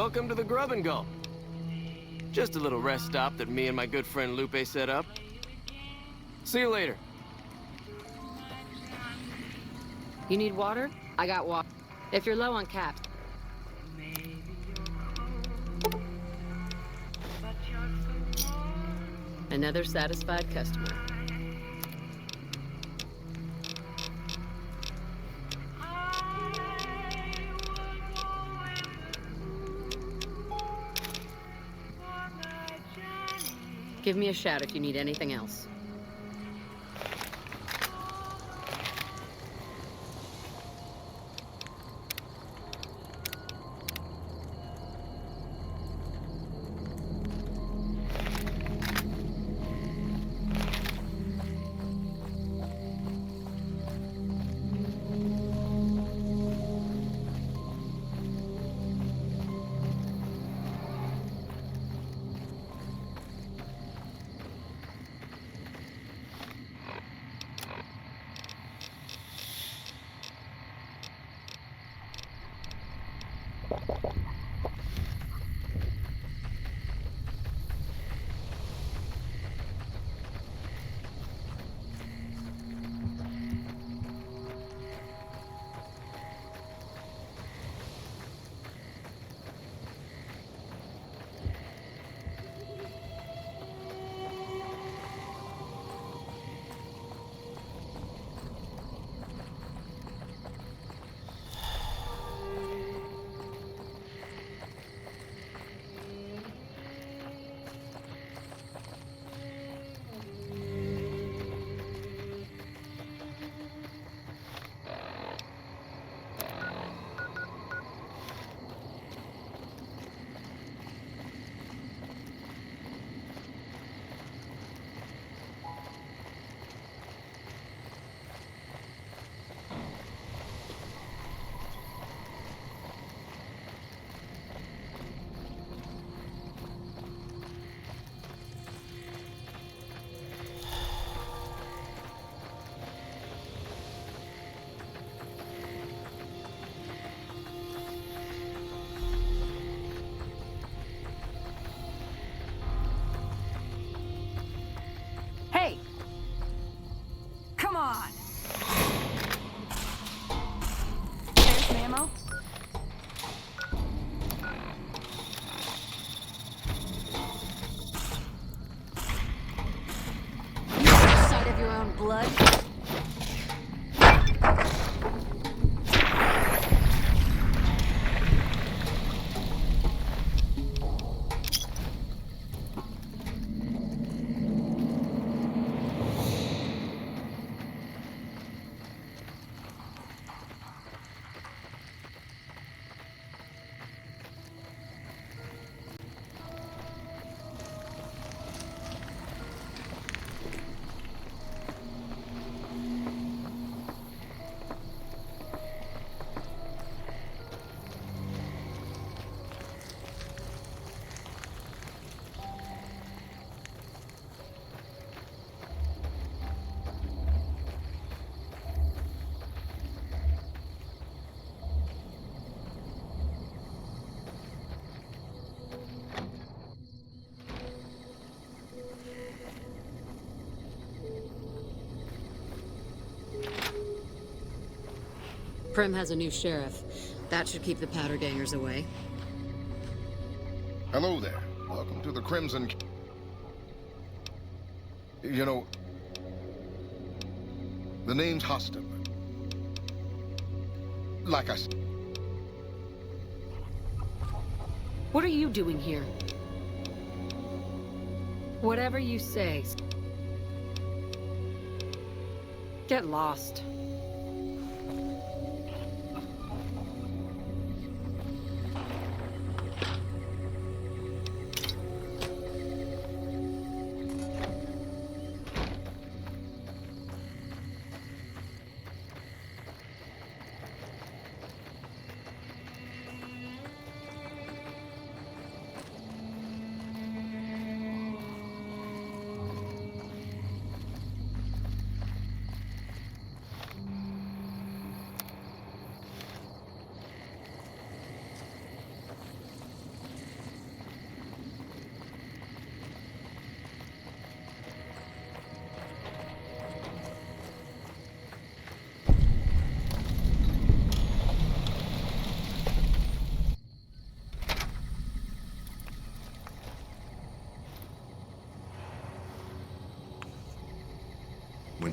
Welcome to the Grub and Gulp. Just a little rest stop that me and my good friend Lupe set up. See you later. You need water? I got water. If you're low on caps. Another satisfied customer. Give me a shout if you need anything else. Hey! Come on! There's some ammo. You have sight of your own blood? Primm has a new sheriff. That should keep the powder gangers away. Hello there. Welcome to the Crimson... You know... The name's Hostin. Like I said... What are you doing here? Whatever you say. Get lost.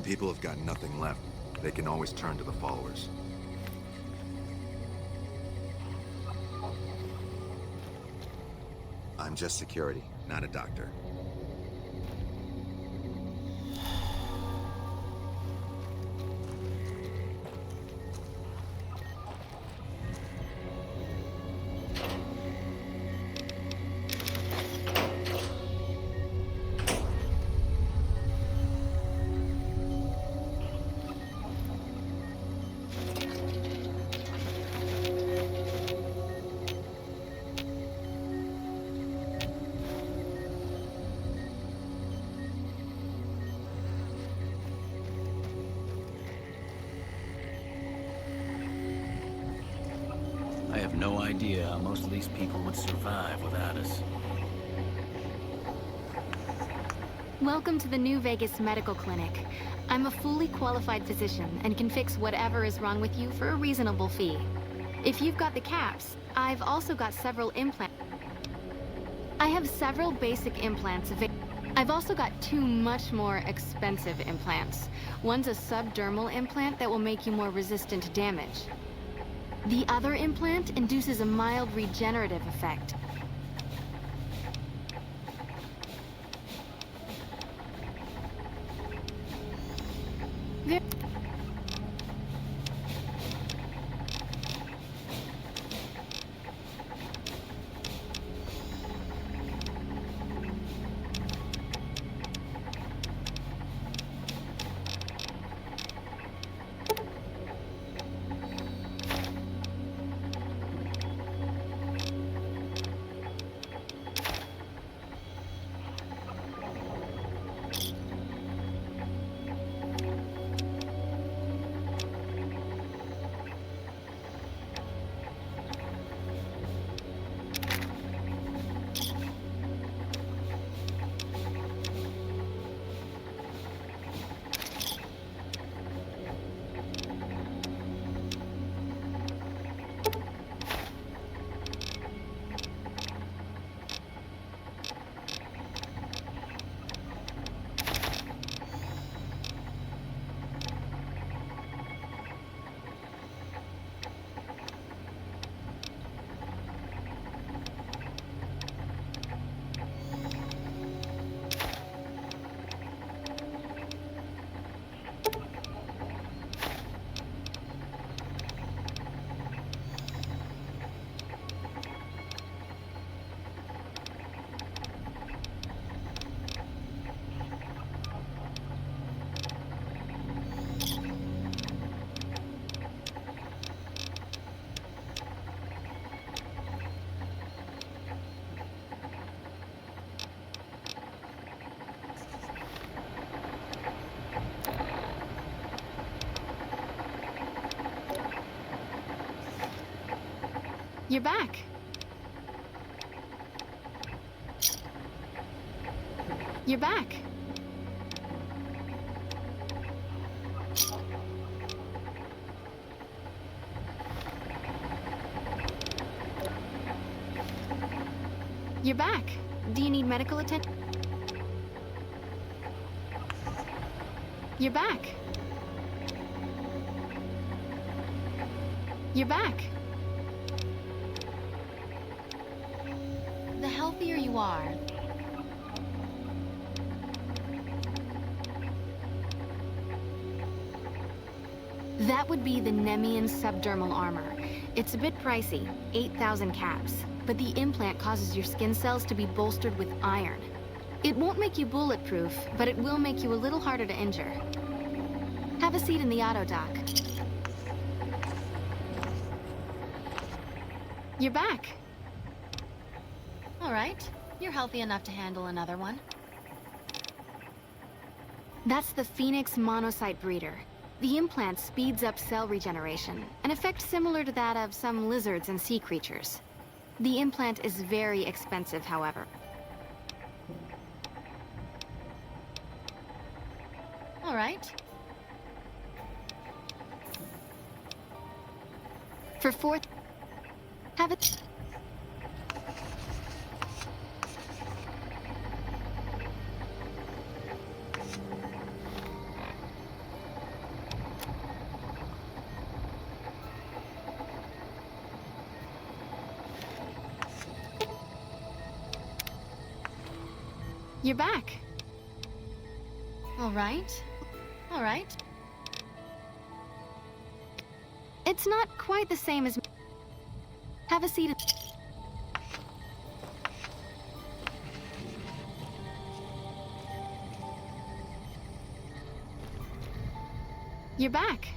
people have got nothing left, they can always turn to the followers. I'm just security, not a doctor. I have no idea how most of these people would survive without us. Welcome to the New Vegas Medical Clinic. I'm a fully qualified physician and can fix whatever is wrong with you for a reasonable fee. If you've got the caps, I've also got several implants. I have several basic implants available. I've also got 2 much more expensive implants. One's a subdermal implant that will make you more resistant to damage. The other implant induces a mild regenerative effect. You're back. You're back. You're back. Do you need medical attention? You're back. You're back. The healthier you are, that would be the Nemean subdermal armor. It's a bit pricey, 8,000 caps, but the implant causes your skin cells to be bolstered with iron. It won't make you bulletproof, but it will make you a little harder to injure. Have a seat in the auto dock. You're back. All right, you're healthy enough to handle another one. That's the Phoenix monocyte breeder. The implant speeds up cell regeneration, an effect similar to that of some lizards and sea creatures. The implant is very expensive, however. All right. For fourth, have it. You're back. All right. All right. It's not quite the same as... Have a seat. You're back.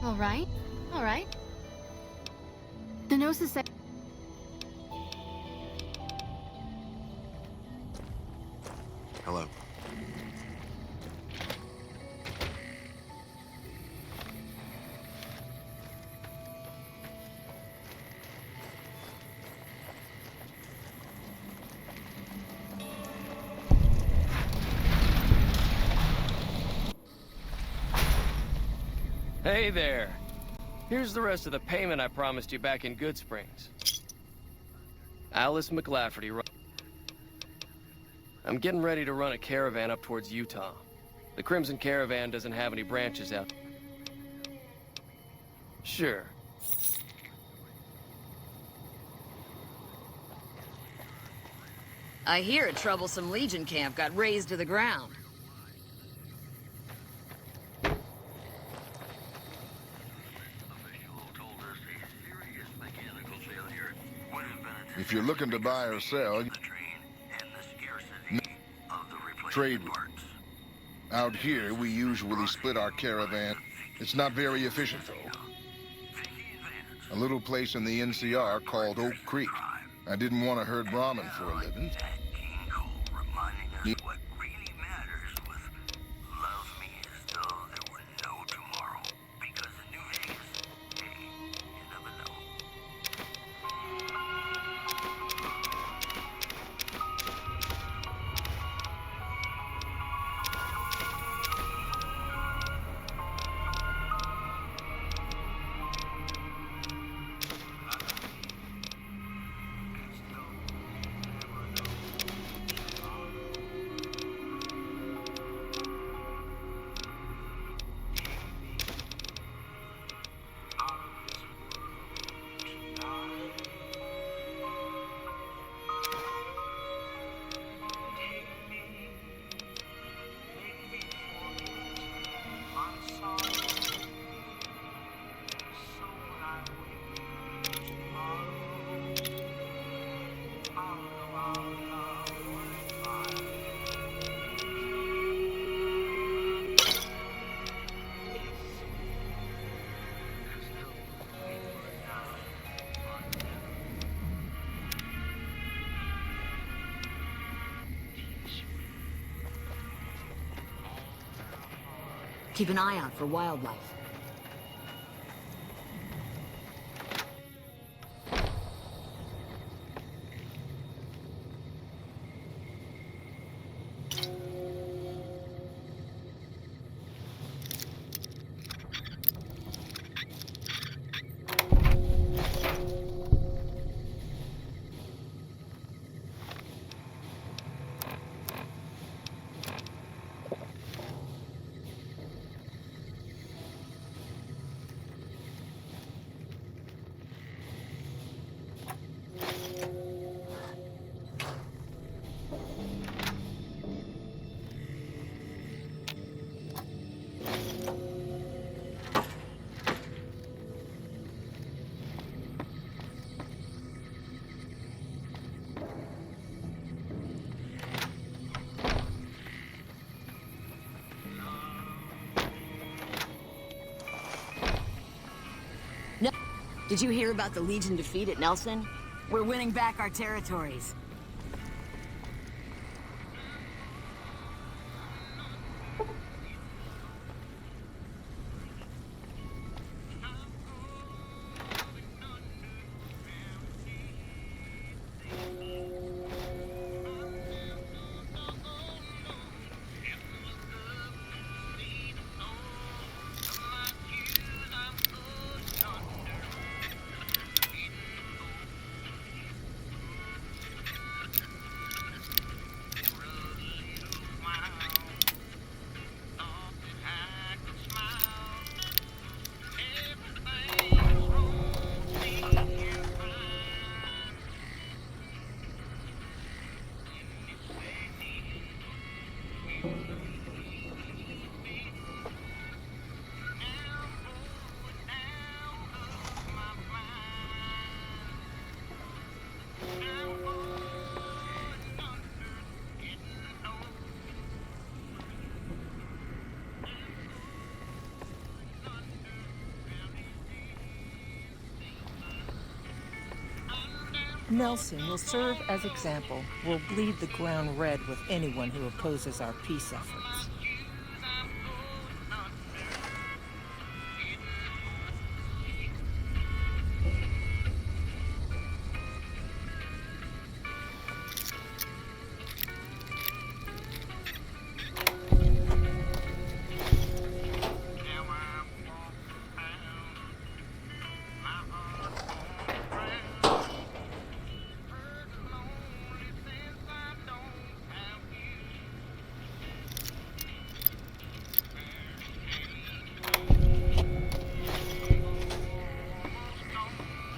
All right. All right. The Gnosis said... Hello. Hey there. Here's the rest of the payment I promised you back in Good Springs. Alice McLafferty. I'm getting ready to run a caravan up towards Utah. The Crimson Caravan doesn't have any branches out. Sure. I hear a troublesome Legion camp got razed to the ground. If you're looking to buy or sell, trade with. Out here, we usually split our caravan. It's not very efficient, though. A little place in the NCR called Oak Creek. I didn't want to herd Brahmin for a living. Keep an eye out for wildlife. Did you hear about the Legion defeat at Nelson? We're winning back our territories. Nelson will serve as example. We'll bleed the ground red with anyone who opposes our peace efforts.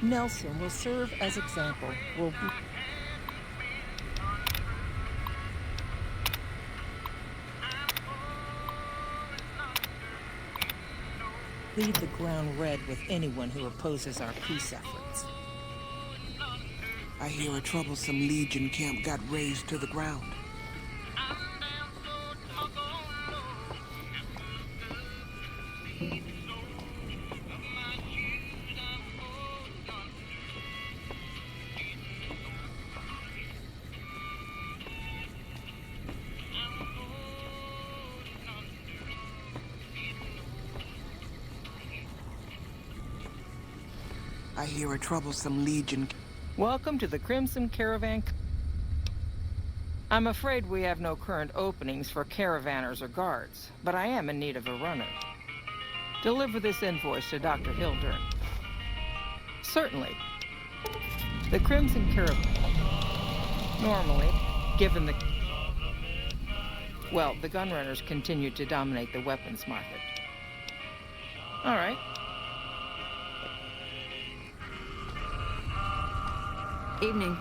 Nelson will serve as example. We'll bleed the ground red with anyone who opposes our peace efforts. I hear a troublesome Legion camp got razed to the ground. I hear a troublesome Legion. Welcome to the Crimson Caravan. I'm afraid we have no current openings for caravanners or guards, but I am in need of a runner. Deliver this invoice to Dr. Hildern. Certainly. The Crimson Caravan. Normally, given the... Well, the gunrunners continue to dominate the weapons market. All right. Evening.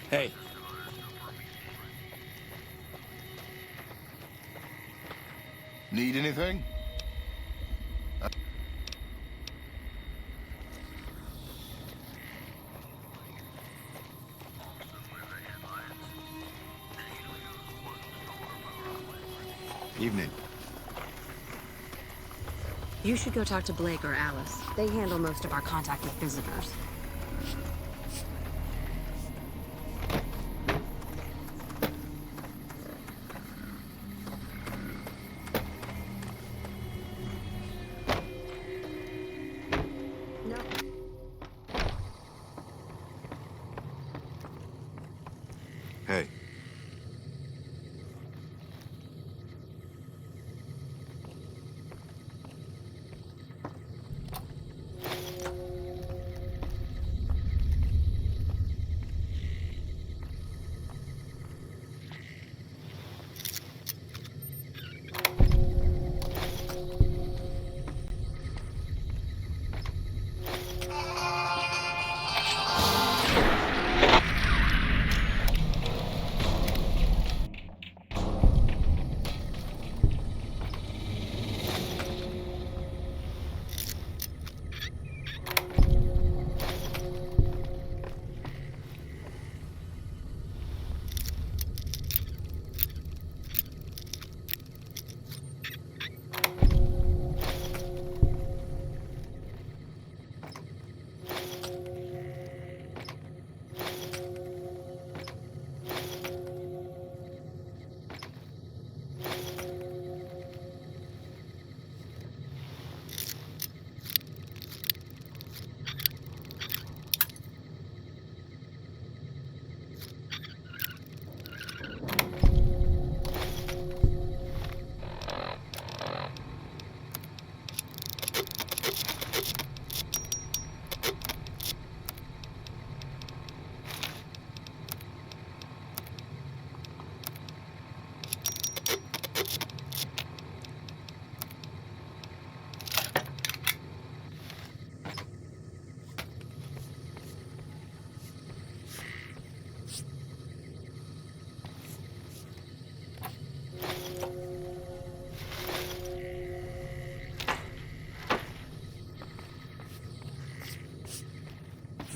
Hey. Need anything? Evening. You should go talk to Blake or Alice. They handle most of our contact with visitors. Hey.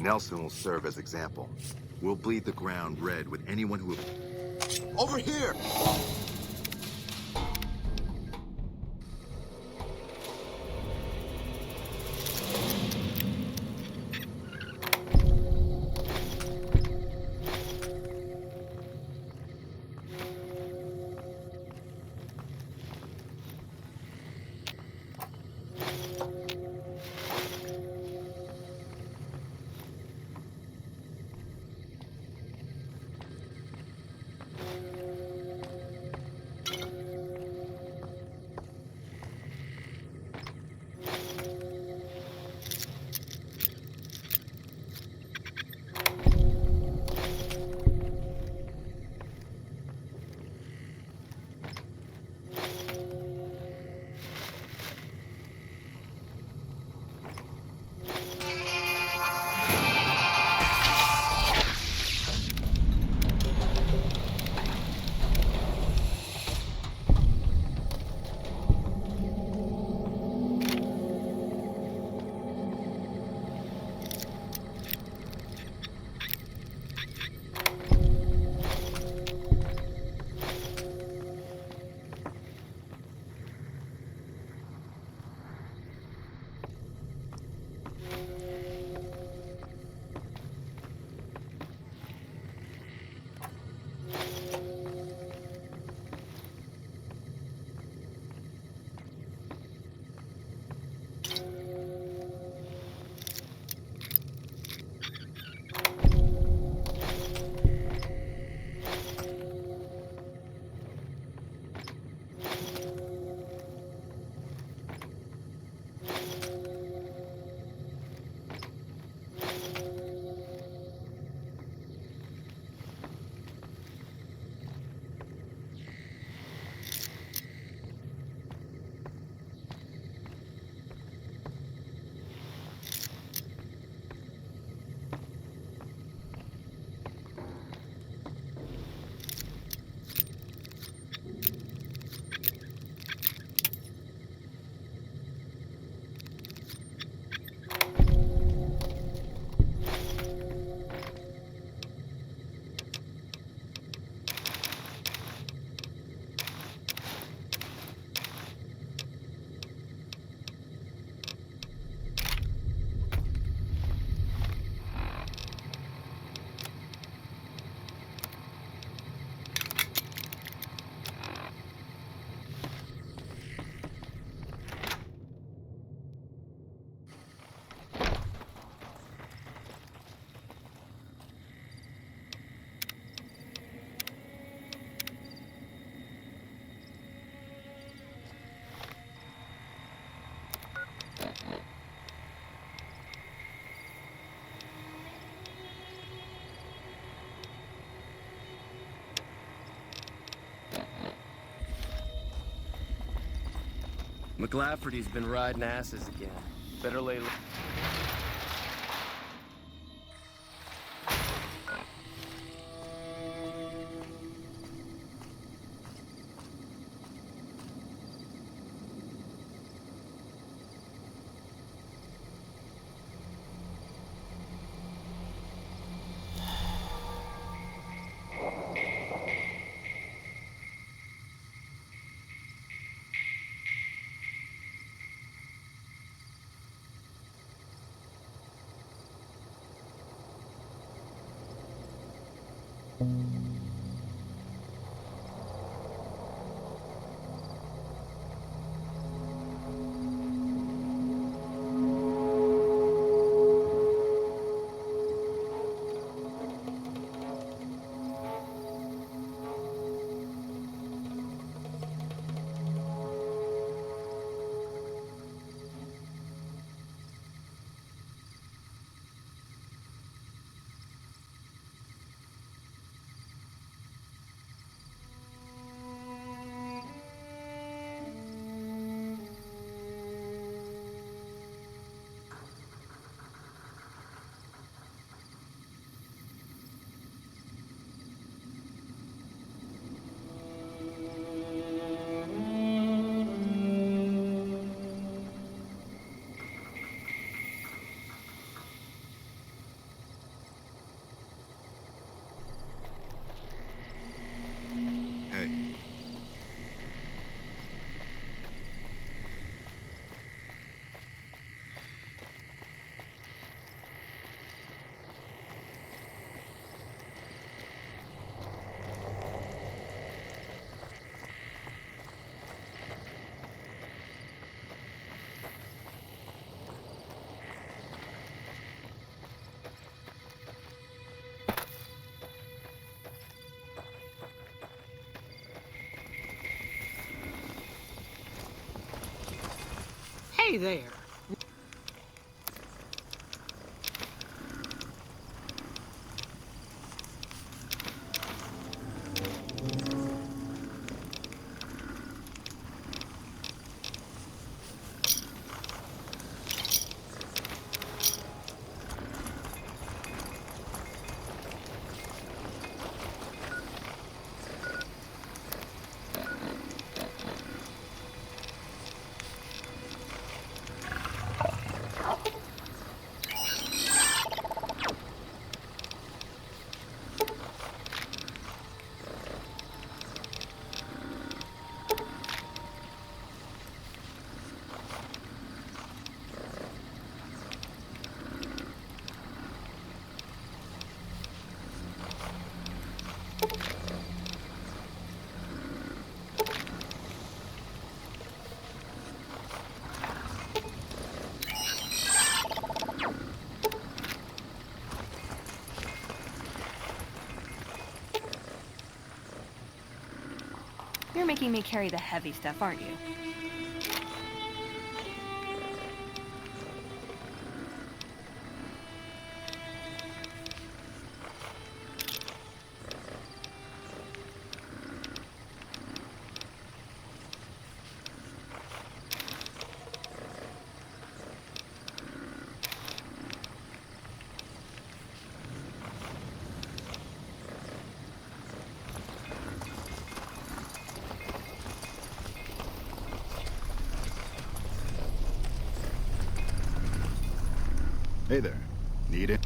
Nelson will serve as example. We'll bleed the ground red with anyone who... Over here! McLafferty's been riding asses again. Better lay low. Hey there. You're making me carry the heavy stuff, aren't you? Hey there. Need it?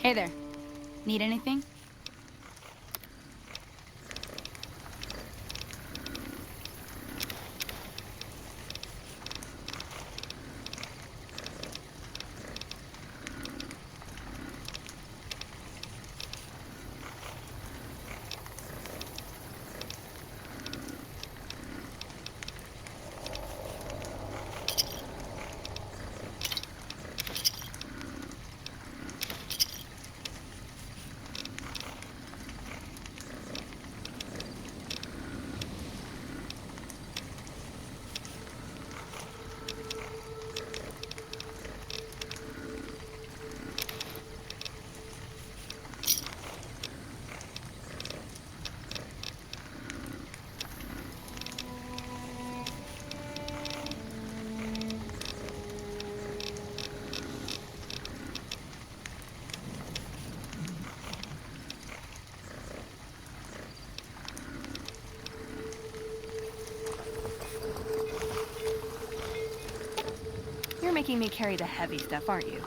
Hey there. Need anything? making me carry the heavy stuff, aren't you?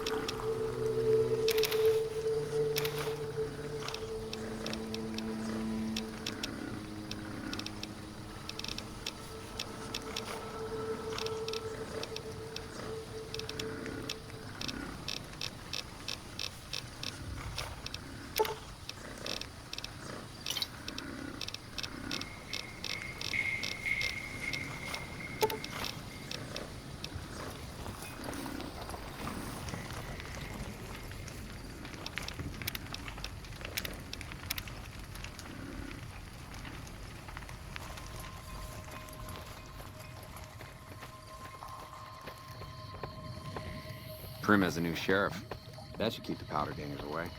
Prim has a new sheriff. That should keep the powder gangers away.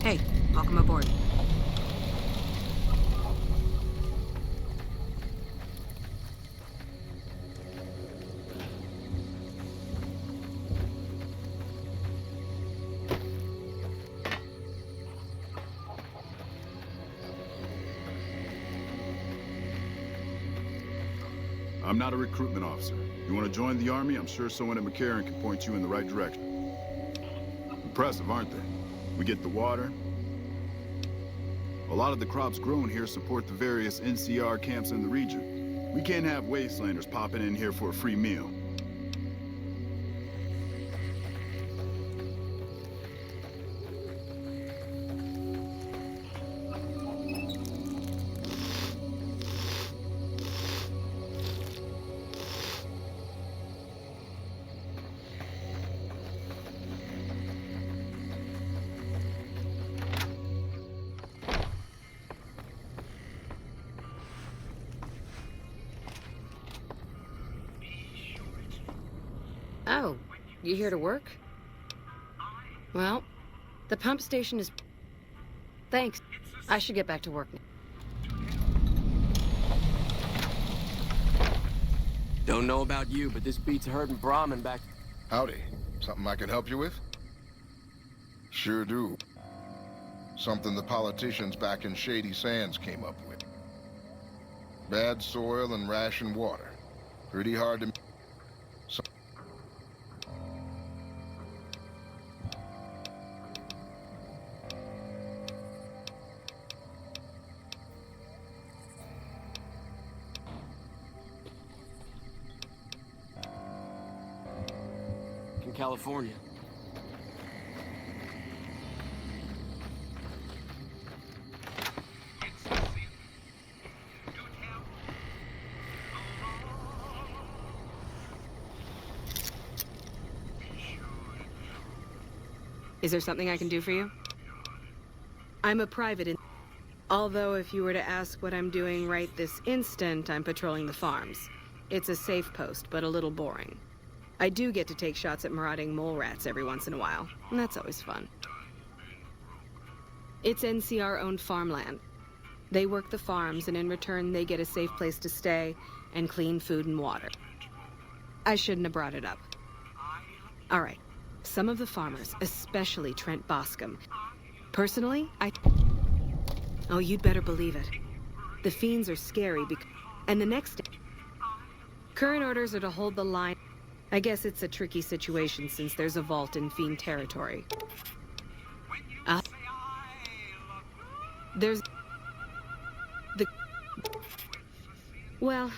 Hey, welcome aboard. I'm not a recruitment officer. You want to join the Army? I'm sure someone at McCarran can point you in the right direction. Impressive, aren't they? We get the water. A lot of the crops grown here support the various NCR camps in the region. We can't have wastelanders popping in here for a free meal. Oh, you here to work? Well, the pump station is... Thanks. I should get back to work now. Don't know about you, but this beats herding Brahmin back. Howdy. Something I can help you with? Sure do. Something the politicians back in Shady Sands came up with. Bad soil and ration water. Pretty hard to... In California. Is there something I can do for you? I'm a private although if you were to ask what I'm doing right this instant, I'm patrolling the farms. It's a safe post, but a little boring. I do get to take shots at marauding mole rats every once in a while, and that's always fun. It's NCR-owned farmland. They work the farms, and in return, they get a safe place to stay and clean food and water. I shouldn't have brought it up. All right. Some of the farmers, especially Trent Boscom. Personally, Oh, you'd better believe it. The fiends are scary and the next day... Current orders are to hold the line. I guess it's a tricky situation since there's a vault in fiend territory. There's... the... Well,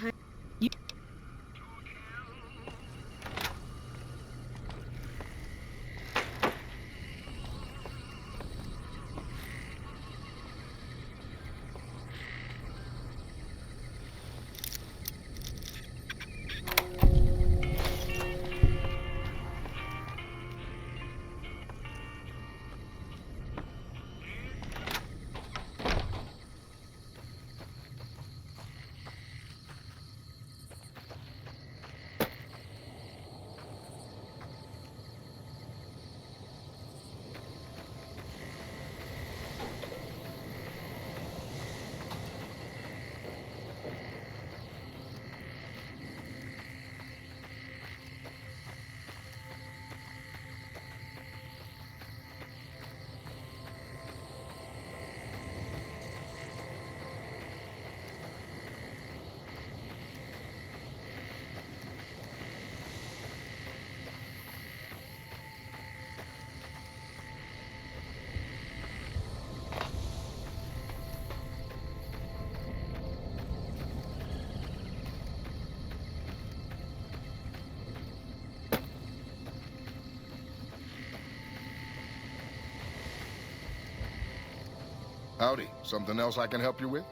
Howdy. Something else I can help you with?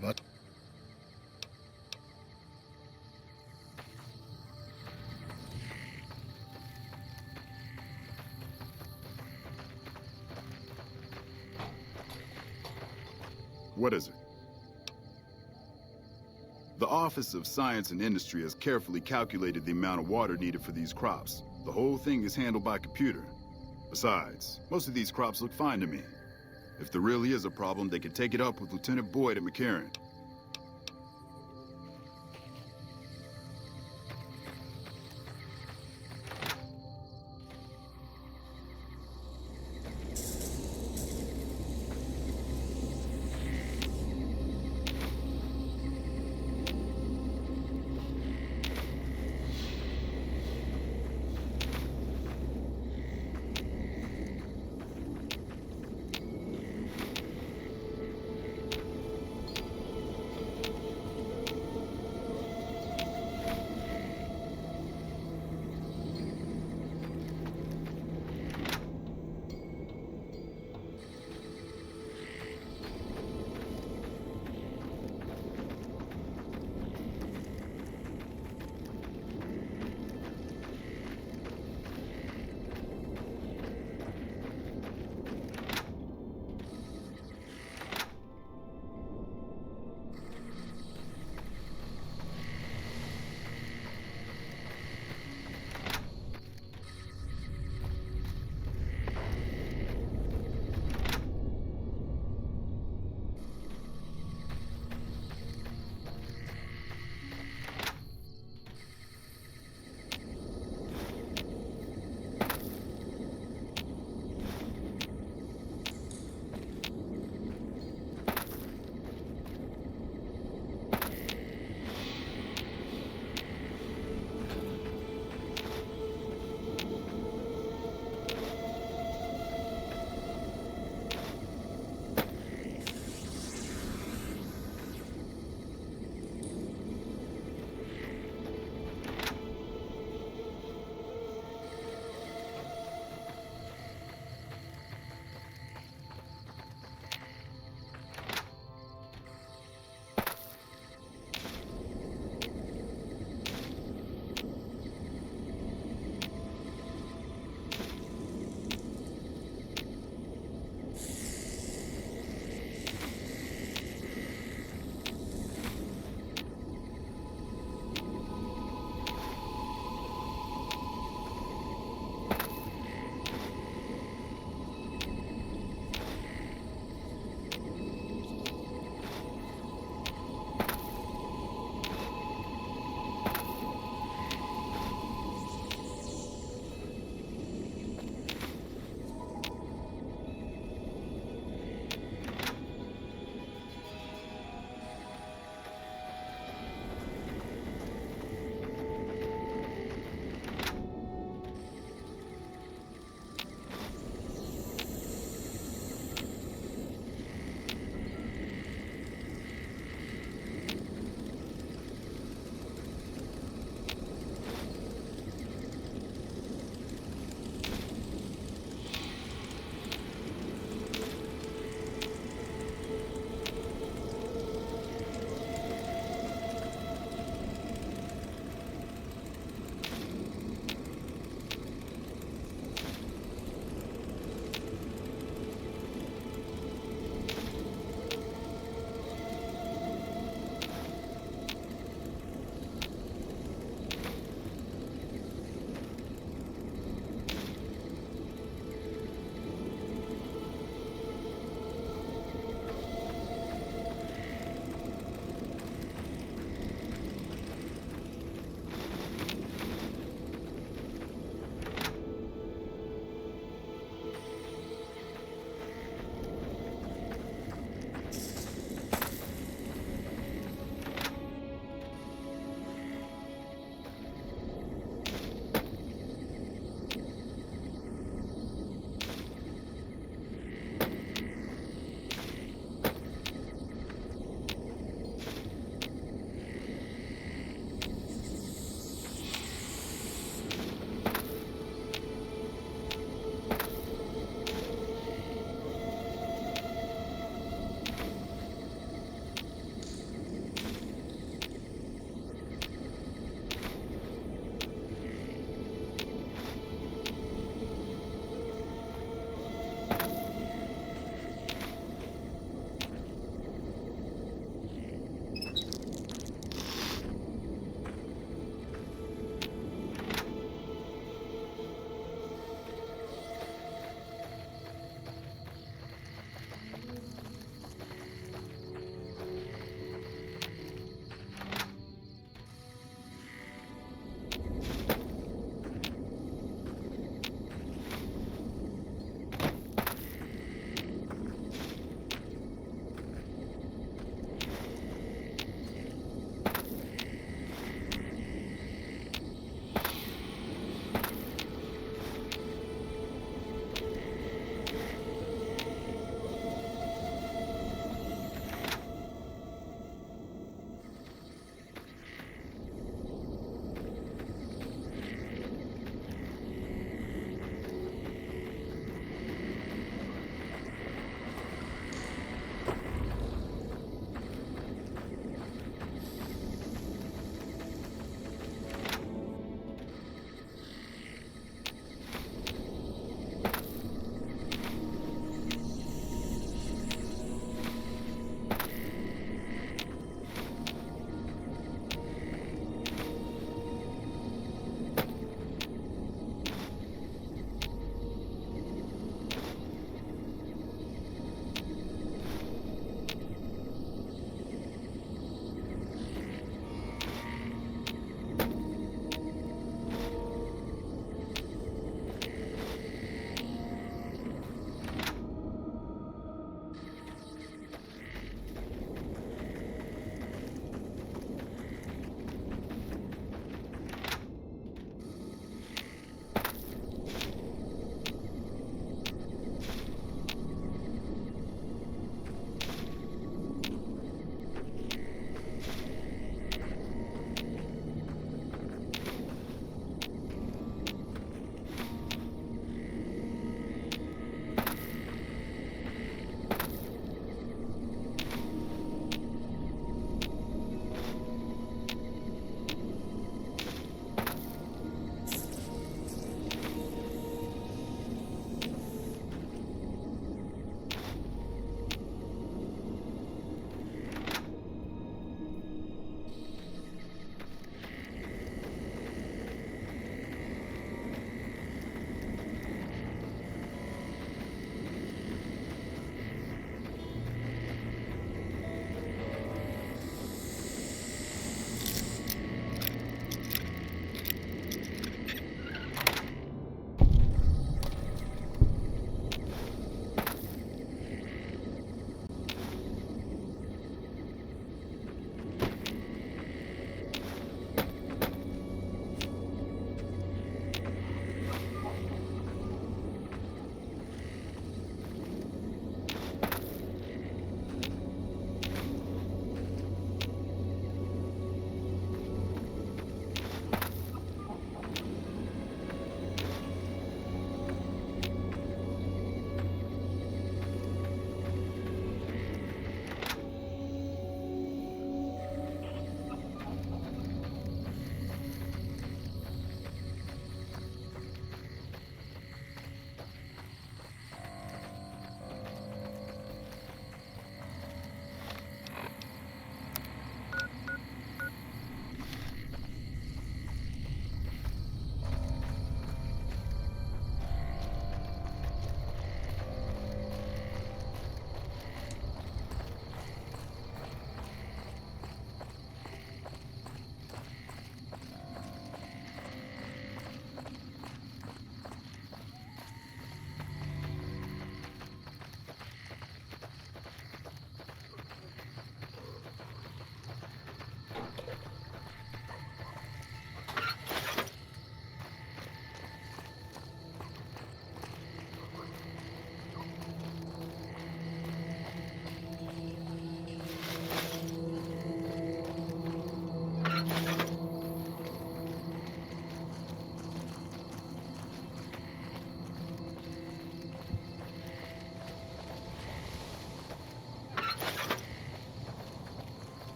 What? What is it? The Office of Science and Industry has carefully calculated the amount of water needed for these crops. The whole thing is handled by computer. Besides, most of these crops look fine to me. If there really is a problem, they can take it up with Lieutenant Boyd at McCarran.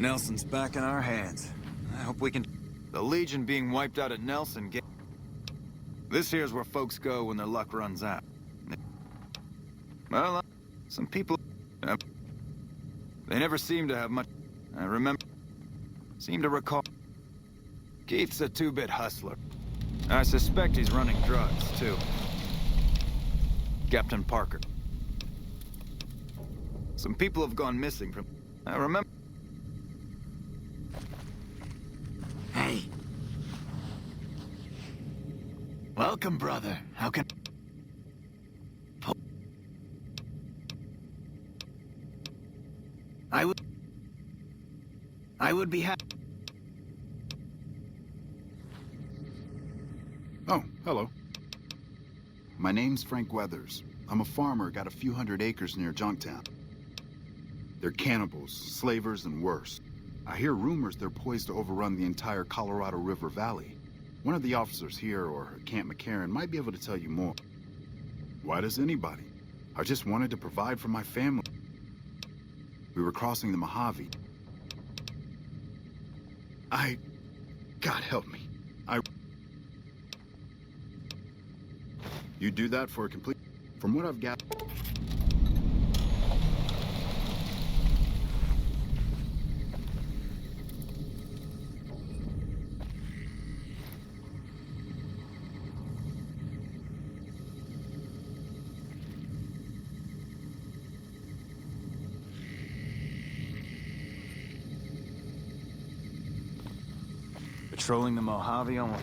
Nelson's back in our hands. I hope we can... The Legion being wiped out at Nelson This here's where folks go when their luck runs out. Well, some people... they never seem to have much... I remember... seem to recall... Keith's a two-bit hustler. I suspect he's running drugs, too. Captain Parker. Some people have gone missing from... I remember... Hey. Welcome, brother. How can... I would be happy... Oh, hello. My name's Frank Weathers. I'm a farmer, got a few hundred acres near Junktown. They're cannibals, slavers, and worse. I hear rumors they're poised to overrun the entire Colorado River Valley. One of the officers here, or at Camp McCarran, might be able to tell you more. Why does anybody? I just wanted to provide for my family. We were crossing the Mojave. God help me. You do that for a complete... From what I've gathered... Patrolling the Mojave on...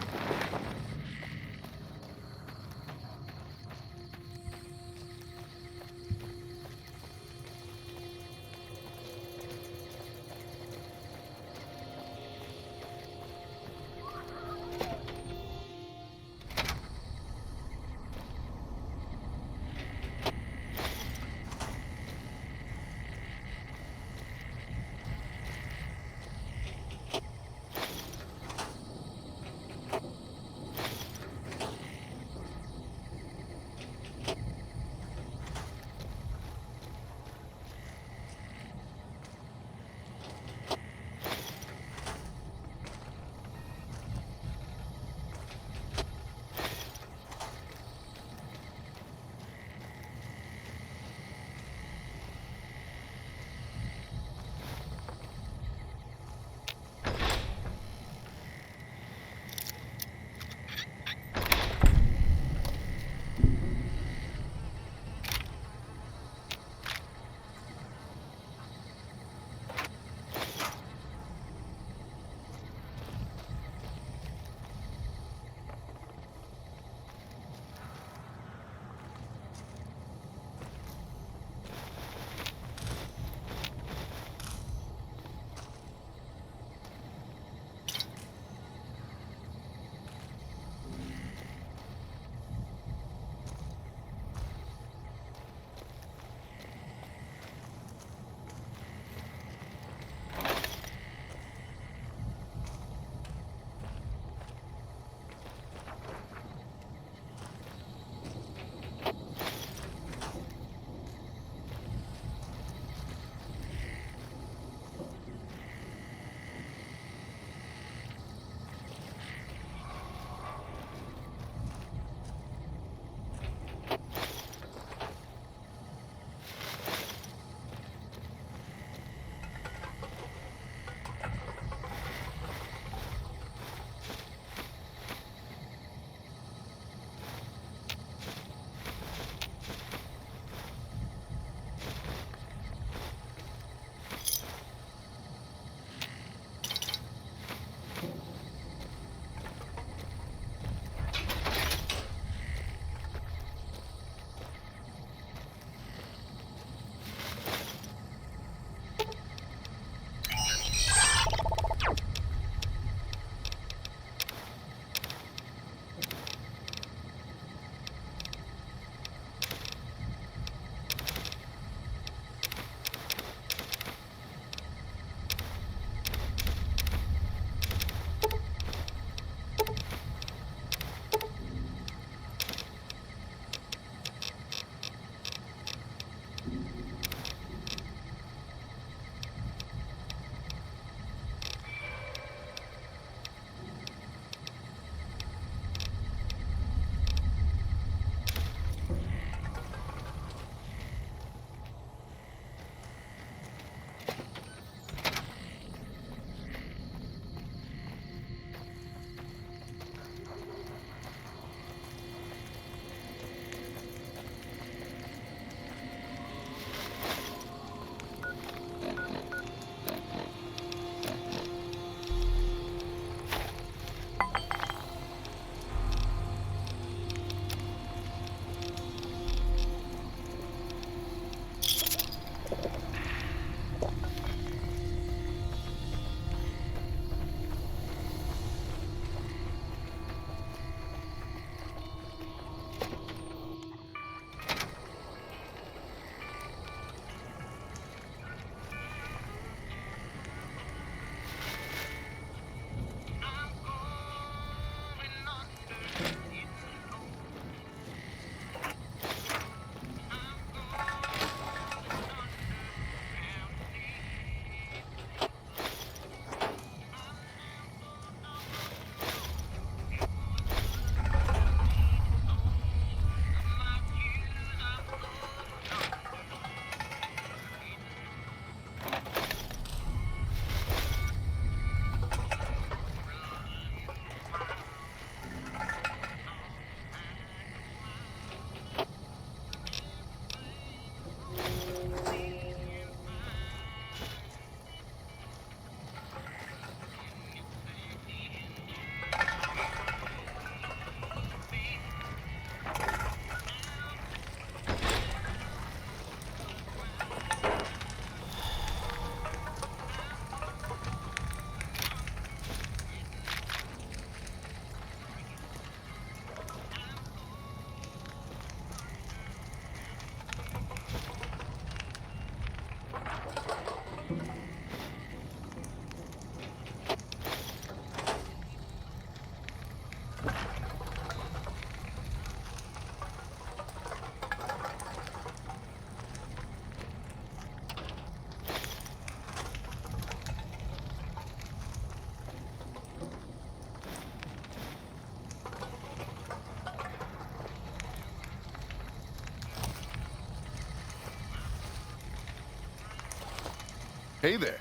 Hey there.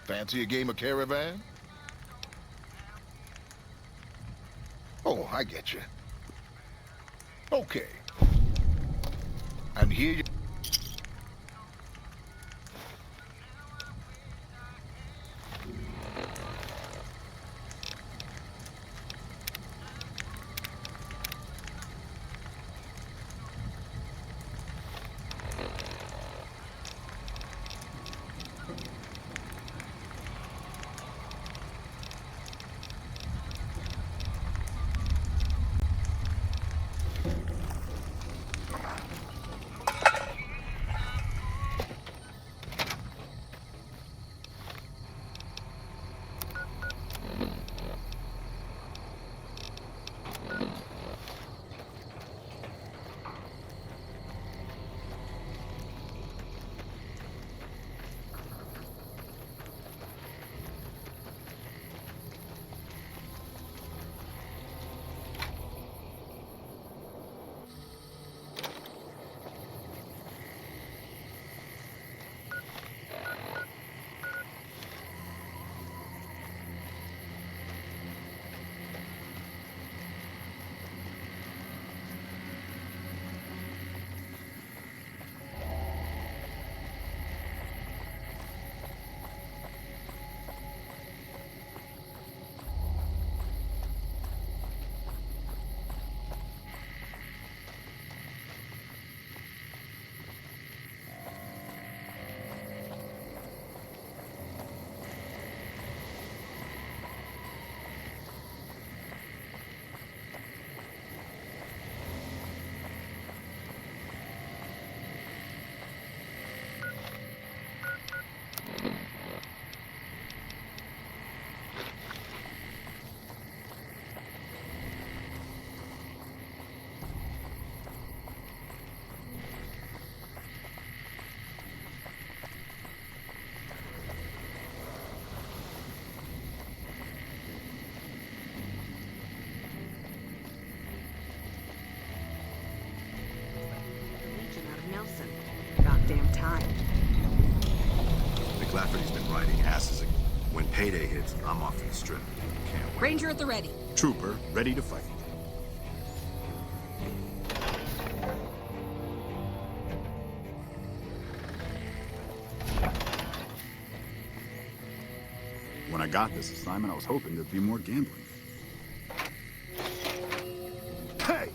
Fancy a game of Caravan? Oh, I get you. Okay. And here you... Nelson. Goddamn time. McLafferty's been riding asses again. When payday hits, I'm off to the strip. Can't wait. Ranger at the ready. Trooper, ready to fight. When I got this assignment, I was hoping there'd be more gambling. Hey!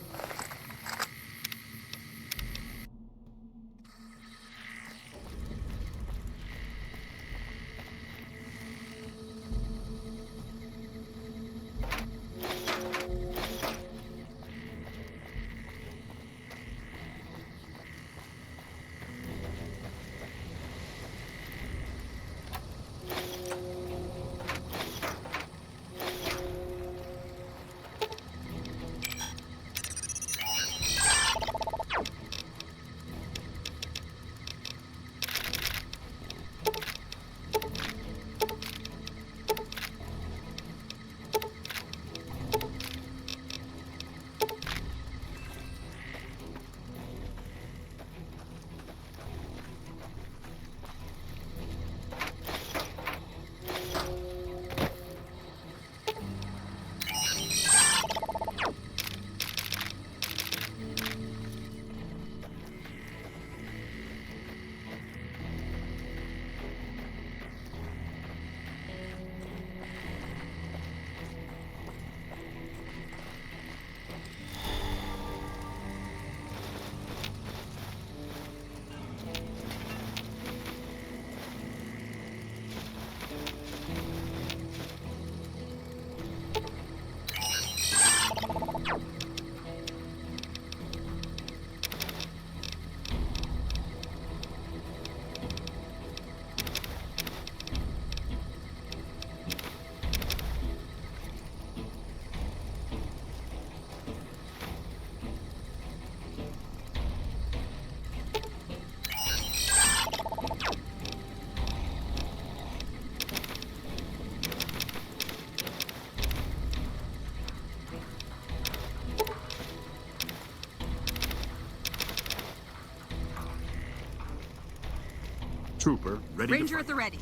Trooper, ready Ranger to at the ready.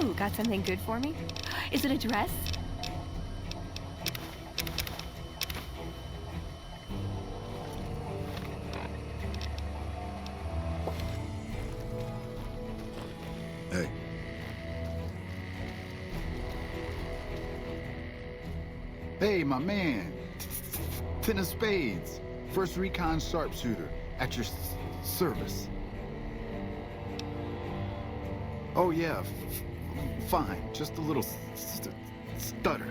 Ooh, got something good for me? Is it a dress? Hey. Hey, my man. Ten of Spades. First Recon sharpshooter. At your service. Oh, yeah. Fine. Just a little stutter.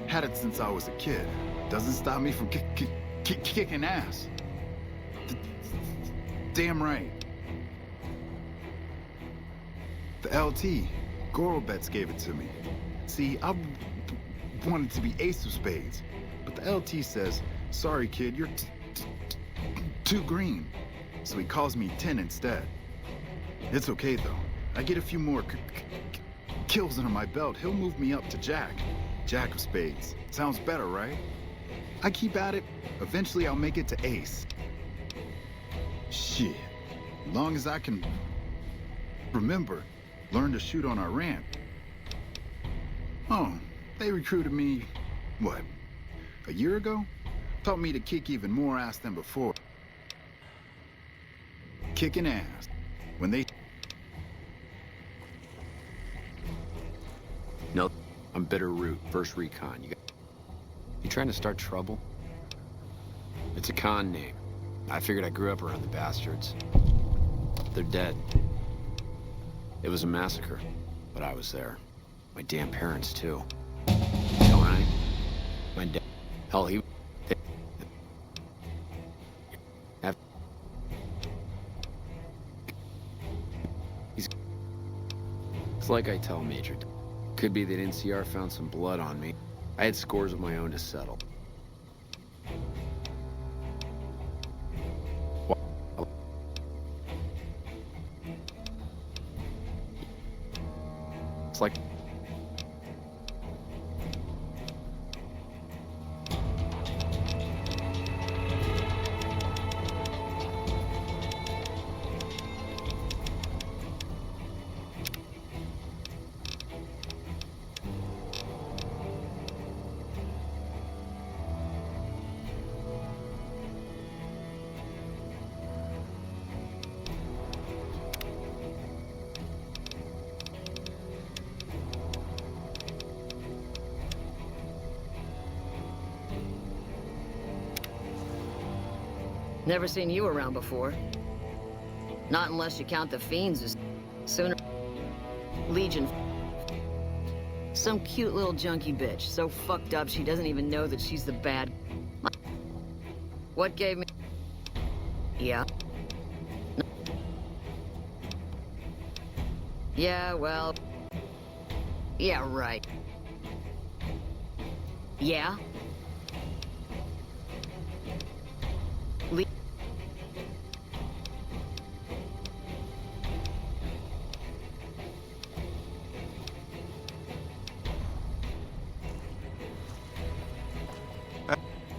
Had it since I was a kid. Doesn't stop me from kicking ass. Damn right. The LT, Gorobets gave it to me. See, I wanted to be Ace of Spades, but the LT says, sorry kid, you're too green. So he calls me 10 instead. It's okay though. I get a few more kills under my belt, he'll move me up to Jack. Jack of Spades. Sounds better, right? I keep at it, eventually I'll make it to Ace. Shit. As long as I can remember, learn to shoot on our ramp. Oh, they recruited me, what, a year ago? Taught me to kick even more ass than before. Kicking ass. When they... No, I'm Bitter Root, First Recon. You trying to start trouble? It's a con name. I figured I grew up around the bastards. They're dead. It was a massacre, but I was there. My damn parents, too. Don't I? My dad... Hell, he... It's like I tell Major. Could be that NCR found some blood on me. I had scores of my own to settle. It's like... Never seen you around before. Not unless you count the fiends as sooner. Legion. Some cute little junkie bitch, so fucked up she doesn't even know that she's the bad. What gave me... Yeah. Yeah, well... Yeah, right. Yeah?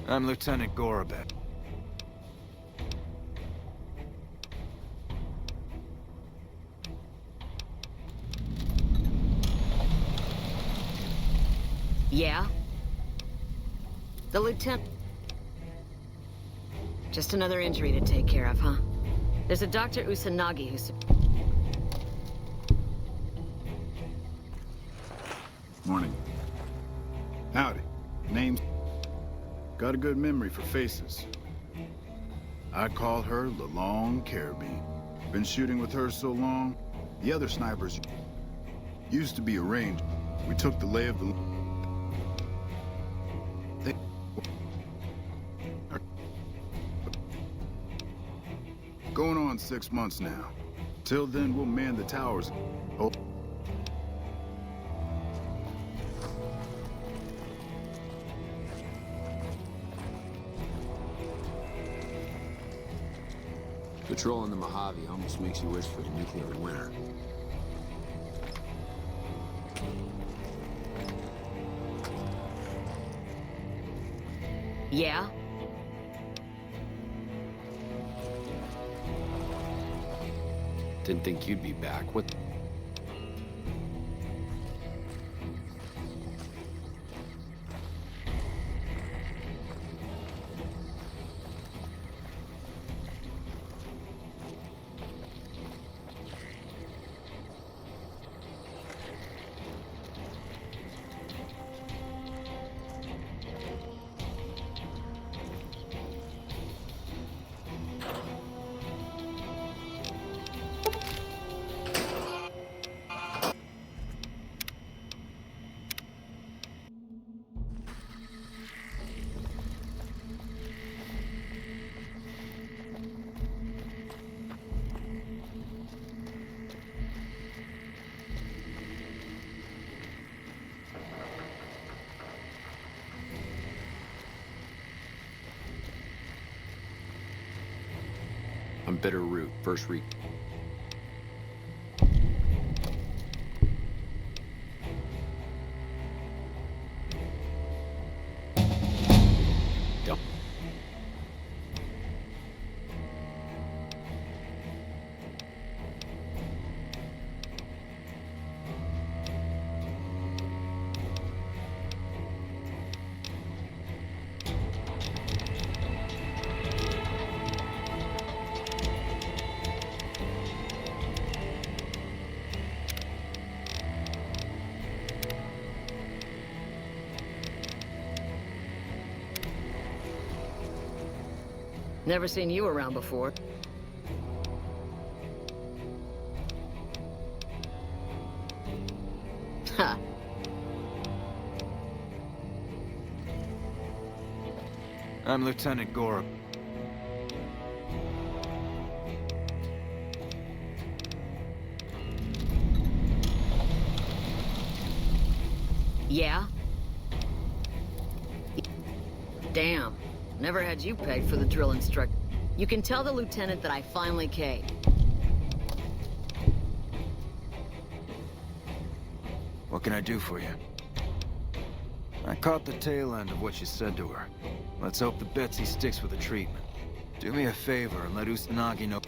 I'm Lieutenant Gorobet. Yeah? The lieutenant... Just another injury to take care of, huh? There's a Dr. Usanagi who's... Morning. Howdy. Name's... Got a good memory for faces. I call her the Long Carabine. Been shooting with her so long, the other snipers used to be a range. We took the lay of the... Going on 6 months now. Till then, we'll man the towers. Oh. Patrolling the Mojave almost makes you wish for a nuclear winter. Yeah? Didn't think you'd be back. What? I'm Bitter Root, first recon. Never seen you around before. Ha. I'm Lieutenant Gorb. Yeah? Damn. Never had you pegged for the drill instructor. You can tell the lieutenant that I finally caved. What can I do for you? I caught the tail end of what you said to her. Let's hope the Betsy sticks with the treatment. Do me a favor and let Usanagi know.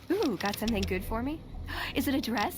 Ooh, got something good for me? Is it a dress?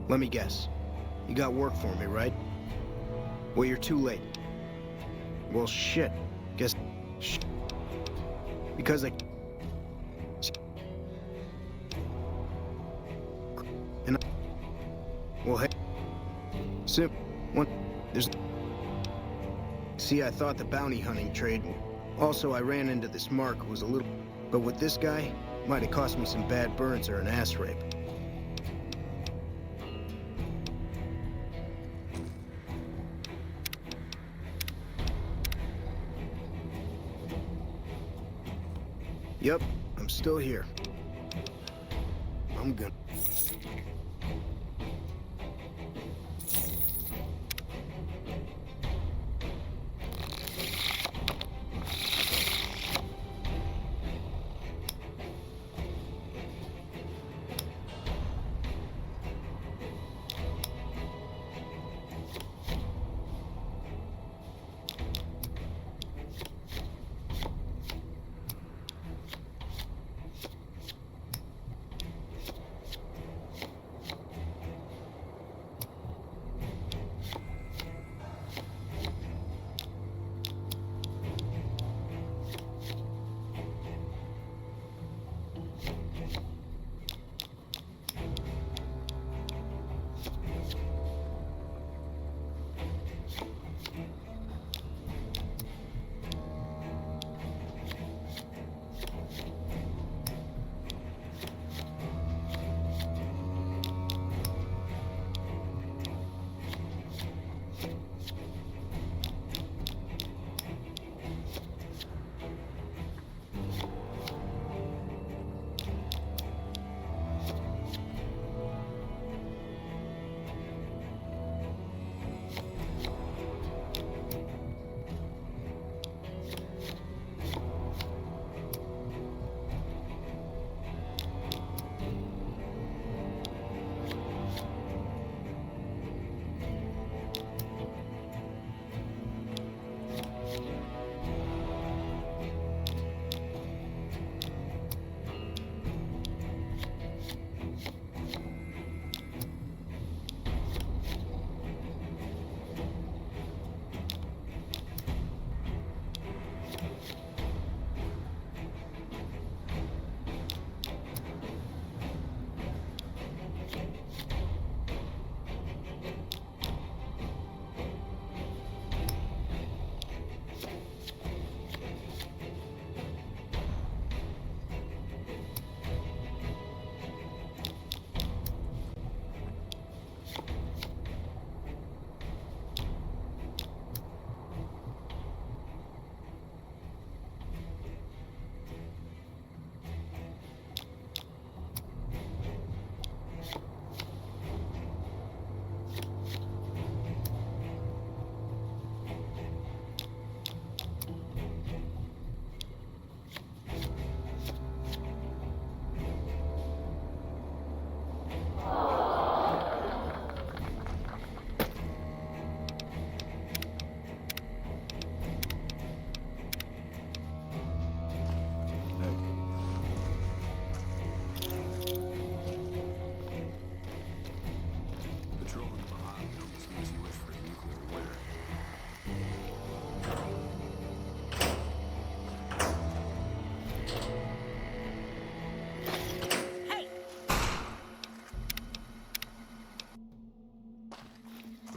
Let me guess. You got work for me, right? Well, you're too late. Well, shit. Guess... Because I... And I... Well, hey... One... There's... See, I thought the bounty hunting trade... Also, I ran into this Mark who was a little... But with this guy, might have cost me some bad burns or an ass rape. Yep, I'm still here. I'm good.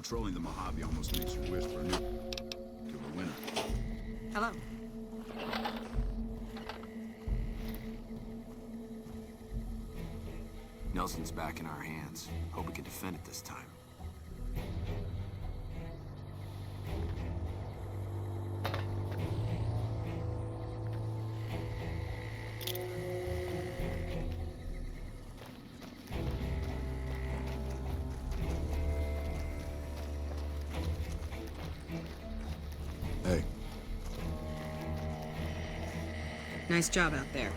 Patrolling the Mojave almost makes you wish for a new killer winner. Hello. Nelson's back in our hands. Hope we can defend it this time. Hey. Nice job out there.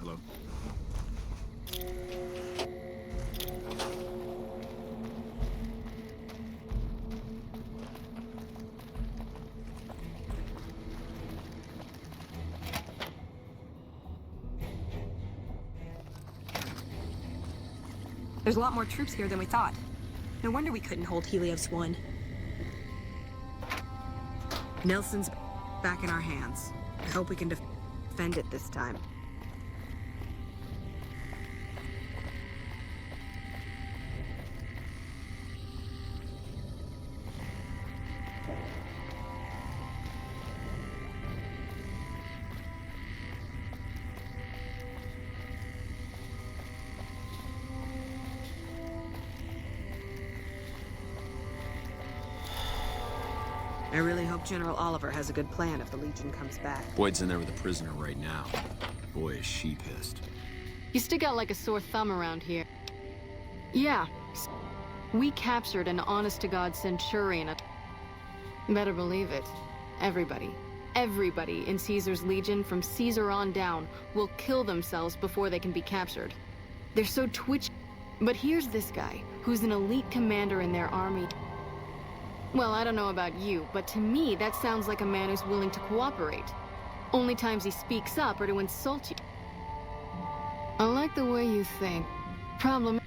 Hello. There's a lot more troops here than we thought. No wonder we couldn't hold Helios 1. Nelson's back in our hands. I hope we can defend it this time. I really hope General Oliver has a good plan if the Legion comes back. Boyd's in there with a prisoner right now. Boy, is she pissed. You stick out like a sore thumb around here. Yeah. We captured an honest-to-God Centurion. Better believe it. Everybody in Caesar's Legion, from Caesar on down, will kill themselves before they can be captured. They're so twitchy. But here's this guy, who's an elite commander in their army. Well, I don't know about you, but to me, that sounds like a man who's willing to cooperate. Only times he speaks up are to insult you. I like the way you think. Problem,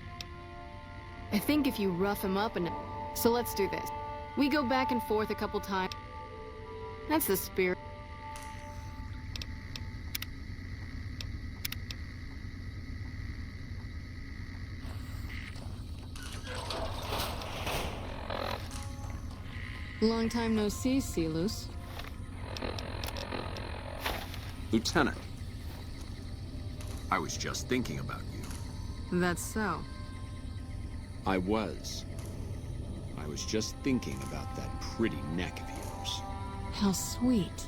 I think if you rough him up and... So let's do this. We go back and forth a couple times. That's the spirit. Long time no see, Silus. Lieutenant, I was just thinking about you. That's so. I was just thinking about that pretty neck of yours. How sweet.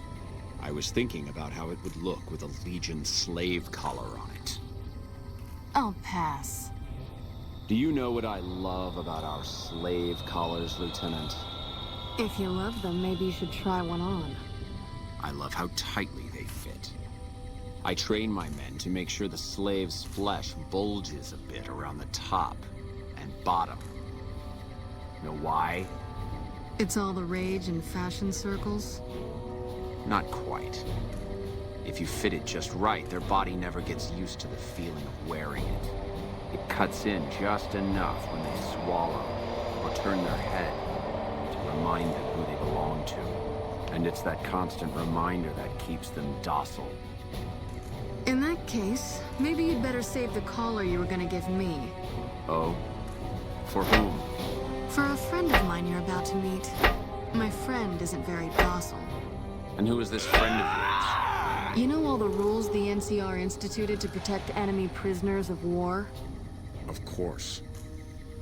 I was thinking about how it would look with a Legion slave collar on it. I'll pass. Do you know what I love about our slave collars, Lieutenant? If you love them, maybe you should try one on. I love how tightly they fit. I train my men to make sure the slave's flesh bulges a bit around the top and bottom. Know why? It's all the rage in fashion circles? Not quite. If you fit it just right, their body never gets used to the feeling of wearing it. It cuts in just enough when they swallow or turn their head to remind them who they belong to. And it's that constant reminder that keeps them docile. In that case, maybe you'd better save the collar you were gonna give me. Oh? For whom? For a friend of mine you're about to meet. My friend isn't very docile. And who is this friend of yours? You know all the rules the NCR instituted to protect enemy prisoners of war? Of course.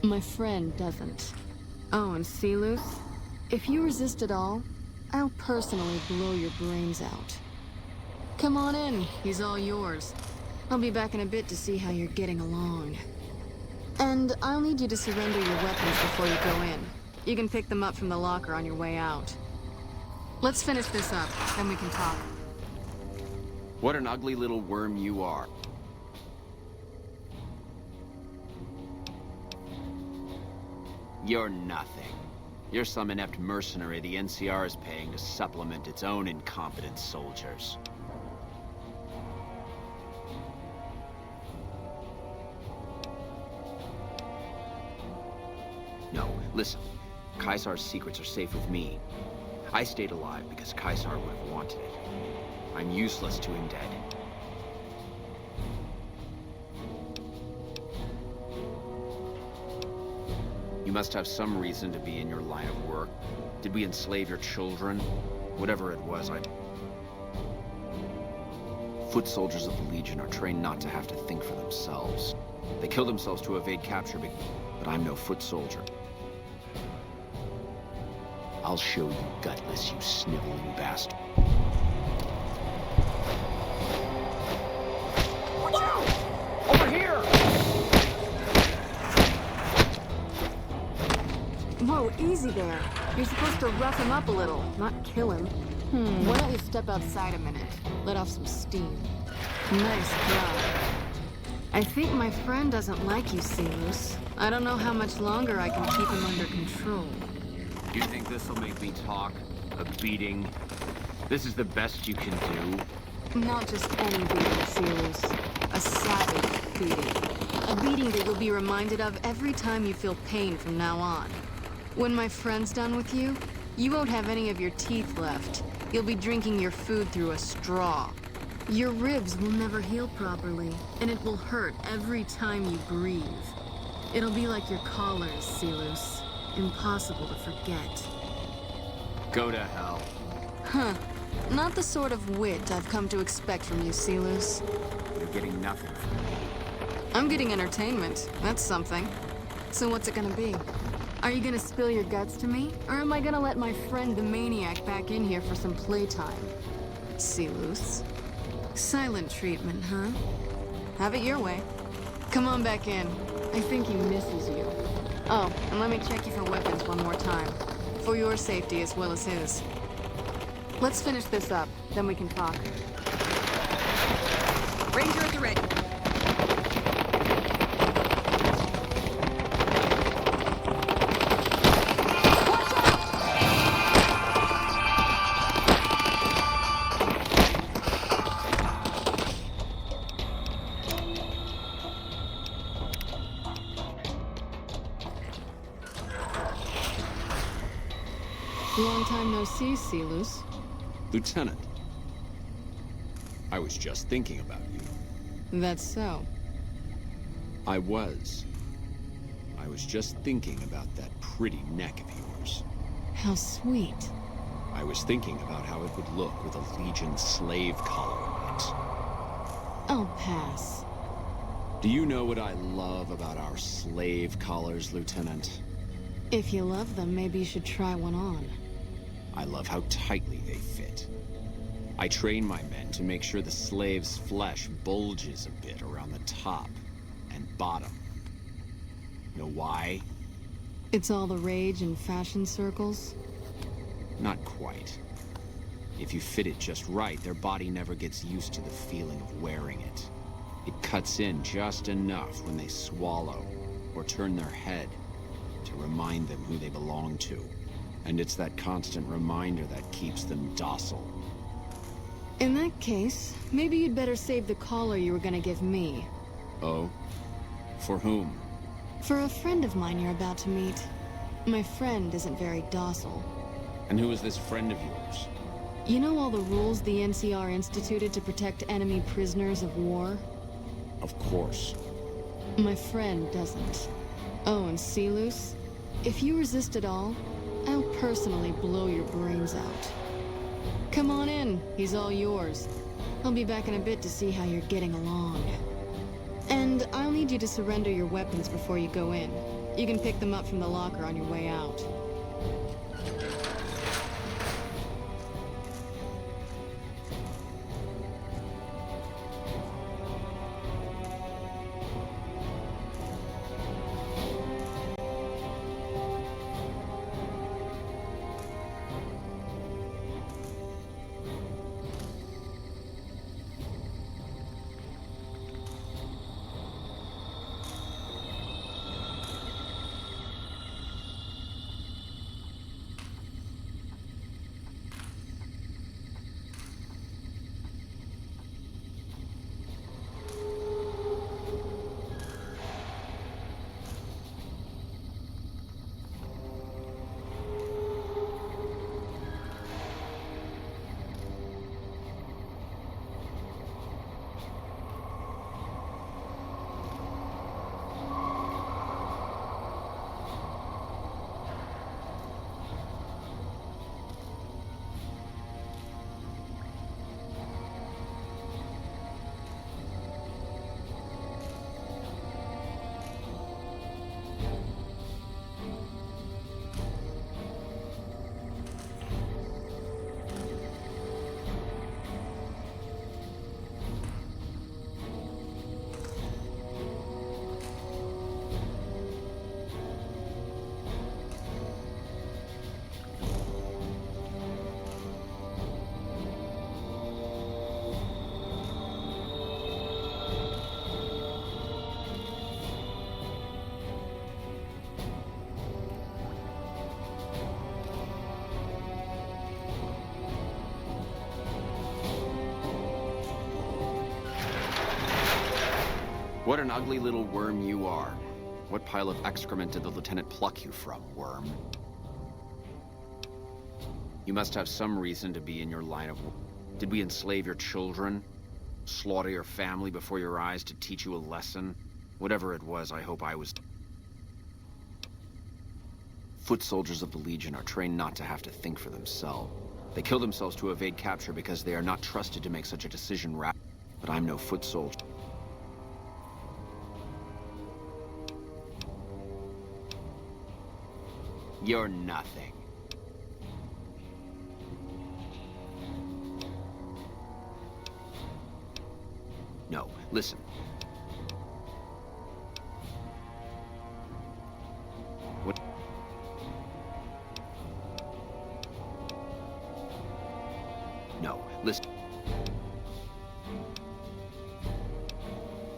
My friend doesn't. Oh, and Silus? If you resist at all, I'll personally blow your brains out. Come on in, he's all yours. I'll be back in a bit to see how you're getting along. And I'll need you to surrender your weapons before you go in. You can pick them up from the locker on your way out. Let's finish this up, then we can talk. What an ugly little worm you are. You're nothing. You're some inept mercenary the NCR is paying to supplement its own incompetent soldiers. Listen, Caesar's secrets are safe with me. I stayed alive because Caesar would have wanted it. I'm useless to him dead. You must have some reason to be in your line of work. Did we enslave your children? Whatever it was, Foot soldiers of the Legion are trained not to have to think for themselves. They kill themselves to evade capture, but I'm no foot soldier. I'll show you gutless, you sniveling bastard. Watch out! Over here! Whoa, easy there. You're supposed to rough him up a little, not kill him. Why don't you step outside a minute? Let off some steam. Nice job. I think my friend doesn't like you, Silus. I don't know how much longer I can keep him under control. You think this'll make me talk? A beating? This is the best you can do? Not just any beating, Silus. A savage beating. A beating that you'll be reminded of every time you feel pain from now on. When my friend's done with you, you won't have any of your teeth left. You'll be drinking your food through a straw. Your ribs will never heal properly, and it will hurt every time you breathe. It'll be like your collars, Silus. Impossible to forget. Go to hell. Huh. Not the sort of wit I've come to expect from you, Silus. You're getting nothing from me. I'm getting entertainment. That's something. So what's it gonna be? Are you gonna spill your guts to me? Or am I gonna let my friend the maniac back in here for some playtime? Silus. Silent treatment, huh? Have it your way. Come on back in. I think he misses you. Oh, and let me check you for weapons one more time. For your safety as well as his. Let's finish this up, then we can talk. Ranger at the ready. Long time no see, Silus. Lieutenant, I was just thinking about you. That's so. I was just thinking about that pretty neck of yours. How sweet. I was thinking about how it would look with a Legion slave collar on it. I'll pass. Do you know what I love about our slave collars, Lieutenant? If you love them, maybe you should try one on. I love how tightly they fit. I train my men to make sure the slave's flesh bulges a bit around the top and bottom. Know why? It's all the rage in fashion circles? Not quite. If you fit it just right, their body never gets used to the feeling of wearing it. It cuts in just enough when they swallow or turn their head to remind them who they belong to. And it's that constant reminder that keeps them docile. In that case, maybe you'd better save the collar you were gonna give me. Oh? For whom? For a friend of mine you're about to meet. My friend isn't very docile. And who is this friend of yours? You know all the rules the NCR instituted to protect enemy prisoners of war? Of course. My friend doesn't. Oh, and Silus? If you resist at all, I'll personally blow your brains out. Come on in, he's all yours. I'll be back in a bit to see how you're getting along. And I'll need you to surrender your weapons before you go in. You can pick them up from the locker on your way out. What an ugly little worm you are. What pile of excrement did the lieutenant pluck you from, worm? You must have some reason to be in your line of work. Did we enslave your children? Slaughter your family before your eyes to teach you a lesson? Whatever it was, I hope I was... Foot soldiers of the Legion are trained not to have to think for themselves. They kill themselves to evade capture because they are not trusted to make such a decision rapidly. But I'm no foot soldier. You're nothing. No, listen. What? No, listen.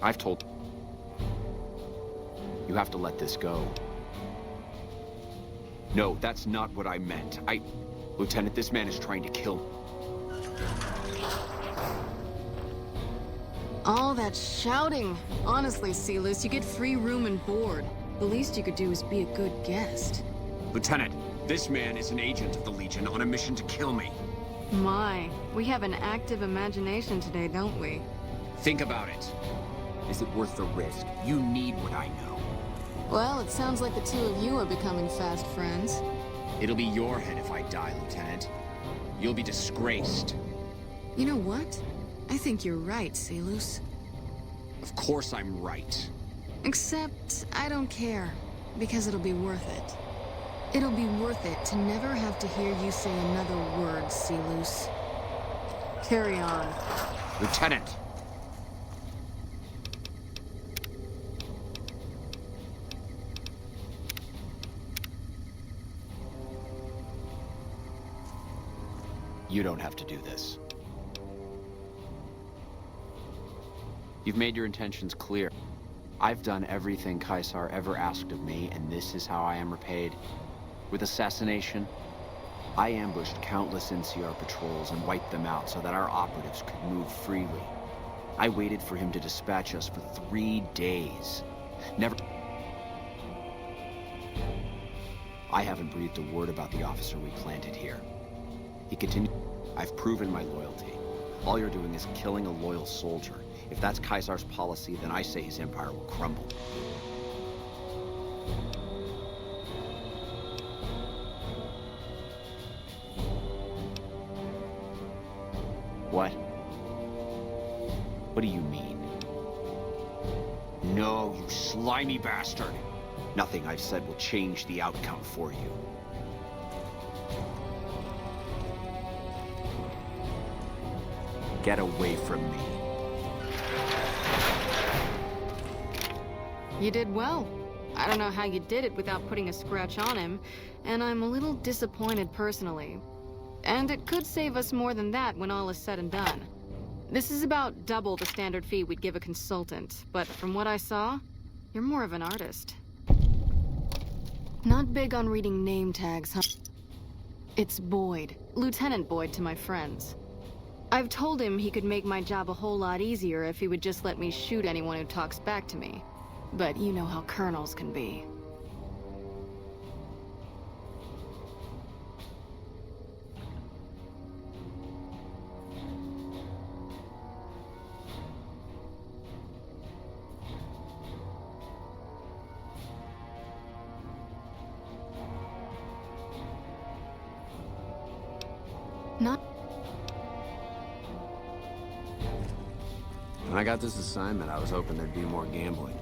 I've told... You have to let this go. No, that's not what I meant. Lieutenant, this man is trying to kill... All that shouting. Honestly, Sealus, you get free room and board. The least you could do is be a good guest. Lieutenant, this man is an agent of the Legion on a mission to kill me. My, we have an active imagination today, don't we? Think about it. Is it worth the risk? You need what I know. Well, it sounds like the two of you are becoming fast friends. It'll be your head if I die, Lieutenant. You'll be disgraced. You know what? I think you're right, Sealus. Of course I'm right. Except, I don't care. Because it'll be worth it. It'll be worth it to never have to hear you say another word, Sealus. Carry on. Lieutenant! You don't have to do this. You've made your intentions clear. I've done everything Caesar ever asked of me, and this is how I am repaid. With assassination, I ambushed countless NCR patrols and wiped them out so that our operatives could move freely. I waited for him to dispatch us for 3 days. Never... I haven't breathed a word about the officer we planted here. He continued... I've proven my loyalty. All you're doing is killing a loyal soldier. If that's Caesar's policy, then I say his empire will crumble. What? What do you mean? No, you slimy bastard! Nothing I've said will change the outcome for you. Get away from me. You did well. I don't know how you did it without putting a scratch on him, and I'm a little disappointed personally. And it could save us more than that when all is said and done. This is about double the standard fee we'd give a consultant, but from what I saw, you're more of an artist. Not big on reading name tags, huh? It's Boyd. Lieutenant Boyd to my friends. I've told him he could make my job a whole lot easier if he would just let me shoot anyone who talks back to me. But you know how colonels can be. Not... When I got this assignment, I was hoping there'd be more gambling.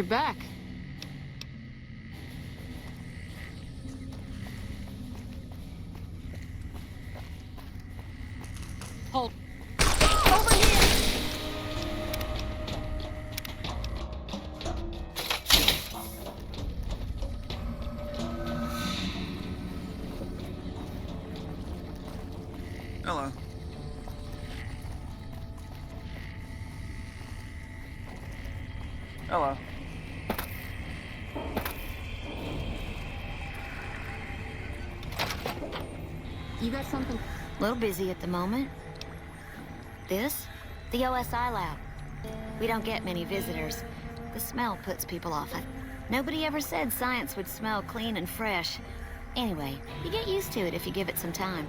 You're back. Hold. Over here! Hello. Hello. You got something? A little busy at the moment. This? The OSI lab. We don't get many visitors. The smell puts people off. Nobody ever said science would smell clean and fresh. Anyway, you get used to it if you give it some time.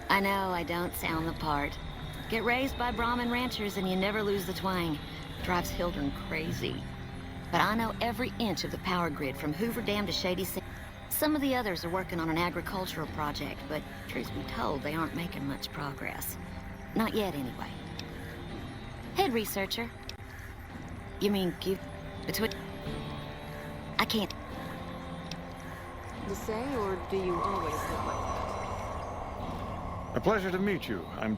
I know I don't sound the part. Get raised by Brahmin ranchers and you never lose the twang. Drives Hildern crazy. But I know every inch of the power grid from Hoover Dam to Shady Sand. Some of the others are working on an agricultural project, but truth be told, they aren't making much progress. Not yet, anyway. Head researcher. You mean give between... I can't... To say, or do you always look like that? A pleasure to meet you. I'm...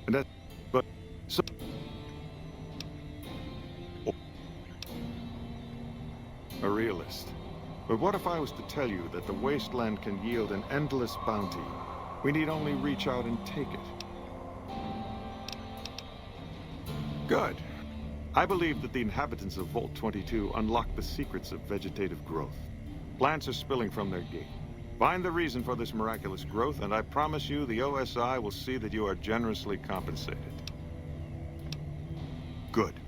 And that... But... So... A realist. But what if I was to tell you that the wasteland can yield an endless bounty? We need only reach out and take it. Good. I believe that the inhabitants of Vault 22 unlock the secrets of vegetative growth. Plants are spilling from their gate. Find the reason for this miraculous growth, and I promise you the OSI will see that you are generously compensated. Good.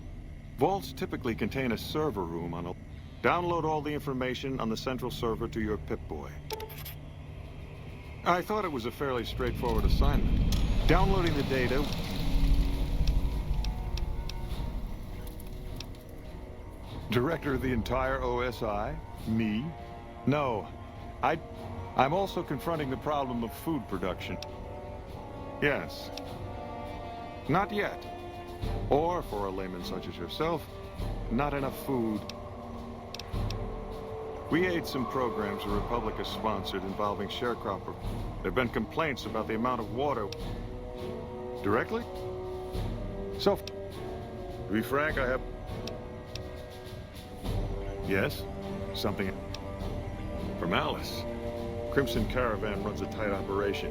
Vaults typically contain a server room on a... Download all the information on the central server to your Pip-Boy. I thought it was a fairly straightforward assignment. Downloading the data... Director of the entire OSI? Me? No. I'm also confronting the problem of food production. Yes. Not yet. Or, for a layman such as yourself, not enough food. We aid some programs the Republic has sponsored involving sharecropper. There have been complaints about the amount of water. Directly? So, to be frank, I have... Yes? Something... From Alice. Crimson Caravan runs a tight operation.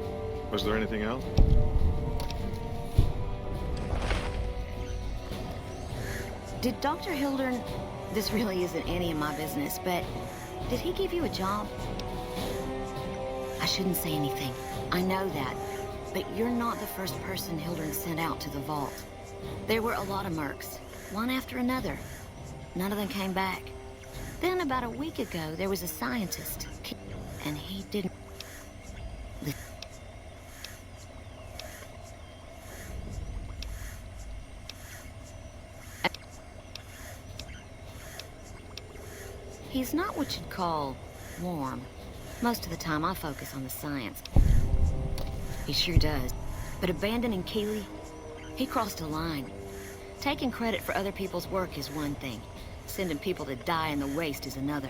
Was there anything else? Did Dr. Hildern... This really isn't any of my business, but... Did he give you a job? I shouldn't say anything. I know that. But you're not the first person Hildern sent out to the vault. There were a lot of mercs. One after another. None of them came back. Then about a week ago, there was a scientist. And he didn't... He's not what you'd call warm. Most of the time, I focus on the science. He sure does. But abandoning Keeley, he crossed a line. Taking credit for other people's work is one thing. Sending people to die in the waste is another.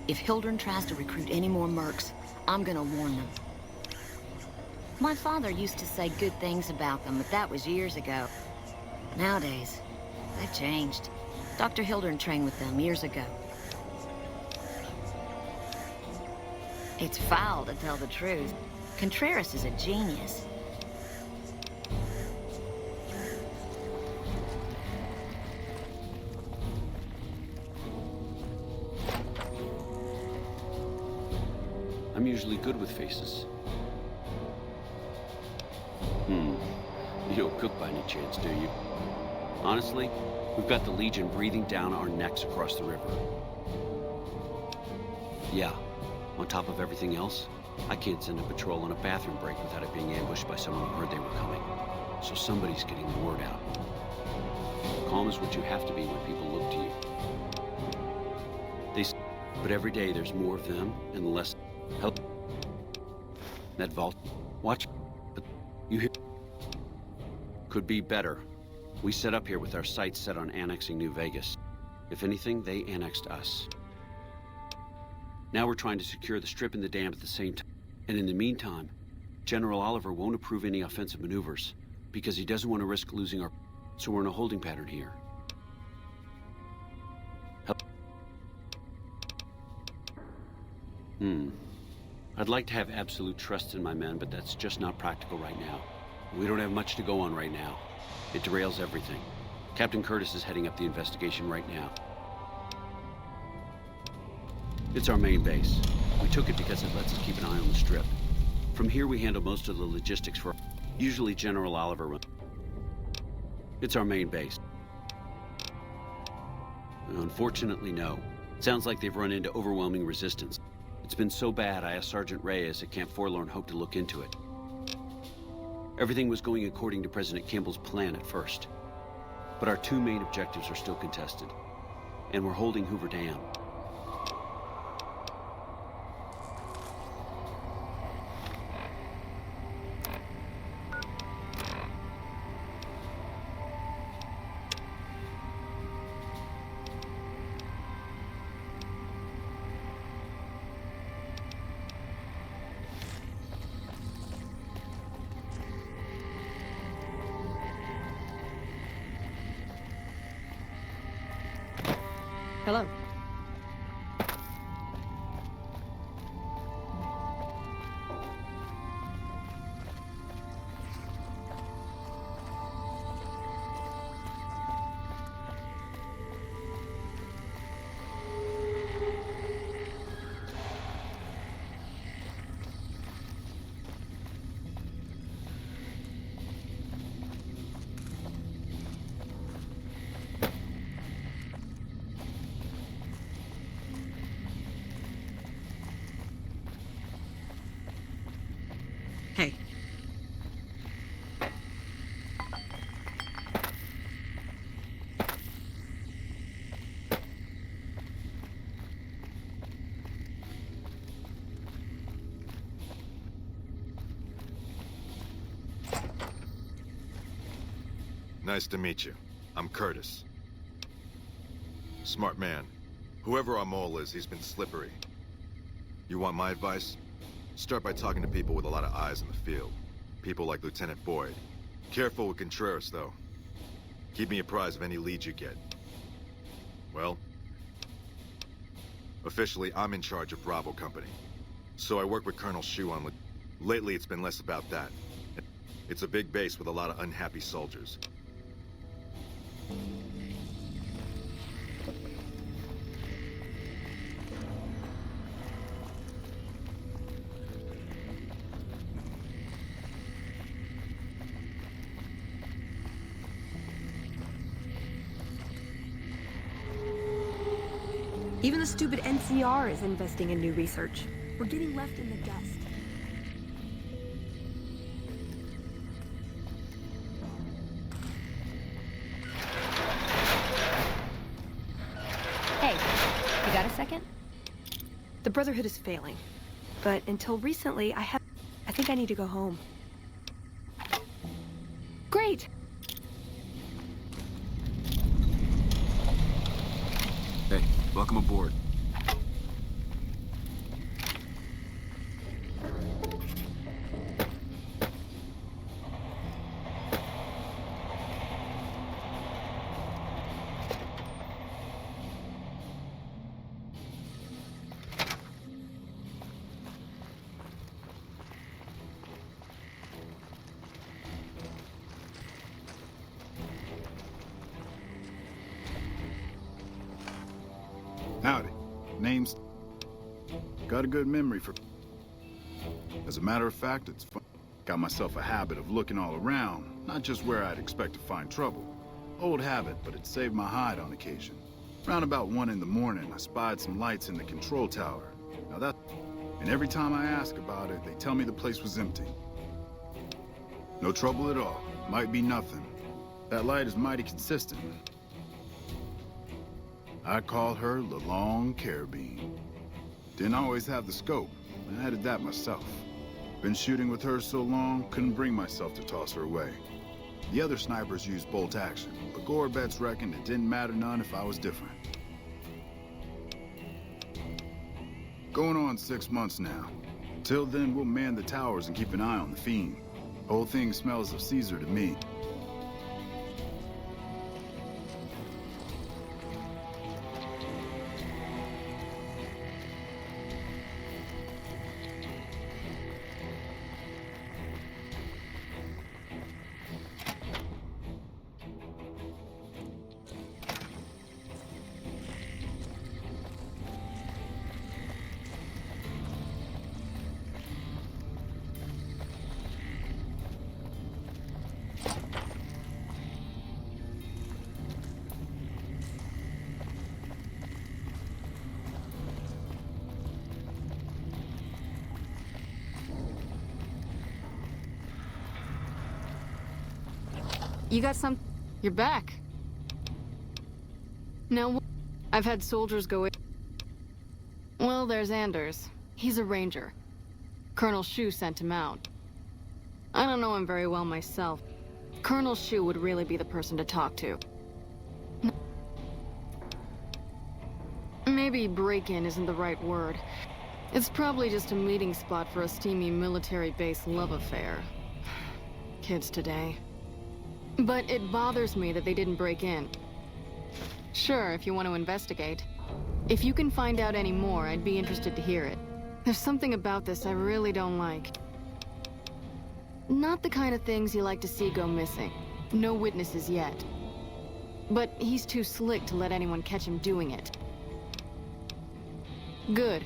If Hildern tries to recruit any more mercs, I'm gonna warn them. My father used to say good things about them, but that was years ago. Nowadays, they've changed. Dr. Hildern trained with them years ago. It's foul to tell the truth. Contreras is a genius. I'm usually good with faces. You don't cook by any chance, do you? Honestly, we've got the Legion breathing down our necks across the river. Yeah, on top of everything else, I can't send a patrol on a bathroom break without it being ambushed by someone who heard they were coming. So somebody's getting the word out. Calm is what you have to be when people look to you. But every day there's more of them and less help. That vault. Watch. You hear? Could be better. We set up here with our sights set on annexing New Vegas. If anything, they annexed us. Now we're trying to secure the Strip and the dam at the same time. And in the meantime, General Oliver won't approve any offensive maneuvers because he doesn't want to risk losing our... So we're in a holding pattern here. I'd like to have absolute trust in my men, but that's just not practical right now. We don't have much to go on right now. It derails everything. Captain Curtis is heading up the investigation right now. It's our main base. We took it because it lets us keep an eye on the Strip. From here, we handle most of the logistics for... Usually General Oliver... It's our main base. Unfortunately, no. Sounds like they've run into overwhelming resistance. It's been so bad, I asked Sergeant Reyes at Camp Forlorn Hope to look into it. Everything was going according to President Campbell's plan at first. But our two main objectives are still contested. And we're holding Hoover Dam. Hello. Hey. Nice to meet you. I'm Curtis. Smart man. Whoever our mole is, he's been slippery. You want my advice? Start by talking to people with a lot of eyes in the field. People like Lieutenant Boyd. Careful with Contreras, though. Keep me apprised of any leads you get. Well, officially, I'm in charge of Bravo Company. So I work with Colonel Shu on... Lately, it's been less about that. It's a big base with a lot of unhappy soldiers. Even the stupid NCR is investing in new research. We're getting left in the dust. Hey, you got a second? The Brotherhood is failing. But until recently, I think I need to go home. Great! Hey, welcome aboard. Howdy. Name's... Got a good memory for... As a matter of fact, it's fun. Got myself a habit of looking all around, not just where I'd expect to find trouble. Old habit, but it saved my hide on occasion. Round about 1 in the morning, I spied some lights in the control tower. Now that... And every time I ask about it, they tell me the place was empty. No trouble at all. Might be nothing. That light is mighty consistent. I called her the Long Carabine. Didn't always have the scope. I added that myself. Been shooting with her so long, couldn't bring myself to toss her away. The other snipers used bolt action, but Gorbets reckoned it didn't matter none if I was different. Going on 6 months now. Till then, we'll man the towers and keep an eye on the Fiend. Whole thing smells of Caesar to me. You got some... You're back. Now, I've had soldiers go in... Well, there's Anders. He's a ranger. Colonel Shu sent him out. I don't know him very well myself. Colonel Shu would really be the person to talk to. Maybe break-in isn't the right word. It's probably just a meeting spot for a steamy military base love affair. Kids today. But it bothers me that they didn't break in. Sure, if you want to investigate. If you can find out any more, I'd be interested to hear it. There's something about this I really don't like. Not the kind of things you like to see go missing. No witnesses yet. But he's too slick to let anyone catch him doing it. Good.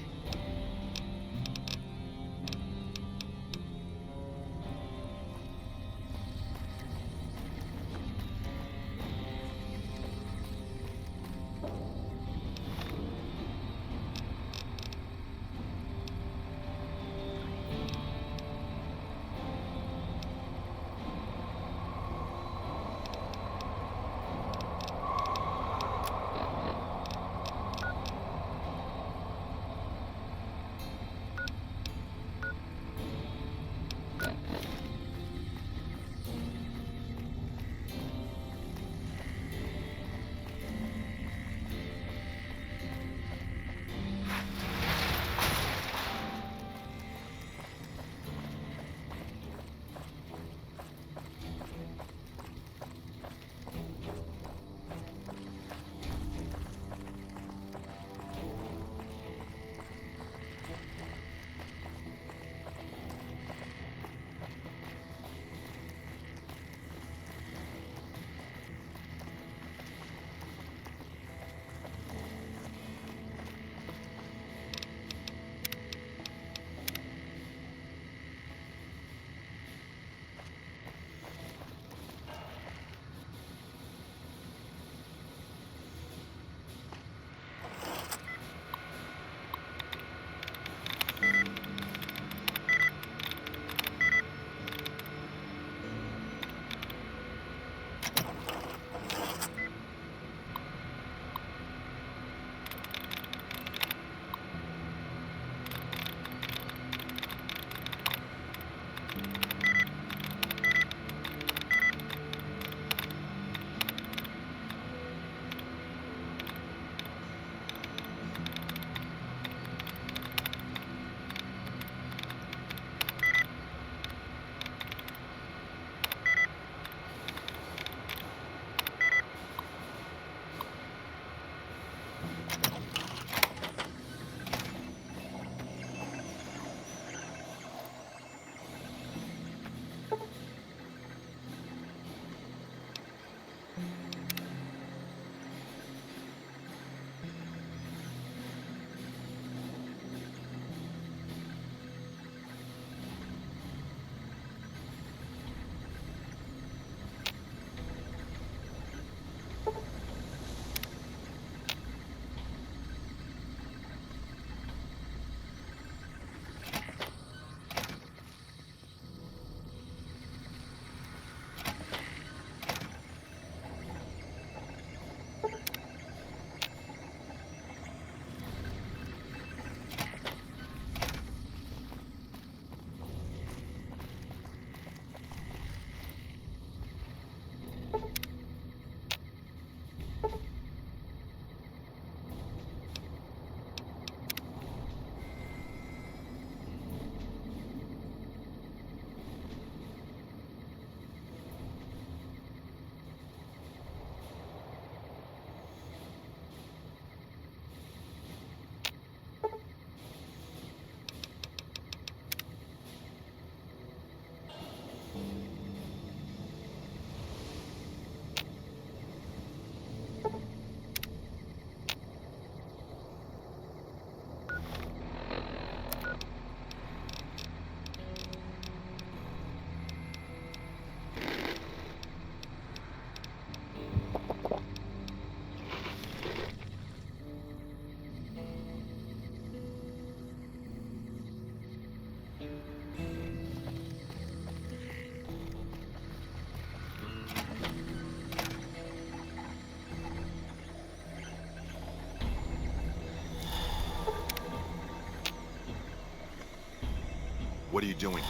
What are you doing here?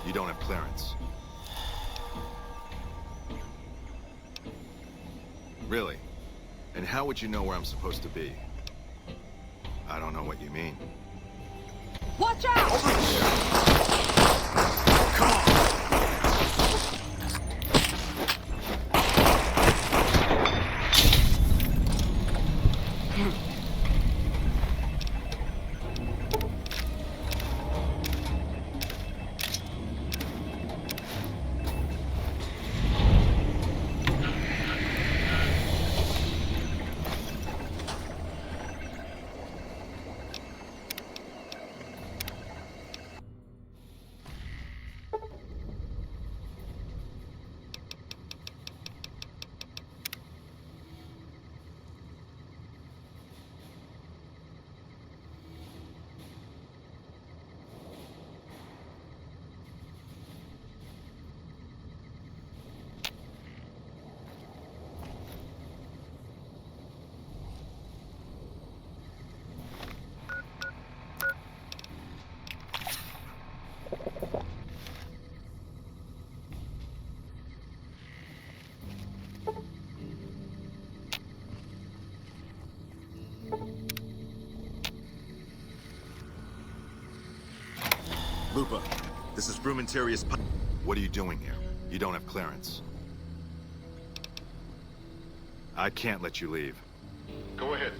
You don't have clearance. Really? And how would you know where I'm supposed to be? I don't know what you mean. Watch out! Lupa, this is Frumentarius. What are you doing here? You don't have clearance. I can't let you leave. Go ahead.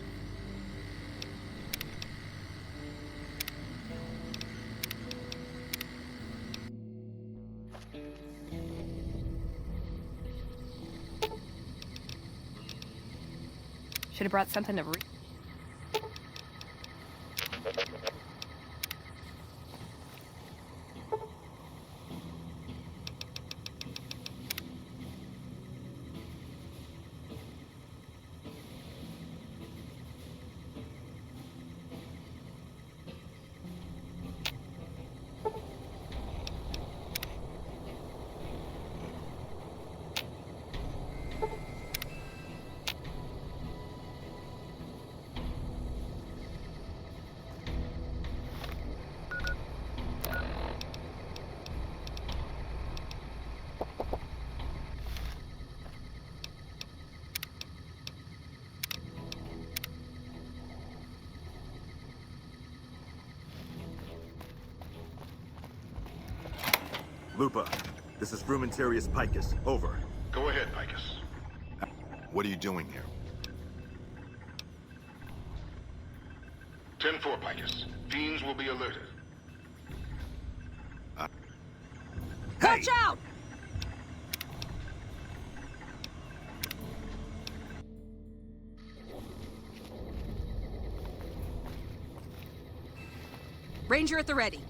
Should have brought something to Lupa, this is Frumentarius Picus. Over. Go ahead, Picus. What are you doing here? 10-4, Picus. Fiends will be alerted. Watch out! Ranger at the ready.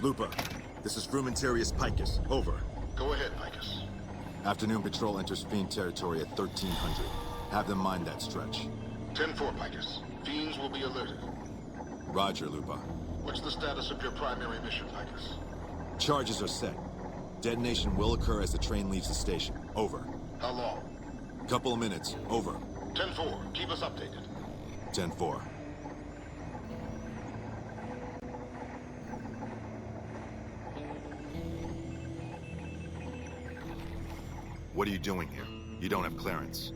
Lupa, this is Frumentarius Picus. Over. Go ahead, Picus. Afternoon patrol enters Fiend territory at 1300. Have them mind that stretch. 10-4, Picus. Fiends will be alerted. Roger, Lupa. What's the status of your primary mission, Picus? Charges are set. Detonation will occur as the train leaves the station. Over. How long? Couple of minutes. Over. 10-4. Keep us updated. 10-4. What are you doing here? You don't have clearance.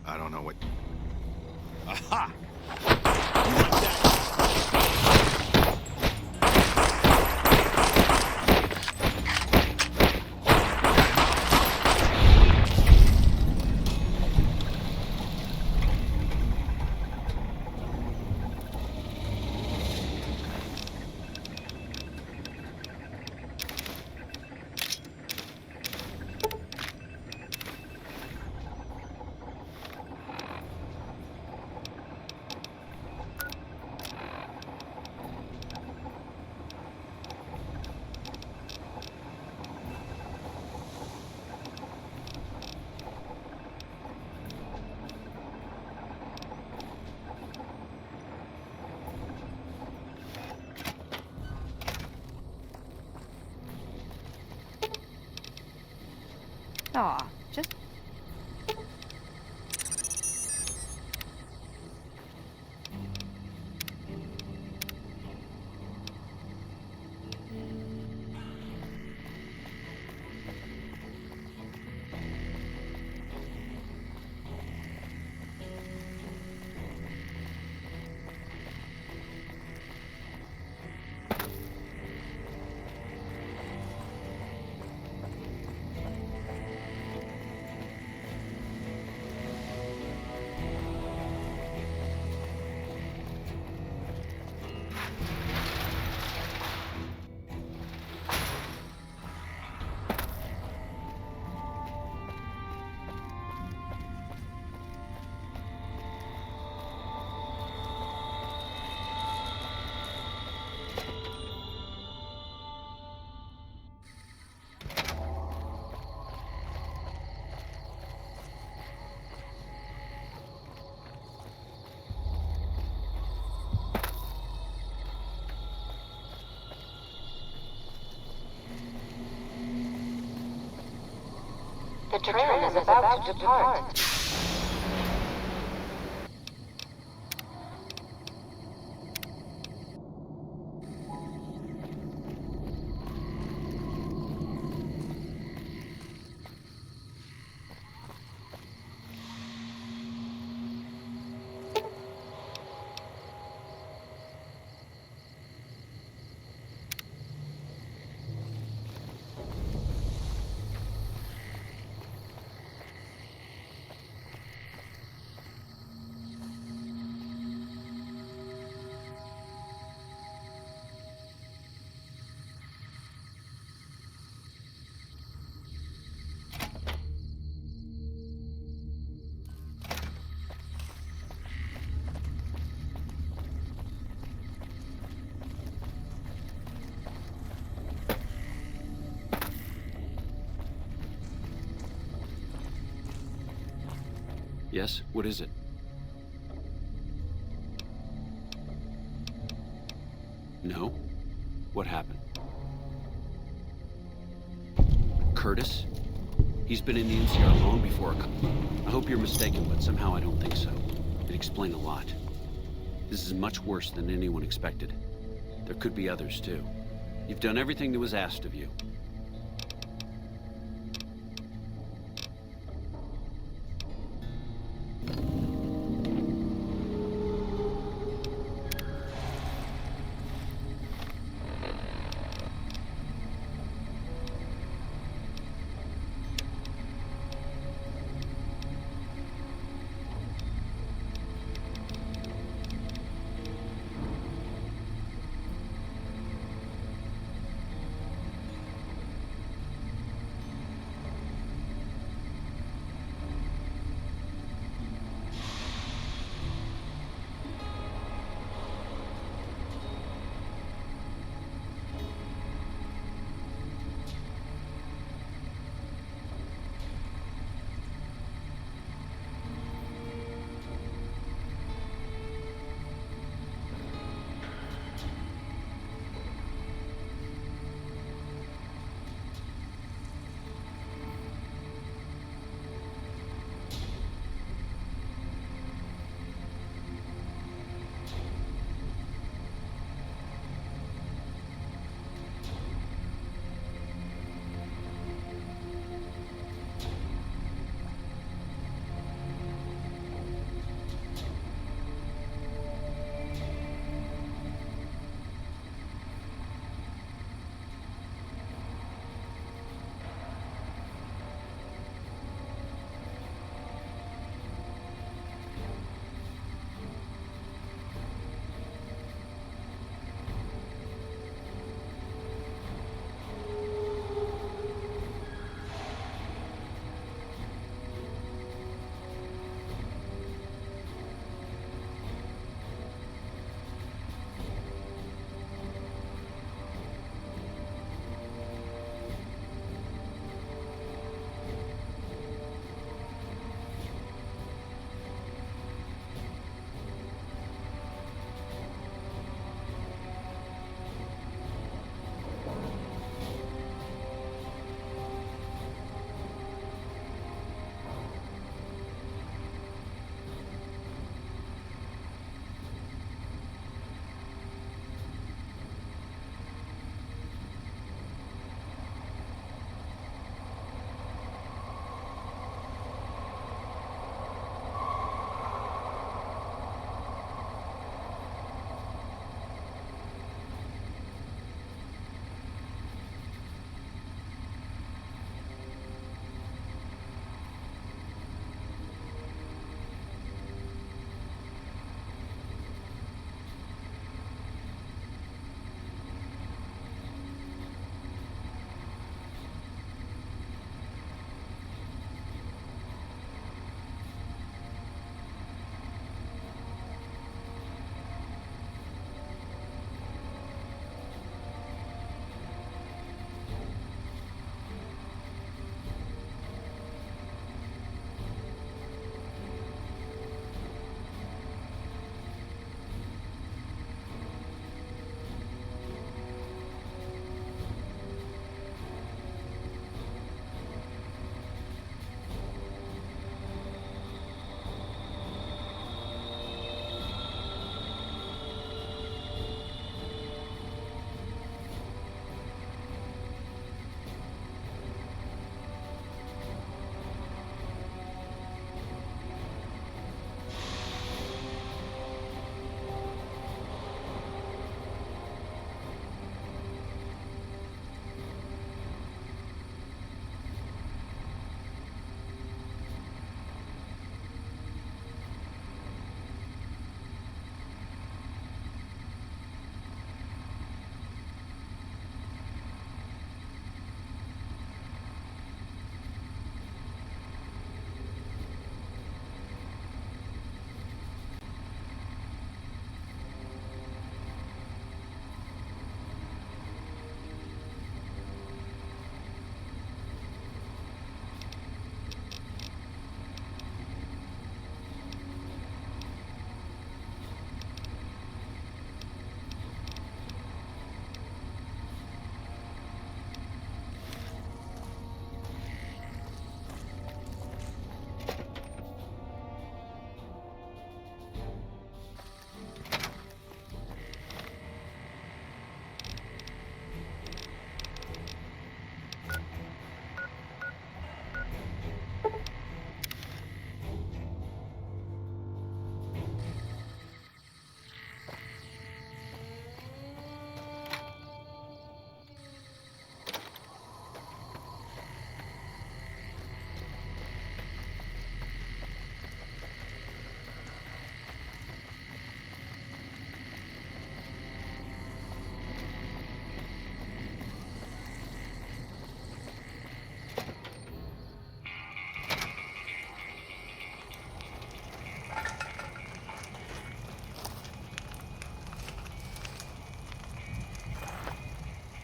I don't know what... Aha! Aw, just... The train is about to depart. Yes? What is it? No? What happened? Curtis? He's been in the NCR long before I hope you're mistaken, but somehow I don't think so. It'd explain a lot. This is much worse than anyone expected. There could be others, too. You've done everything that was asked of you.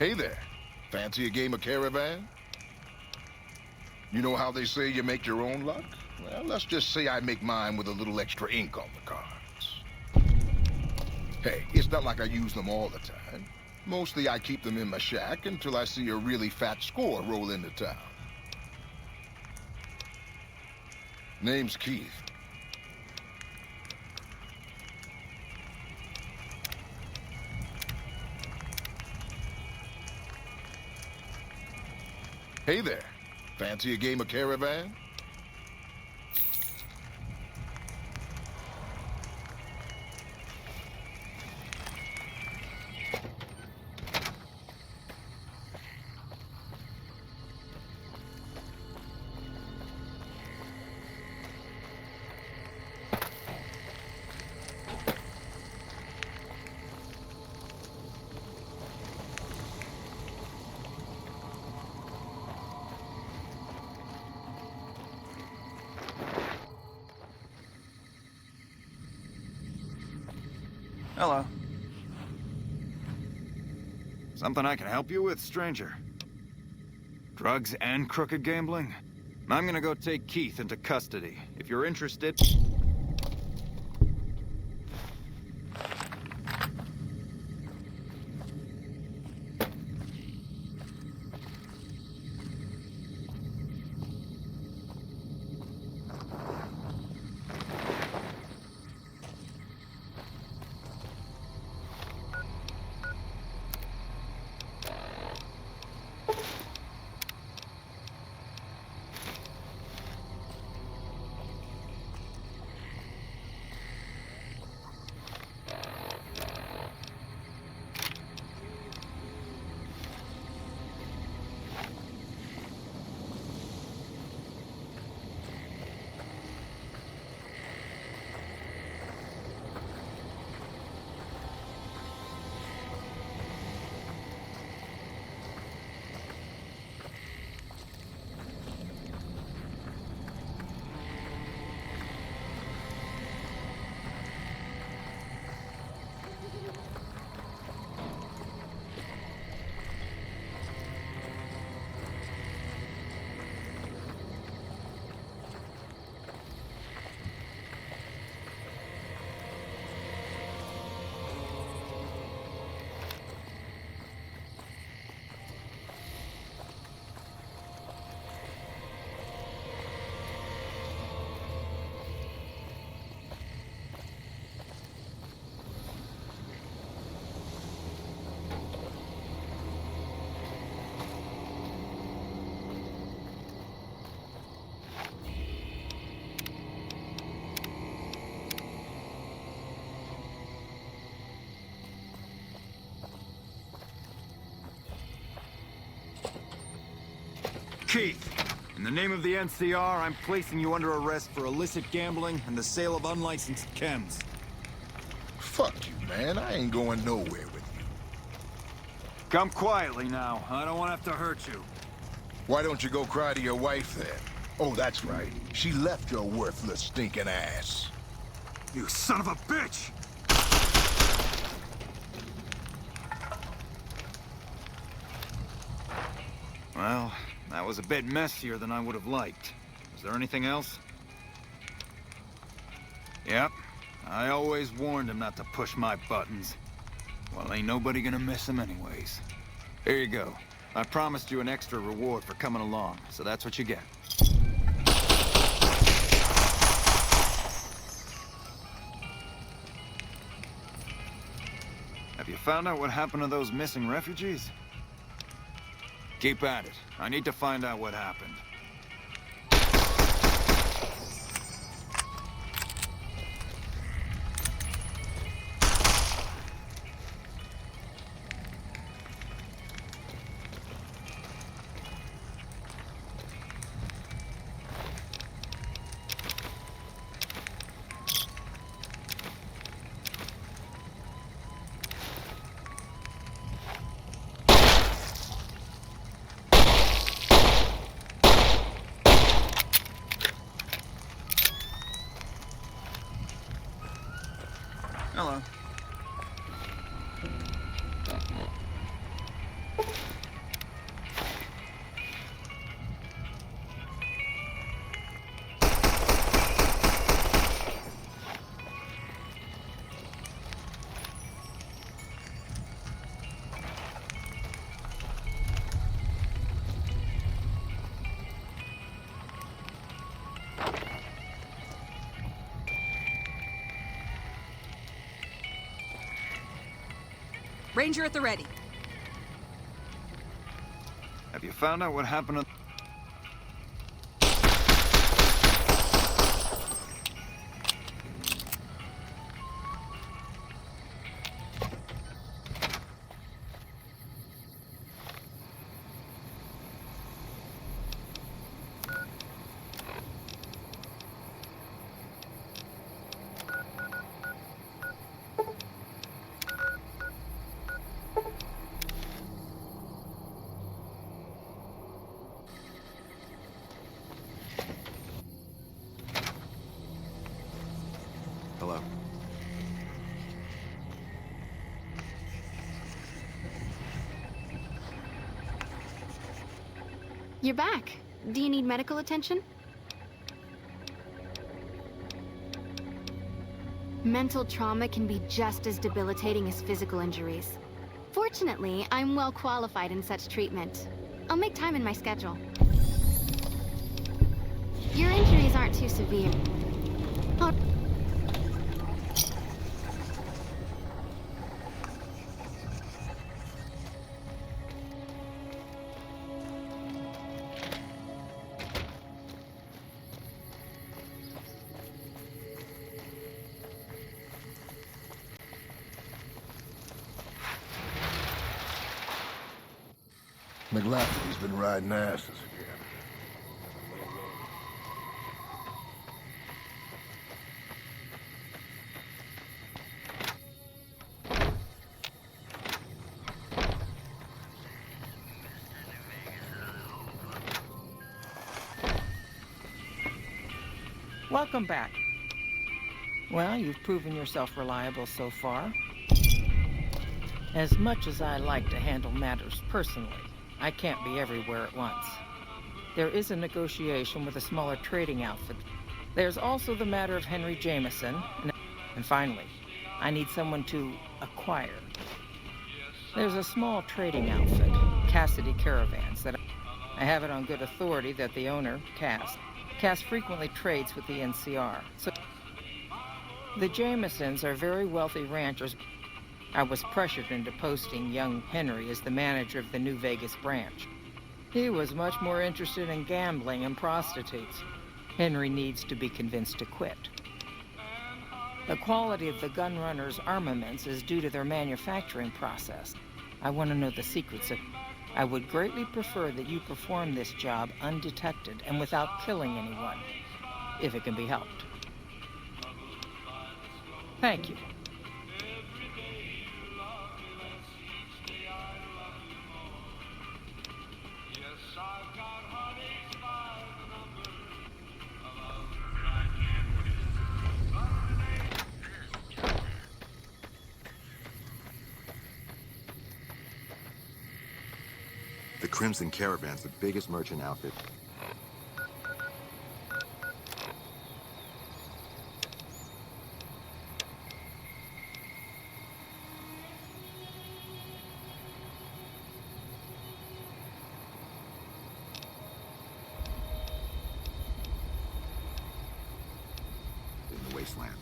Hey there. Fancy a game of Caravan? You know how they say you make your own luck? Well, let's just say I make mine with a little extra ink on the cards. Hey, it's not like I use them all the time. Mostly I keep them in my shack until I see a really fat score roll into town. Name's Keith. Hey there. Fancy a game of Caravan? Hello. Something I can help you with, stranger? Drugs and crooked gambling? I'm gonna go take Keith into custody. If you're interested... Keith, in the name of the NCR, I'm placing you under arrest for illicit gambling and the sale of unlicensed chems. Fuck you, man. I ain't going nowhere with you. Come quietly now. I don't want to have to hurt you. Why don't you go cry to your wife then? Oh, that's right. She left your worthless stinking ass. You son of a bitch! Well, that was a bit messier than I would have liked. Is there anything else? Yep. I always warned him not to push my buttons. Well, ain't nobody gonna miss him anyways. Here you go. I promised you an extra reward for coming along, so that's what you get. Have you found out what happened to those missing refugees? Keep at it. I need to find out what happened. Hello. Ranger at the ready. Have you found out what happened to... Hello. You're back. Do you need medical attention? Mental trauma can be just as debilitating as physical injuries. Fortunately, I'm well qualified in such treatment. I'll make time in my schedule. Your injuries aren't too severe. I'll... McLaughlin has been riding asses again. Welcome back. Well, you've proven yourself reliable so far. As much as I like to handle matters personally, I can't be everywhere at once. There is a negotiation with a smaller trading outfit. There's also the matter of Henry Jameson. And finally, I need someone to acquire. There's a small trading outfit, Cassidy Caravans, that I have it on good authority that the owner, Cass frequently trades with the NCR. So the Jamesons are very wealthy ranchers. I was pressured into posting young Henry as the manager of the New Vegas branch. He was much more interested in gambling and prostitutes. Henry needs to be convinced to quit. The quality of the gunrunners' armaments is due to their manufacturing process. I want to know the secrets of... I would greatly prefer that you perform this job undetected and without killing anyone, if it can be helped. Thank you. The Crimson Caravan's the biggest merchant outfit. In the wasteland.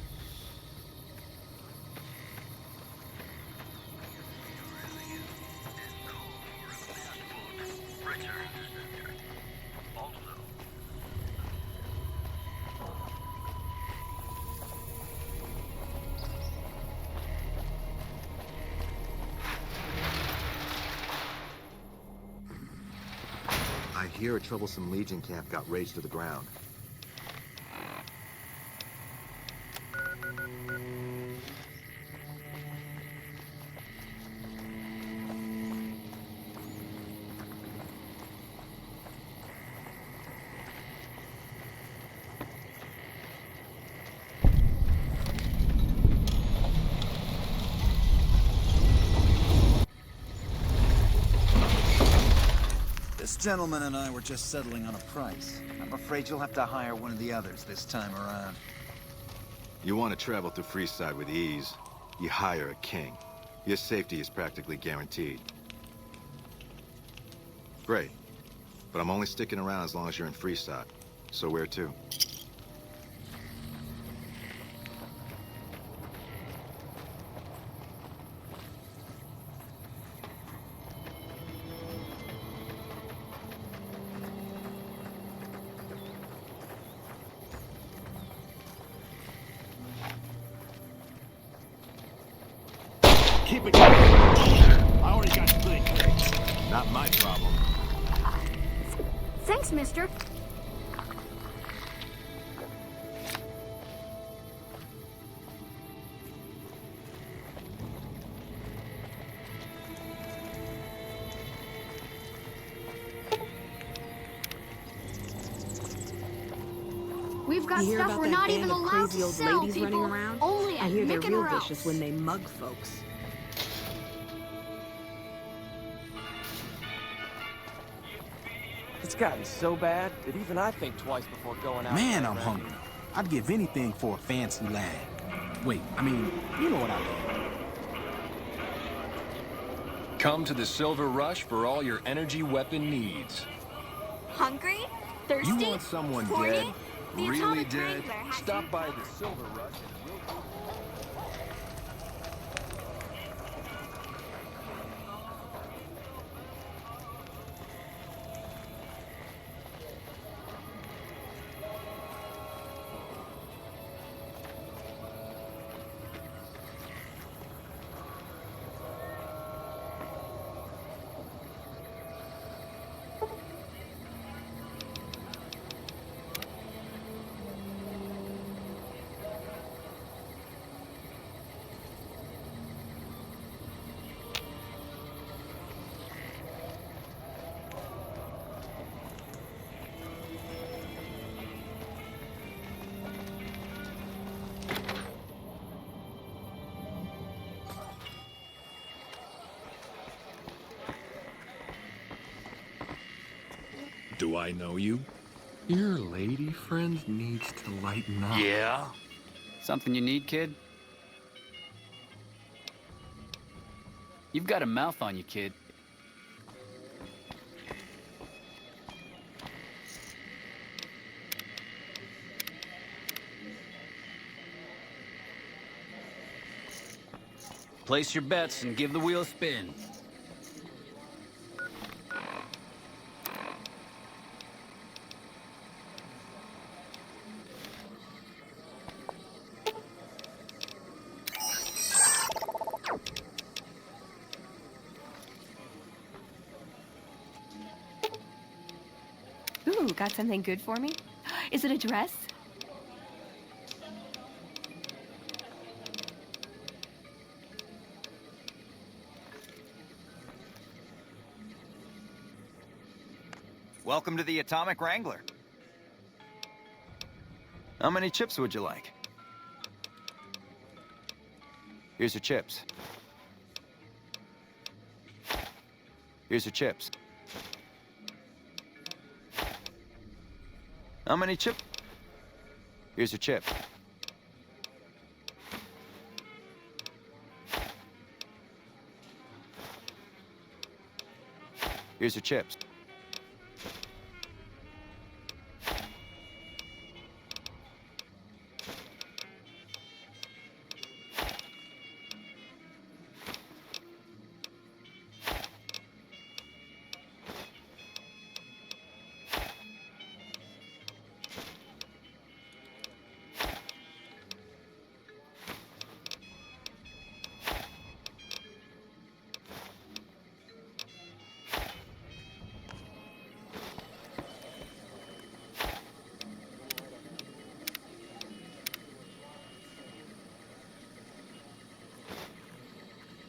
I hear a troublesome Legion camp got razed to the ground. This gentleman and I were just settling on a price. I'm afraid you'll have to hire one of the others this time around. You want to travel through Freeside with ease, you hire a king. Your safety is practically guaranteed. Great. But I'm only sticking around as long as you're in Freeside. So where to? keep it going. I already got split clicks. Not my problem. Thanks, mister. We've got You hear stuff about we're that not band even of allowed crazy to old sell, ladies people. running around? Only I at hear they're Mick and real Ralph's. vicious when they mug folks. It's gotten so bad that even I think twice before going out. Man, I'm hungry. I'd give anything for a fancy lag. Wait, I mean, you know what I mean. Come to the Silver Rush for all your energy weapon needs. Hungry? Thirsty? You want someone Horny? dead? The Really Atomic dead? Wrangler has Stop you by the covered. Silver Rush and we'll... Do I know you? Your lady friend needs to lighten up. Yeah? Something you need, kid? You've got a mouth on you, kid. Place your bets and give the wheel a spin. Ooh, got something good for me? Is it a dress? Welcome to the Atomic Wrangler. How many chips would you like? Here's your chips. Here's your chips. How many chip? Here's your chip. Here's your chips.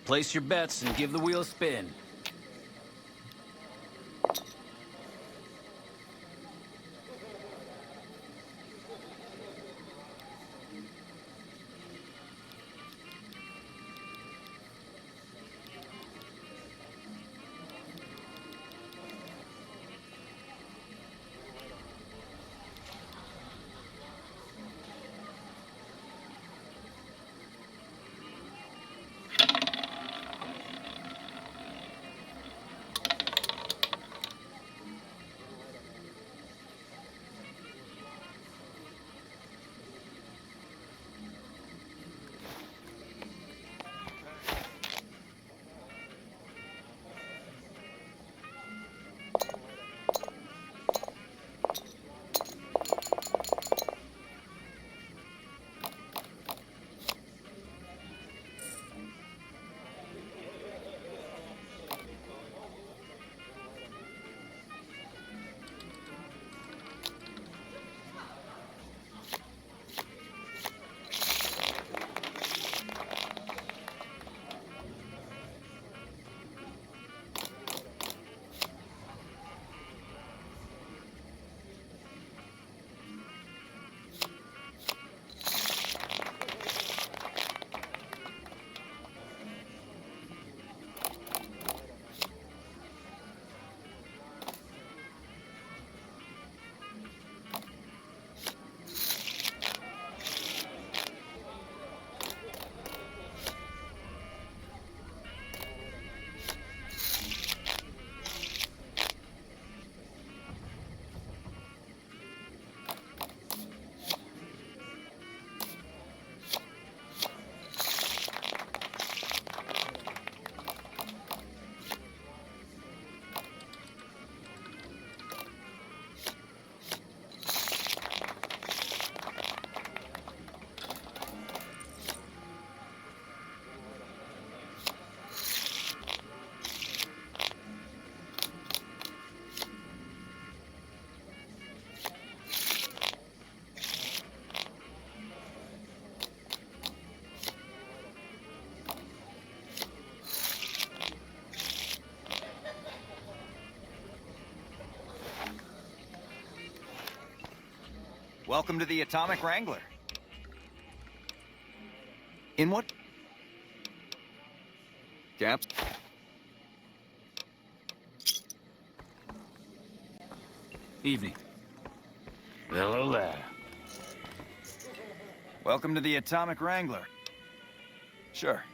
Place your bets and give the wheel a spin. Welcome to the Atomic Wrangler. In what? Caps? Evening. Hello there. Welcome to the Atomic Wrangler. Sure.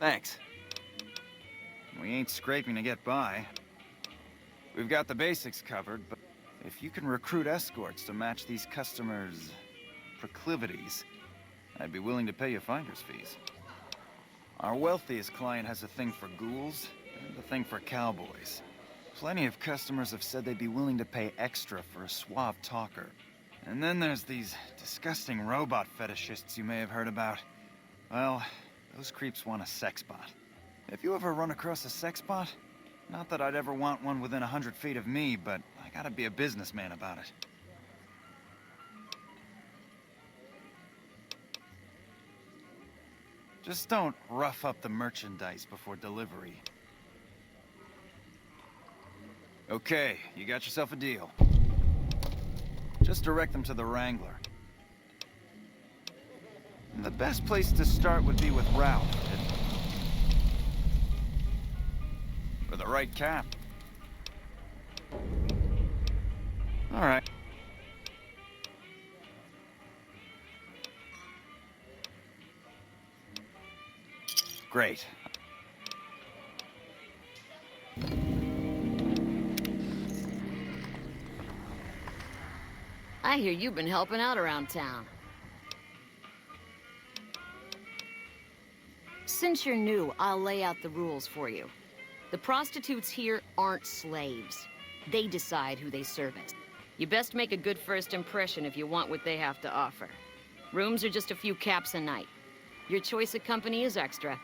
Thanks. We ain't scraping to get by. We've got the basics covered, but if you can recruit escorts to match these customers' proclivities, I'd be willing to pay you finder's fees. Our wealthiest client has a thing for ghouls and a thing for cowboys. Plenty of customers have said they'd be willing to pay extra for a suave talker. And then there's these disgusting robot fetishists you may have heard about. Well, those creeps want a sex bot. If you ever run across a sex bot, not that I'd ever want one within 100 feet of me, but I gotta be a businessman about it. Just don't rough up the merchandise before delivery. Okay, you got yourself a deal. Just direct them to the Wrangler. The best place to start would be with Ralph. For the right cap. All right. Great. I hear you've been helping out around town. Since you're new, I'll lay out the rules for you. The prostitutes here aren't slaves. They decide who they service. You best make a good first impression if you want what they have to offer. Rooms are just a few caps a night. Your choice of company is extra.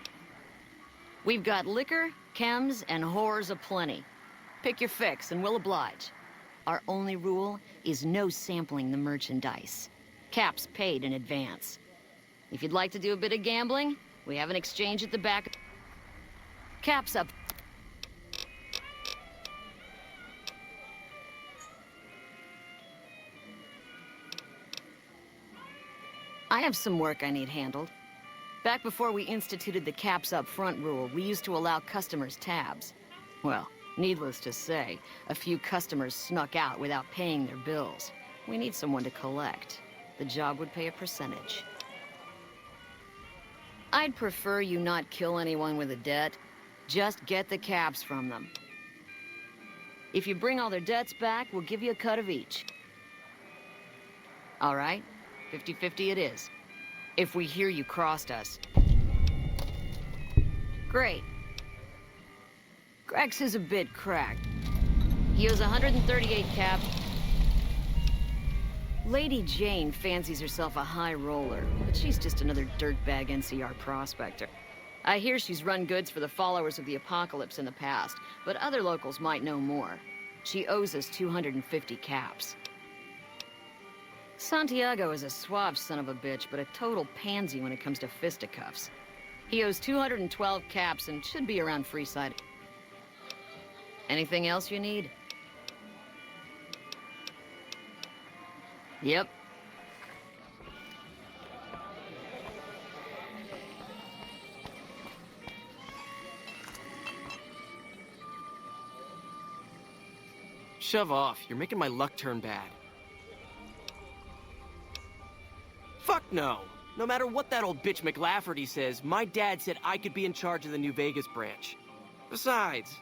We've got liquor, chems, and whores aplenty. Pick your fix and we'll oblige. Our only rule is no sampling the merchandise. Caps paid in advance. If you'd like to do a bit of gambling, we have an exchange at the back. Caps up. I have some work I need handled. Back before we instituted the caps up front rule, we used to allow customers tabs. Well, needless to say, a few customers snuck out without paying their bills. We need someone to collect. The job would pay a percentage. I'd prefer you not kill anyone with a debt. Just get the caps from them. If you bring all their debts back, we'll give you a cut of each. All right? 50-50 it is. If we hear you crossed us. Great. Grex is a bit cracked. He has 138 caps. Lady Jane fancies herself a high roller, but she's just another dirtbag NCR prospector. I hear she's run goods for the followers of the Apocalypse in the past, but other locals might know more. She owes us 250 caps. Santiago is a suave son of a bitch, but a total pansy when it comes to fisticuffs. He owes 212 caps and should be around Freeside. Anything else you need? Yep. Shove off. You're making my luck turn bad. Fuck no. No matter what that old bitch McLafferty says, my dad said I could be in charge of the New Vegas branch. Besides,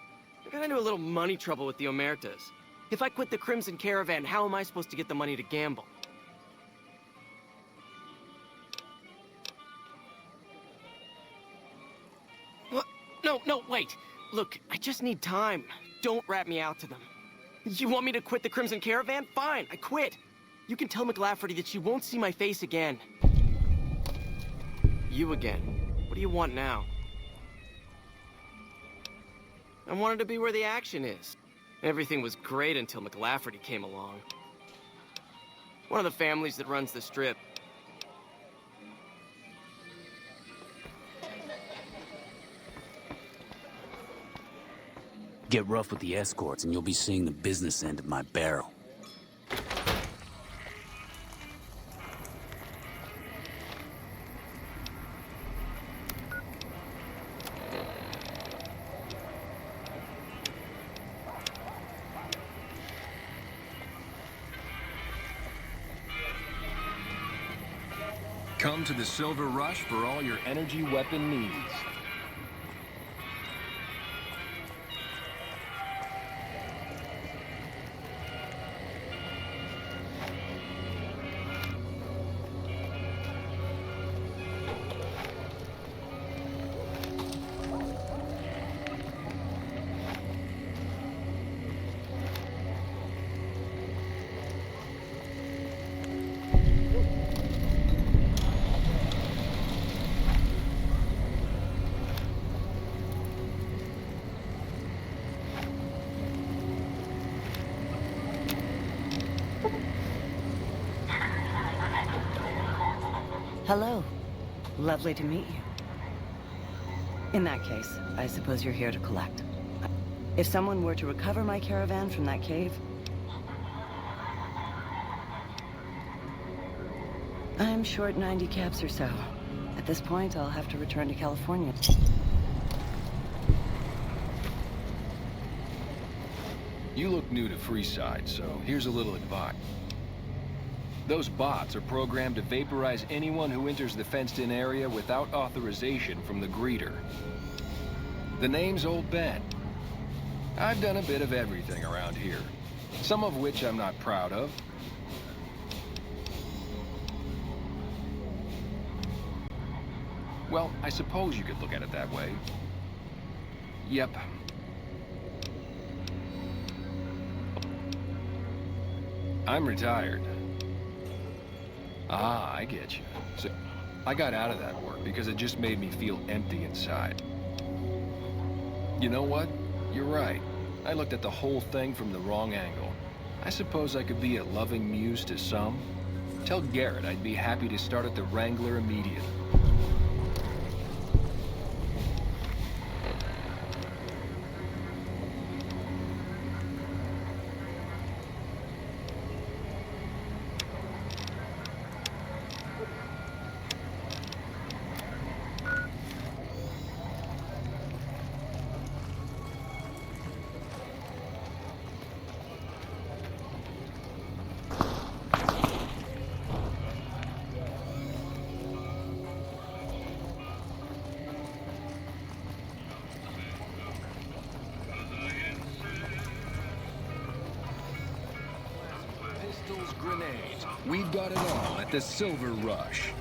I got into a little money trouble with the Omertas. If I quit the Crimson Caravan, how am I supposed to get the money to gamble? What? No, wait. Look, I just need time. Don't rat me out to them. You want me to quit the Crimson Caravan? Fine, I quit. You can tell McLafferty that she won't see my face again. You again. What do you want now? I wanted to be where the action is. Everything was great until McLafferty came along. One of the families that runs the Strip. Get rough with the escorts and you'll be seeing the business end of my barrel. Come to the Silver Rush for all your energy weapon needs. Hello. Lovely to meet you. In that case, I suppose you're here to collect. If someone were to recover my caravan from that cave, I'm short 90 caps or so. At this point, I'll have to return to California. You look new to Freeside, so here's a little advice. Those bots are programmed to vaporize anyone who enters the fenced-in area without authorization from the greeter. The name's Old Ben. I've done a bit of everything around here, some of which I'm not proud of. Well, I suppose you could look at it that way. Yep. I'm retired. Ah, I get you. So, I got out of that work because it just made me feel empty inside. You know what? You're right. I looked at the whole thing from the wrong angle. I suppose I could be a loving muse to some. Tell Garrett I'd be happy to start at the Wrangler immediately. Grenades. We've got it all at the Silver Rush.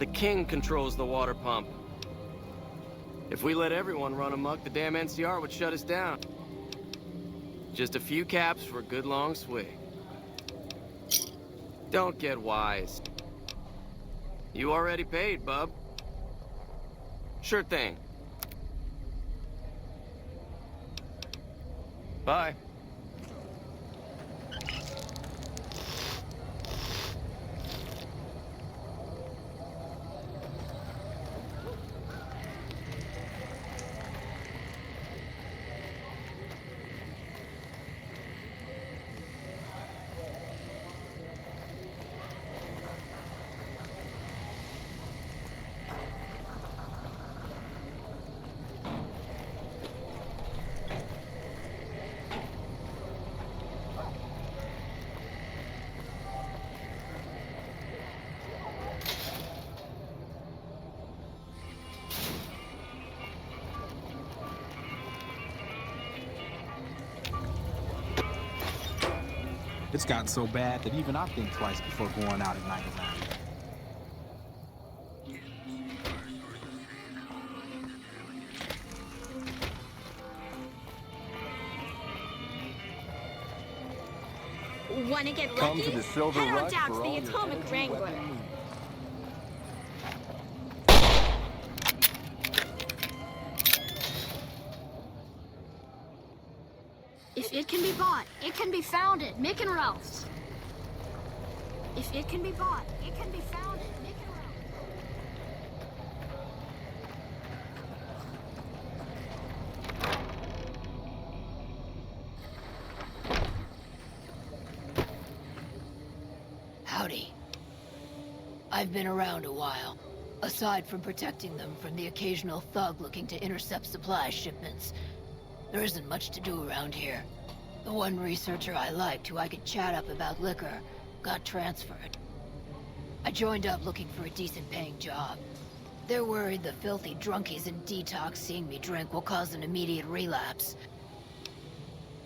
The king controls the water pump. If we let everyone run amok, the damn NCR would shut us down. Just a few caps for a good long swig. Don't get wise. You already paid, bub. Sure thing. Bye. It's gotten so bad that even I think twice before going out at night around it. Wanna get lucky? Come to the Silver Head on Rush down for to all the your Atomic energy Wrangler. weapon. If it can be bought, it can be found at Mick and Ralph's. If it can be bought, it can be found at Mick and Ralph's. Howdy. I've been around a while. Aside from protecting them from the occasional thug looking to intercept supply shipments, there isn't much to do around here. The one researcher I liked who I could chat up about liquor got transferred. I joined up looking for a decent paying job. They're worried the filthy drunkies in detox seeing me drink will cause an immediate relapse.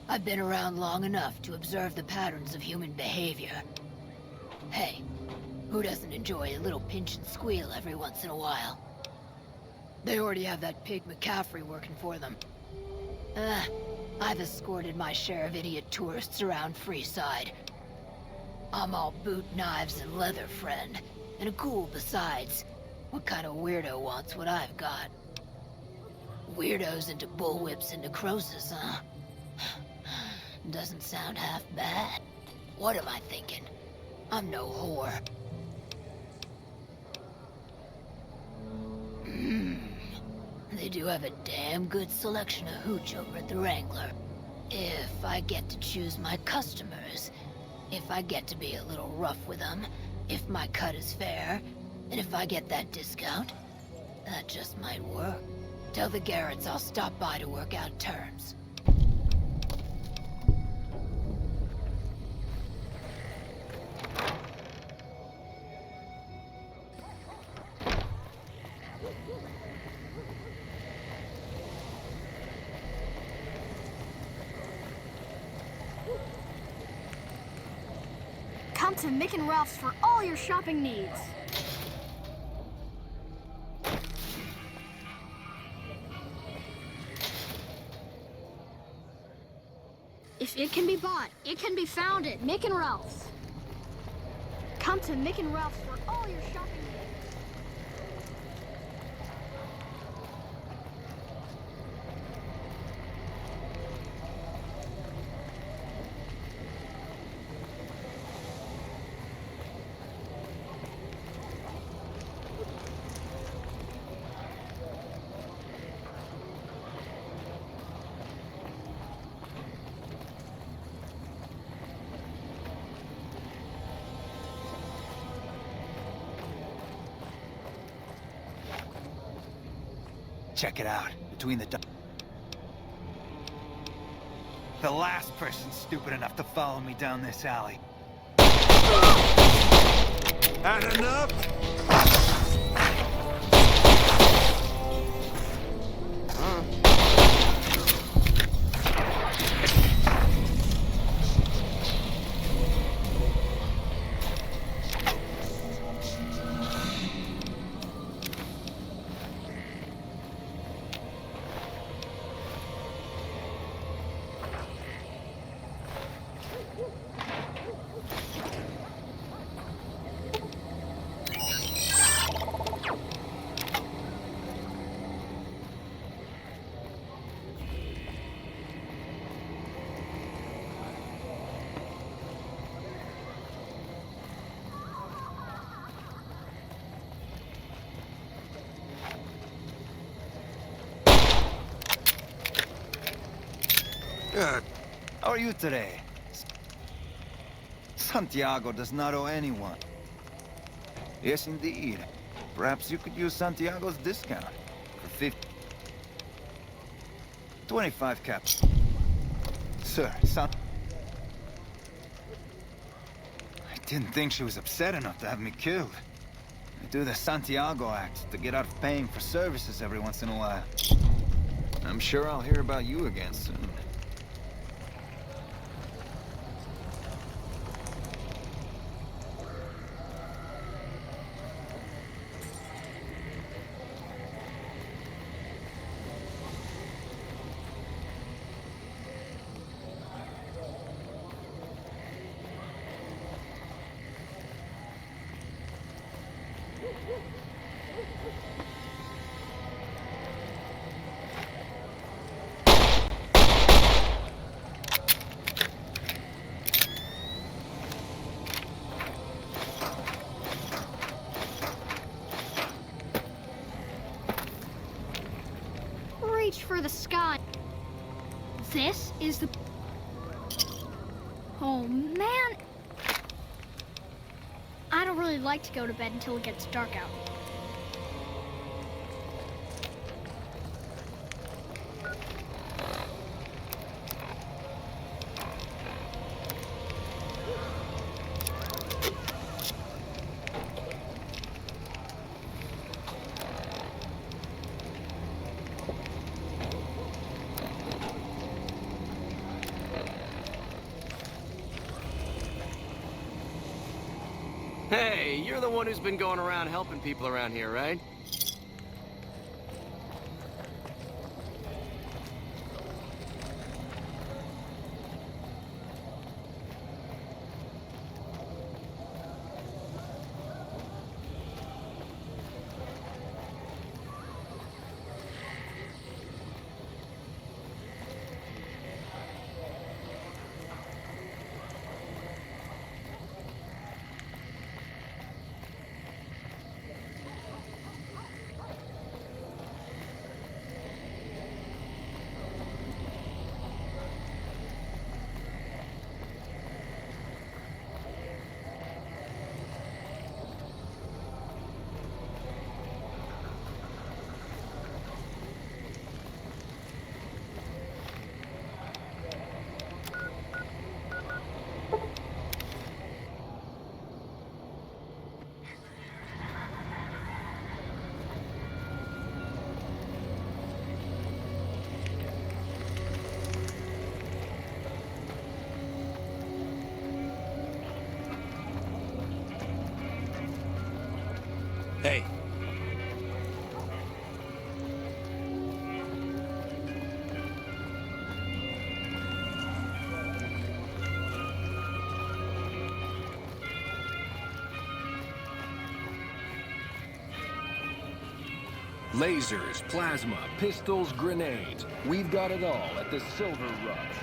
I've been around long enough to observe the patterns of human behavior. Hey, who doesn't enjoy a little pinch and squeal every once in a while? They already have that pig McCaffrey working for them. I've escorted my share of idiot tourists around Freeside. I'm all boot, knives, and leather, friend. And a ghoul besides. What kind of weirdo wants what I've got? Weirdos into bullwhips and necrosis, huh? Doesn't sound half bad. What am I thinking? I'm no whore. They do have a damn good selection of hooch over at the Wrangler. If I get to choose my customers, if I get to be a little rough with them, if my cut is fair, and if I get that discount, that just might work. Tell the Garretts I'll stop by to work out terms. Come to Mick and Ralph's for all your shopping needs. If it can be bought, it can be found at Mick and Ralph's. Come to Mick and Ralph's for all your shopping needs. Check it out. Between the last person stupid enough to follow me down this alley. Had enough? Good. How are you today? Santiago does not owe anyone. Yes, indeed. Perhaps you could use Santiago's discount for 25 caps. Sir, I didn't think she was upset enough to have me killed. I do the Santiago Act to get out of paying for services every once in a while. I'm sure I'll hear about you again soon. Reach for the sky. This is the... Oh, man. I don't really like to go to bed until it gets dark out. Hey, you're the one who's been going around helping people around here, right? Hey. Lasers, plasma, pistols, grenades. We've got it all at the Silver Rush.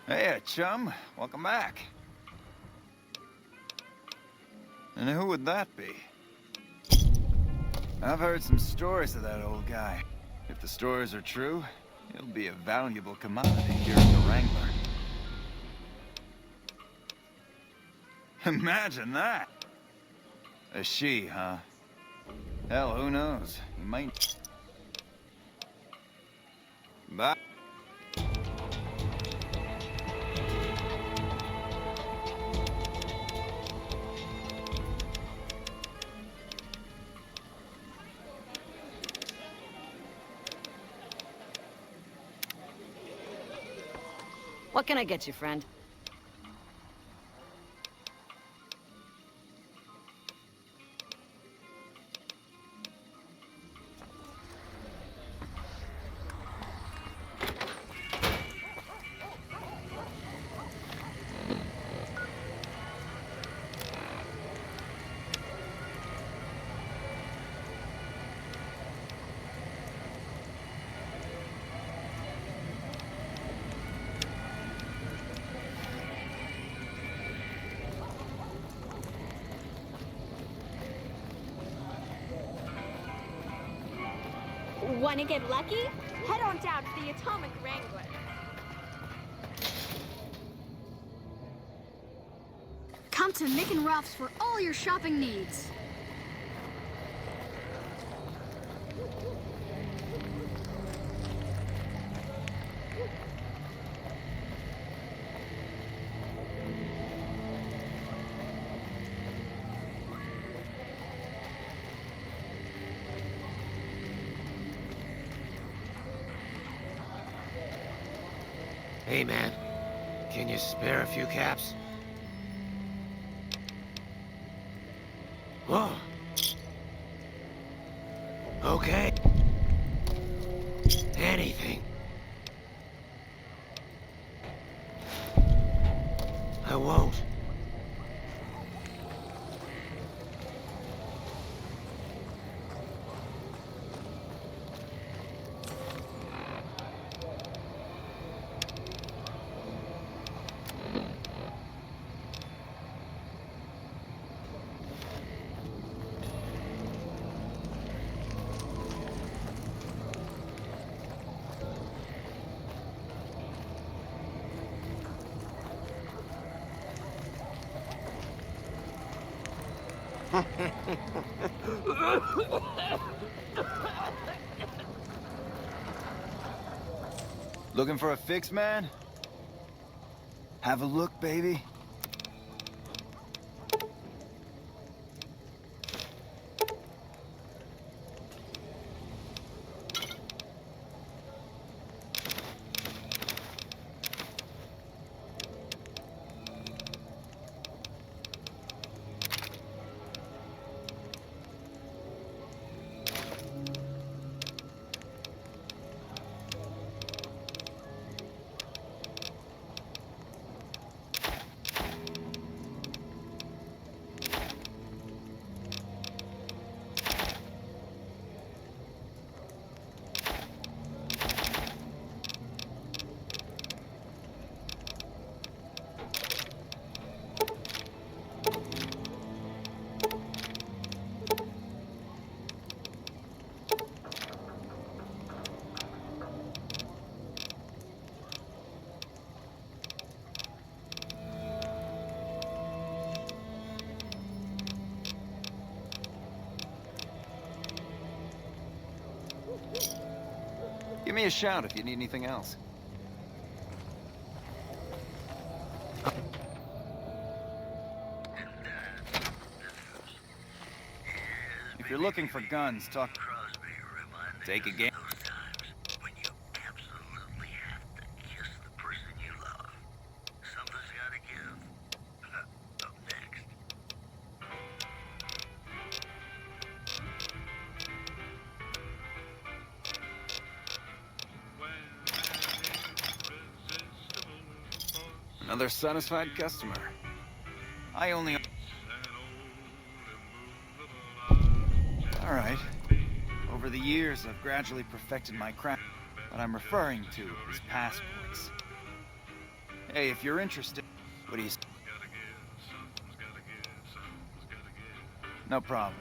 Hey, chum. Welcome back. And who would that be? I've heard some stories of that old guy. If the stories are true, he'll be a valuable commodity here in the Wrangler. Imagine that! A she, huh? Hell, who knows? He might... Bye. What can I get you, friend? Wanna get lucky? Head on down to the Atomic Wrangler. Come to Mick and Ralph's for all your shopping needs. Hey, man. Can you spare a few caps? Whoa. Okay. Anything. I won't. Looking for a fix, man? Have a look, baby. Give me a shout if you need anything else. If you're looking for guns, talk. Take a game. Another satisfied customer. I only... All right. Over the years, I've gradually perfected my craft. What I'm referring to is passports. Hey, if you're interested, what do you... No problem.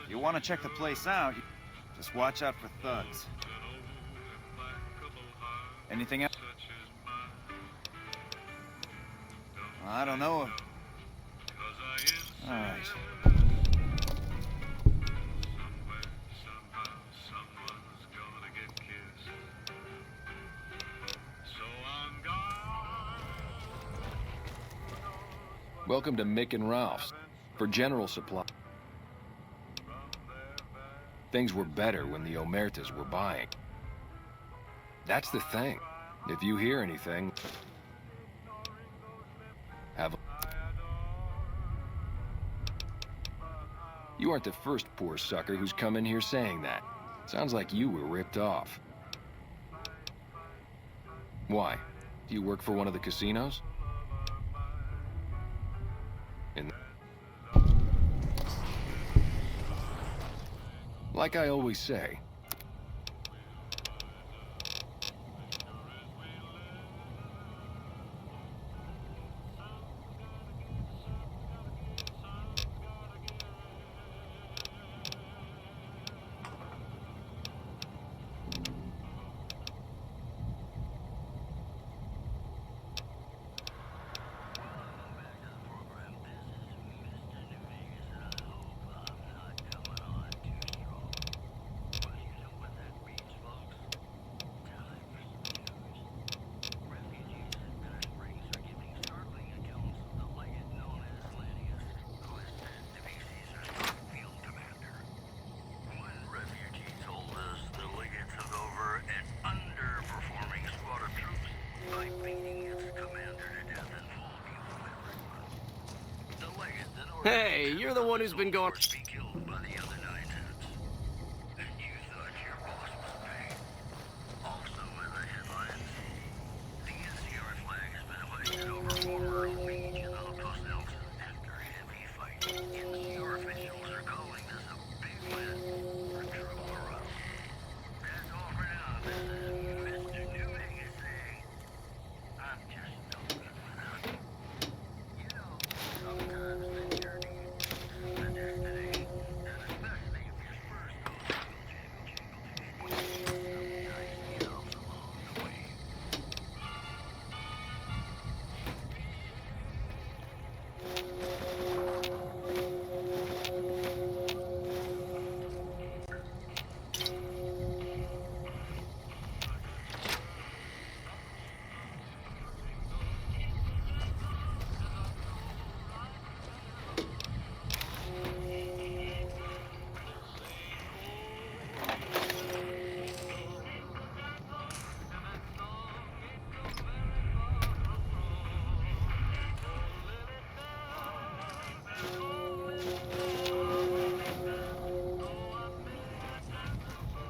You want to check the place out, just watch out for thugs. Anything else? I don't know. All right. Welcome to Mick and Ralph's for general supply. Things were better when the Omertas were buying. That's the thing. If you hear anything, have a... You aren't the first poor sucker who's come in here saying that. Sounds like you were ripped off. Why? Do you work for one of the casinos? Like I always say, Hey, you're the one who's been going...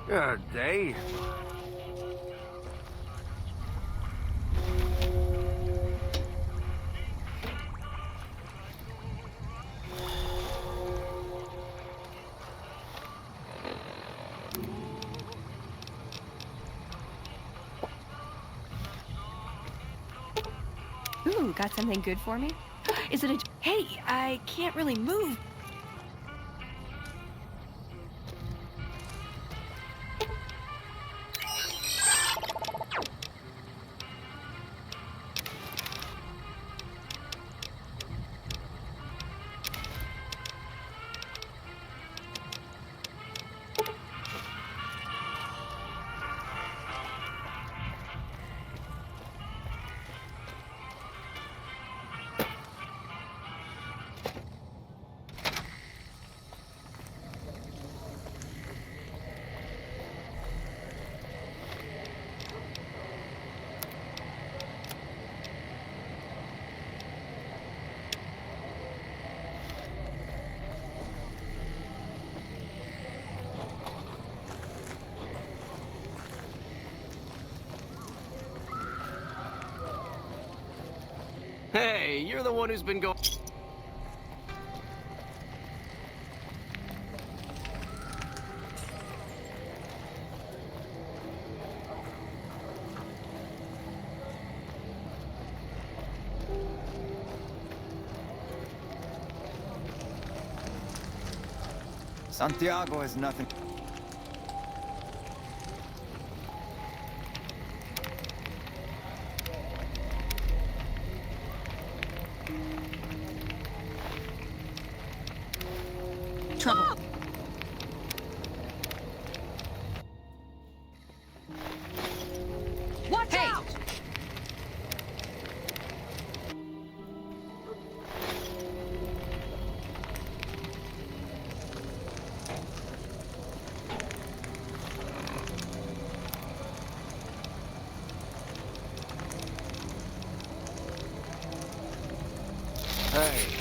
Good day. Ooh, got something good for me? Is it a... Hey, I can't really move. Hey, you're the one who's been going... Santiago has nothing. Trouble. Watch out! Hey.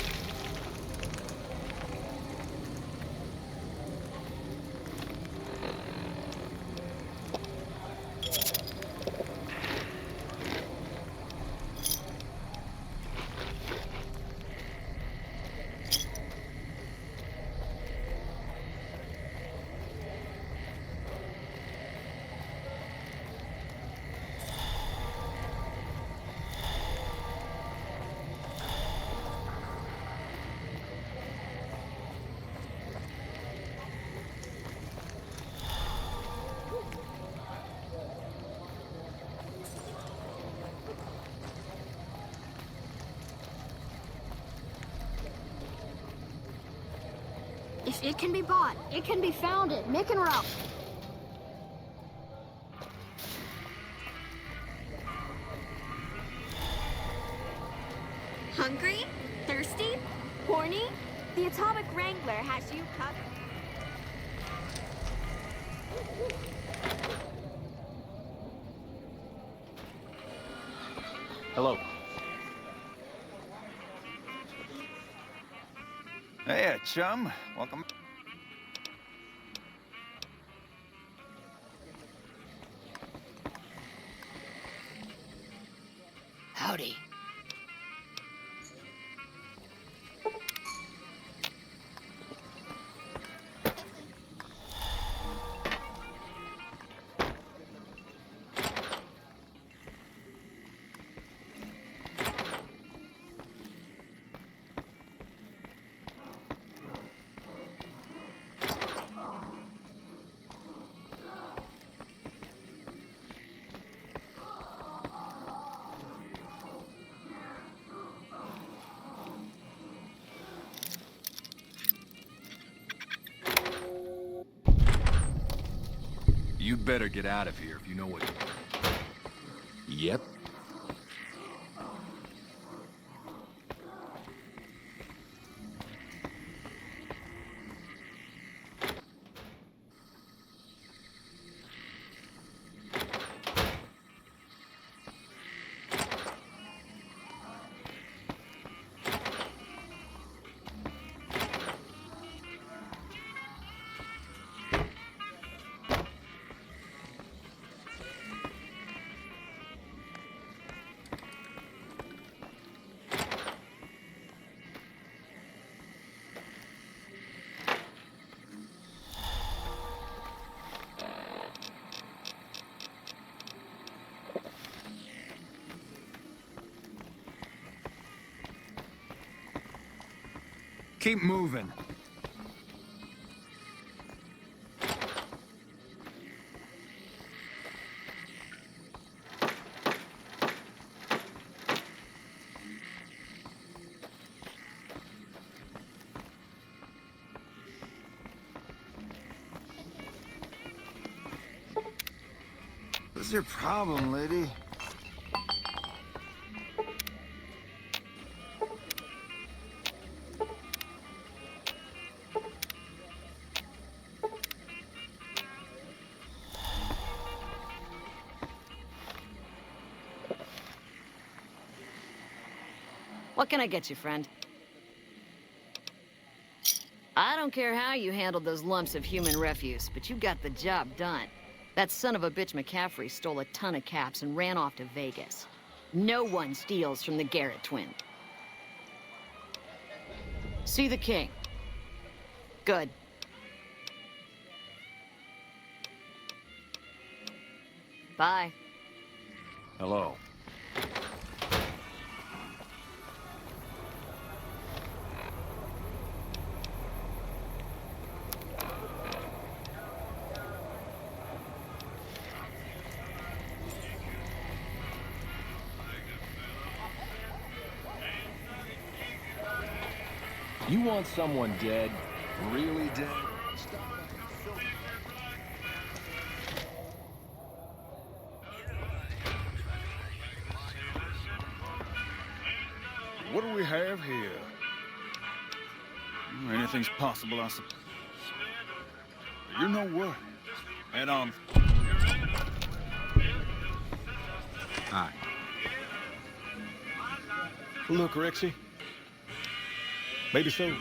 If it can be bought, it can be founded. Mick and Ralph. Hungry? Thirsty? Horny? The Atomic Wrangler has you covered. Hello. Hey, chum. Welcome. Howdy. You'd better get out of here if you know what... Yep. Keep moving. What's your problem, lady? What can I get you, friend? I don't care how you handled those lumps of human refuse, but you got the job done. That son of a bitch McCaffrey stole a ton of caps and ran off to Vegas. No one steals from the Garrett twin. See the king. Good. Bye. Hello. You want someone dead? Really dead? What do we have here? Anything's possible, I suppose. You know what? Head on. Hi. Look, Rexy. Maybe so.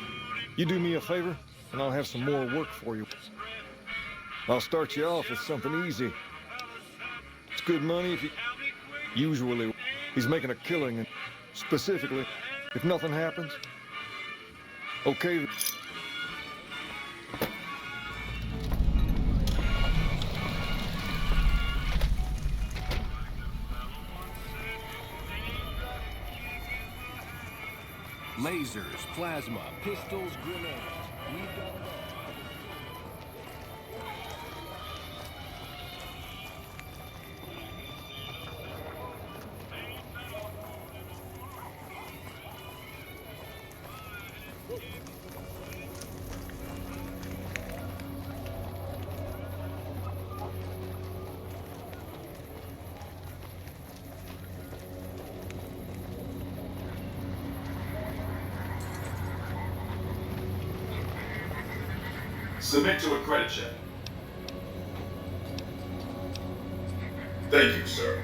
You do me a favor, and I'll have some more work for you. I'll start you off with something easy. It's good money if you... Usually, he's making a killing, and specifically, if nothing happens. Okay. Lasers, plasma, pistols, grenades. We've got it all. Submit to a credit check. Thank you, sir.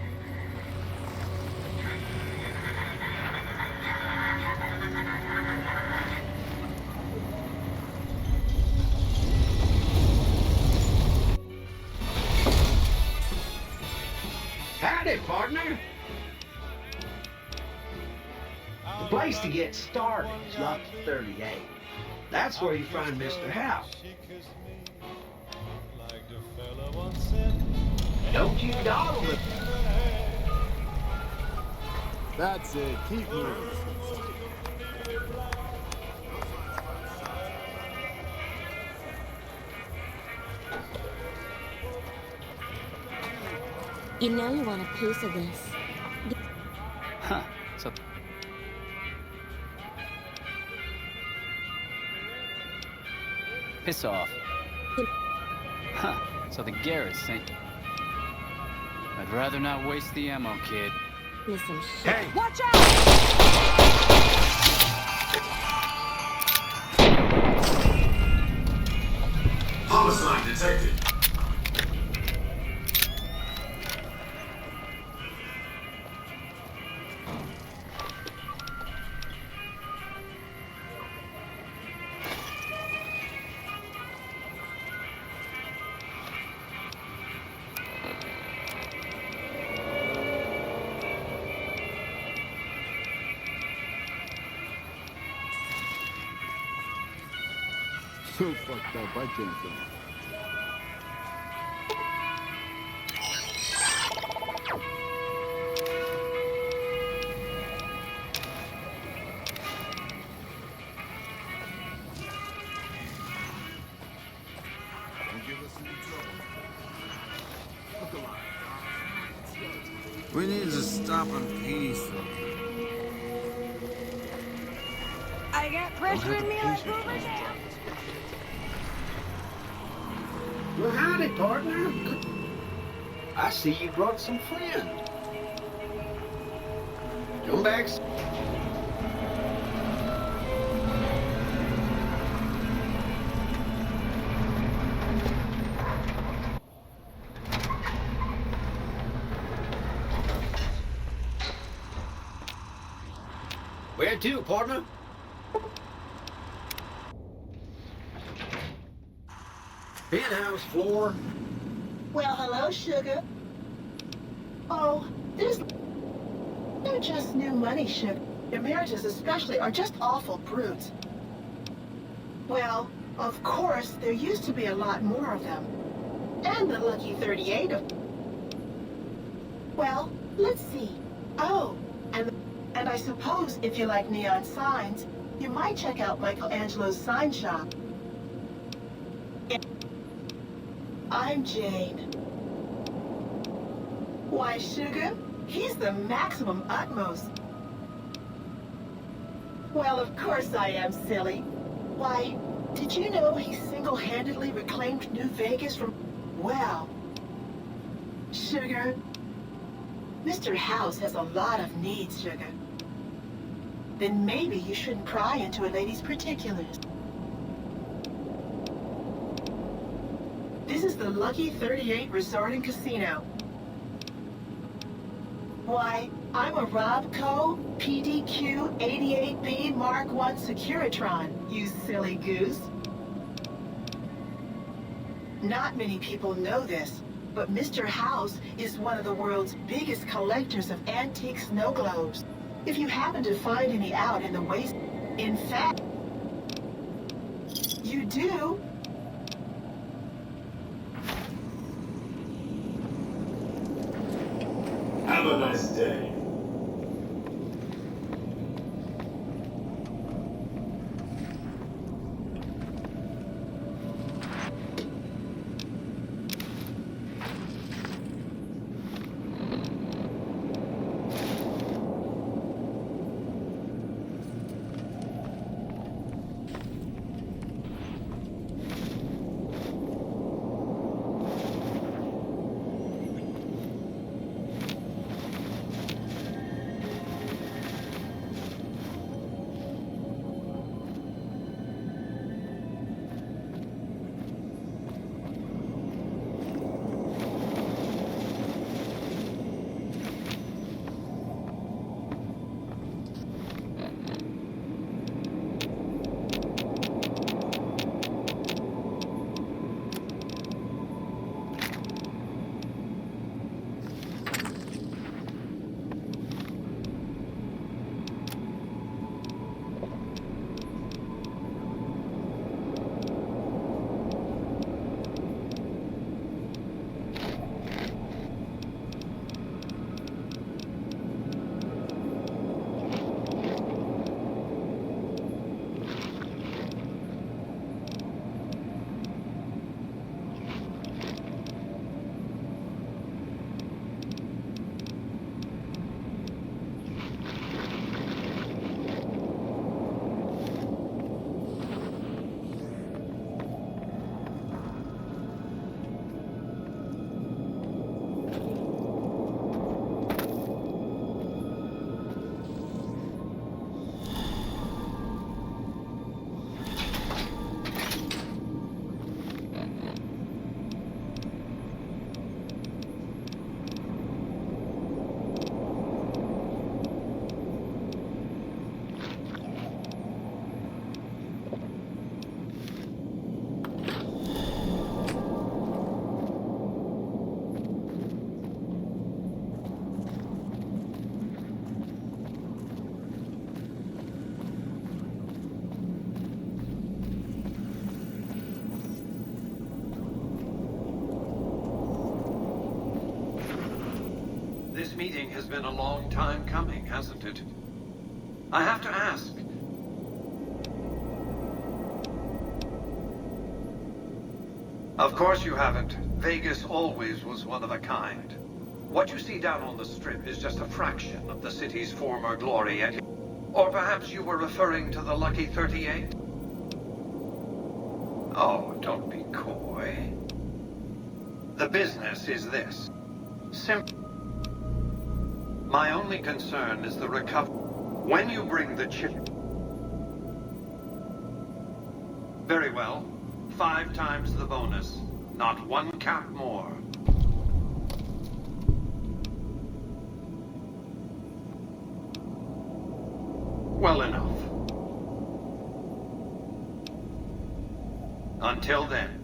partner? The place to get started is Lucky 38. That's where you find Mr. House. Don't you dawdle with me. That's it. Keep moving. You know you want a piece of this. Huh. So... Piss off. Huh. So the Garrett sent you. I'd rather not waste the ammo, kid. Listen, shit. Hey! Watch out! Homicide detected. So fucked up, I can't think. We need to stop in peace. I got pressure in me like Hoover Dam. Well, howdy, partner. I see you brought some friends. Come back. Where to, partner? Penthouse floor. Well, hello, sugar. Oh, they're just new money, sugar. Emeritus especially are just awful brutes. Well, of course, there used to be a lot more of them. And the Lucky 38 of... Well, let's see. Oh, and I suppose if you like neon signs, you might check out Michelangelo's sign shop. I'm Jane. Why, sugar, he's the maximum utmost. Well, of course I am, silly. Why, did you know he single-handedly reclaimed New Vegas from... Well, sugar, Mr. House has a lot of needs, sugar. Then maybe you shouldn't pry into a lady's particulars. This is the Lucky 38 Resort and Casino. Why, I'm a Robco PDQ 88B Mark I Securitron, you silly goose. Not many people know this, but Mr. House is one of the world's biggest collectors of antique snow globes. If you happen to find any out in the waste... In fact... You do? Have a nice day. has been a long time coming, hasn't it? I have to ask. Of course you haven't. Vegas always was one of a kind. What you see down on the Strip is just a fraction of the city's former glory. Or perhaps you were referring to the Lucky 38? Oh, don't be coy. The business is this. Simple. My only concern is the recovery. When you bring the chip... Very well. 5 times the bonus. Not 1 cap more. Well enough. Until then.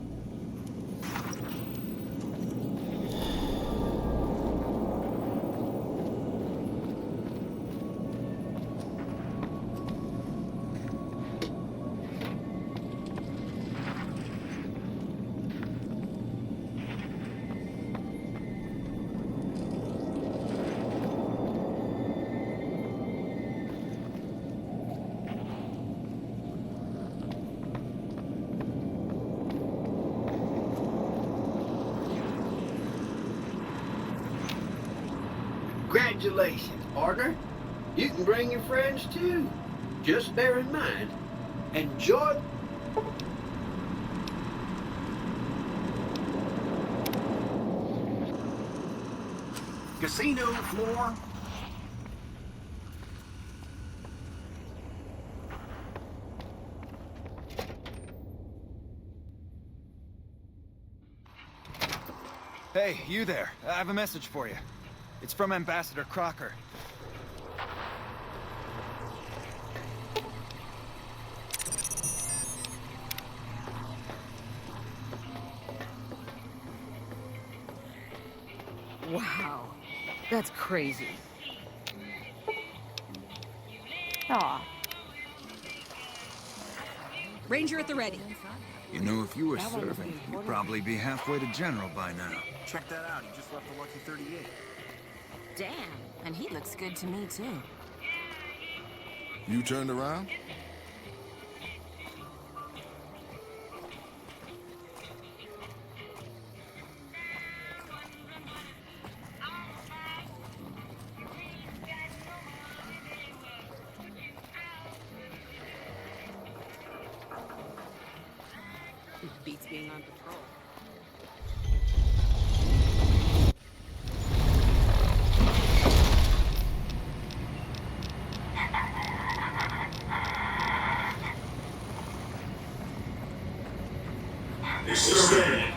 Congratulations, partner. You can bring your friends too. Just bear in mind, enjoy. Casino floor. Hey, you there. I have a message for you. It's from Ambassador Crocker. Wow. That's crazy. Aw. Ranger at the ready. You know, if you were serving, you'd probably be halfway to General by now. Check that out. He just left the Lucky 38. Damn, and he looks good to me, too. You turned around? Beats being on patrol. Exterminate.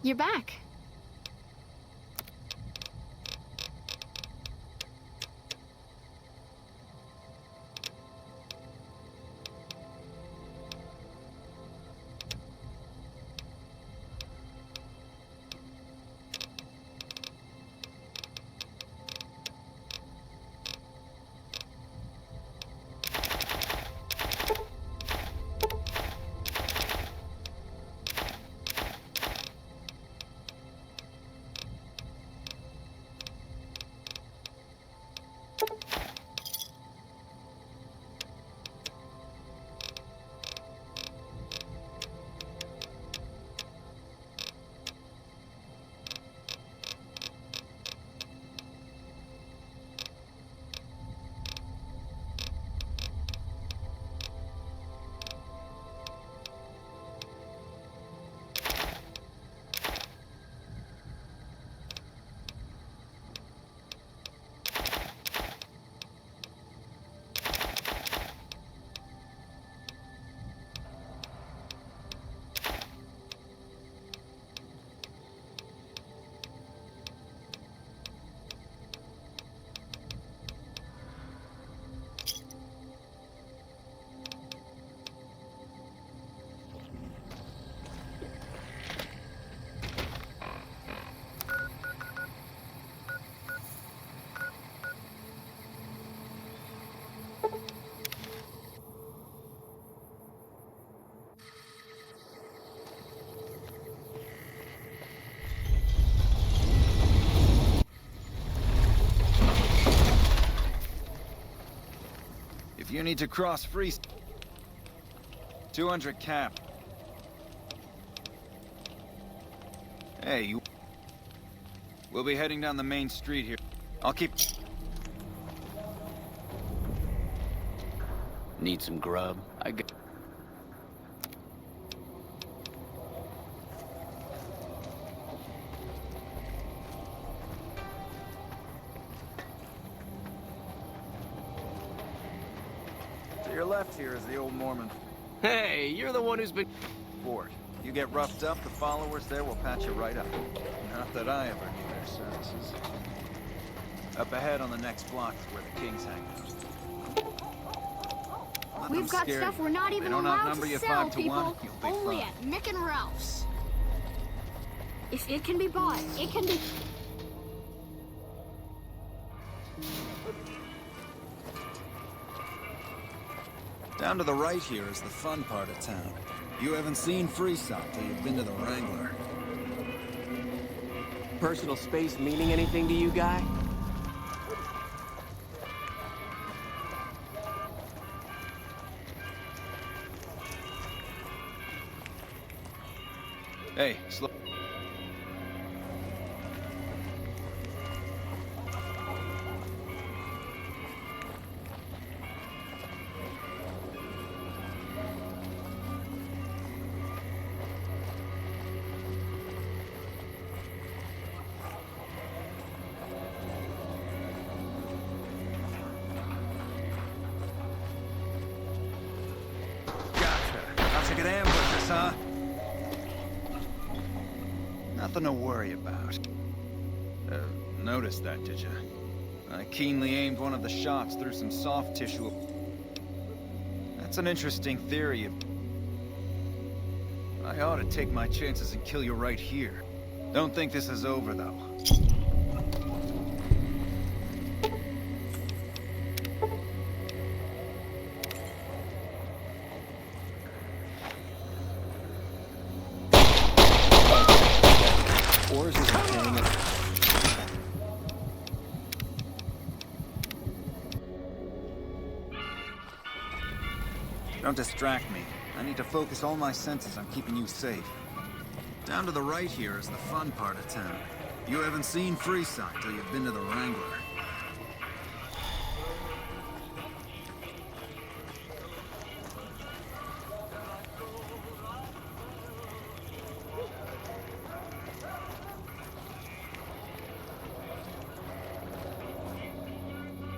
You're back. You need to cross free. 200 cap. Hey, you... We'll be heading down the main street here. I'll keep... Need some grub? I got... To your left here is the old Mormon Hey, you're the one who's been... fort. You get roughed up, the followers there will patch you right up. Not that I ever need their services. Up ahead on the next block is where the Kings hang out. We've got stuff we're not even allowed to sell, people. Only fine. at Mick and Ralph's. If it can be bought, it can be... Down to the right here is the fun part of town. You haven't seen Freeside till you've been to the Wrangler. Personal space meaning anything to you, guy? Hey, slow... How'd you get ambushed, huh? Nothing to worry about. Noticed that, did you? I keenly aimed one of the shots through some soft tissue. That's an interesting theory. I ought to take my chances and kill you right here. Don't think this is over, though. Or is it carrying it? Don't distract me. I need to focus all my senses on keeping you safe. Down to the right here is the fun part of town. You haven't seen Freeside till you've been to the Wrangler.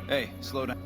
Hey, slow down.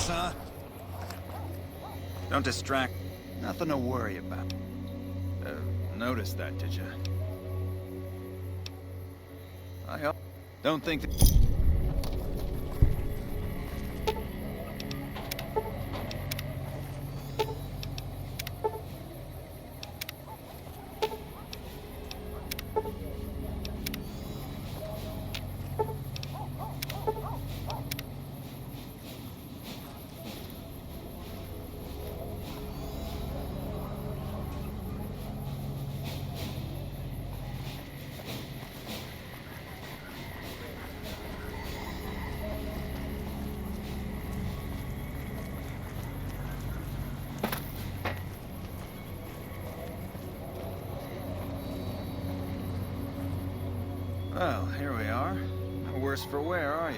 Huh? Don't distract. Nothing to worry about. Noticed that, did you? I don't think that... Well, here we are. No worse for wear, are you?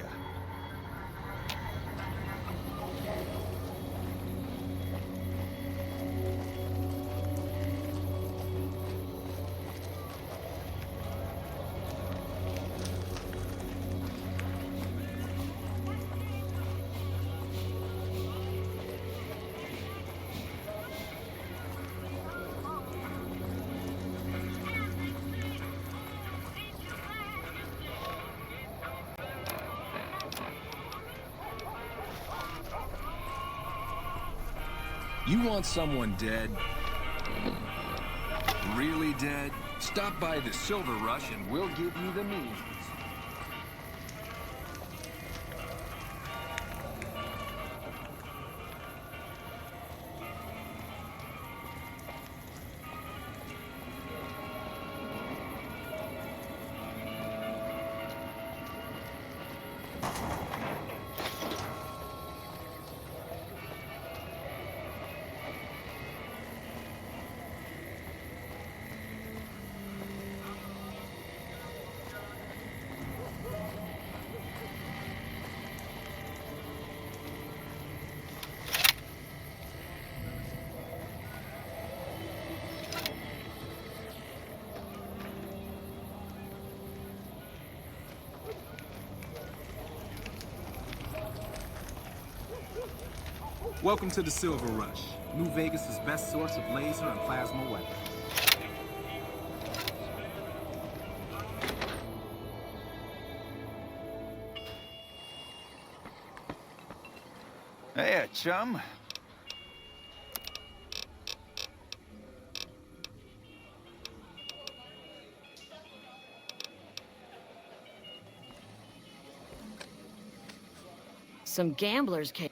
You want someone dead? Really dead? Stop by the Silver Rush and we'll give you the means. Welcome to the Silver Rush, New Vegas' best source of laser and plasma weapons. Hey, chum. Some gamblers came.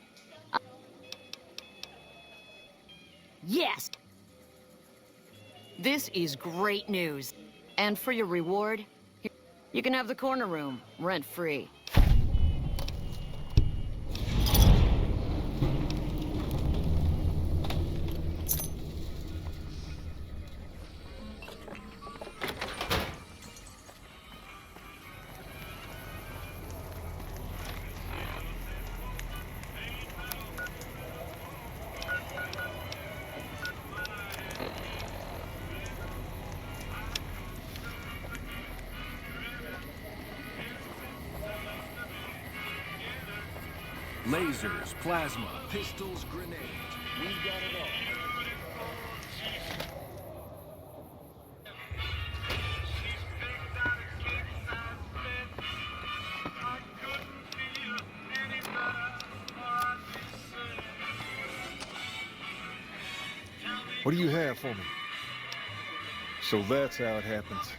Yes! This is great news. And for your reward, you can have the corner room, rent-free. Lasers, plasma, pistols, grenades. We've got it all. What do you have for me? So that's how it happens.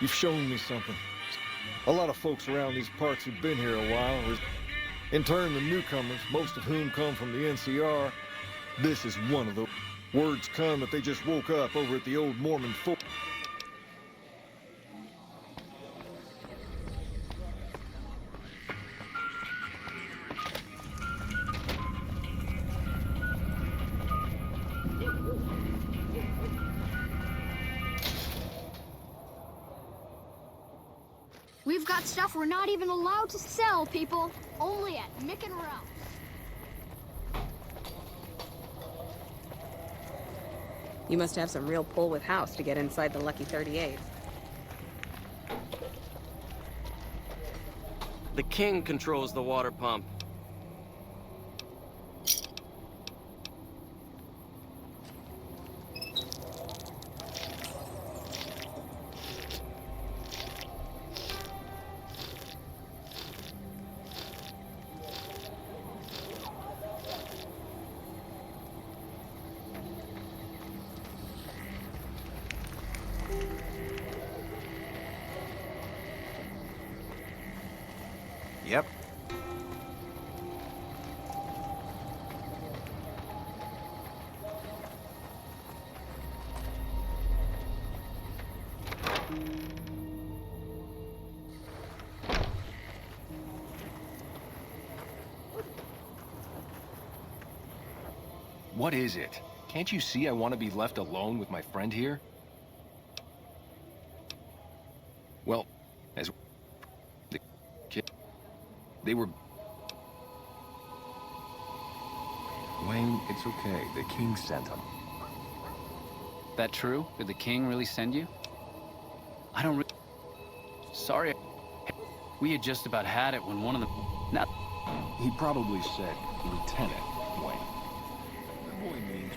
You've shown me something. A lot of folks around these parts who've been here a while. In turn, the newcomers, most of whom come from the NCR, this is one of the words come that they just woke up over at the old Mormon fort. We've got stuff we're not even allowed to sell, people. Only at Mick and Ralph's. You must have some real pull with House to get inside the Lucky 38. The king controls the water pump. Yep. What is it? Can't you see I want to be left alone with my friend here? Well, as the kid, they were... Wayne, it's okay. The king sent him. That true? Did the king really send you? I don't really... Sorry. We had just about had it when one of them... Not... He probably said Lieutenant Wayne. That boy means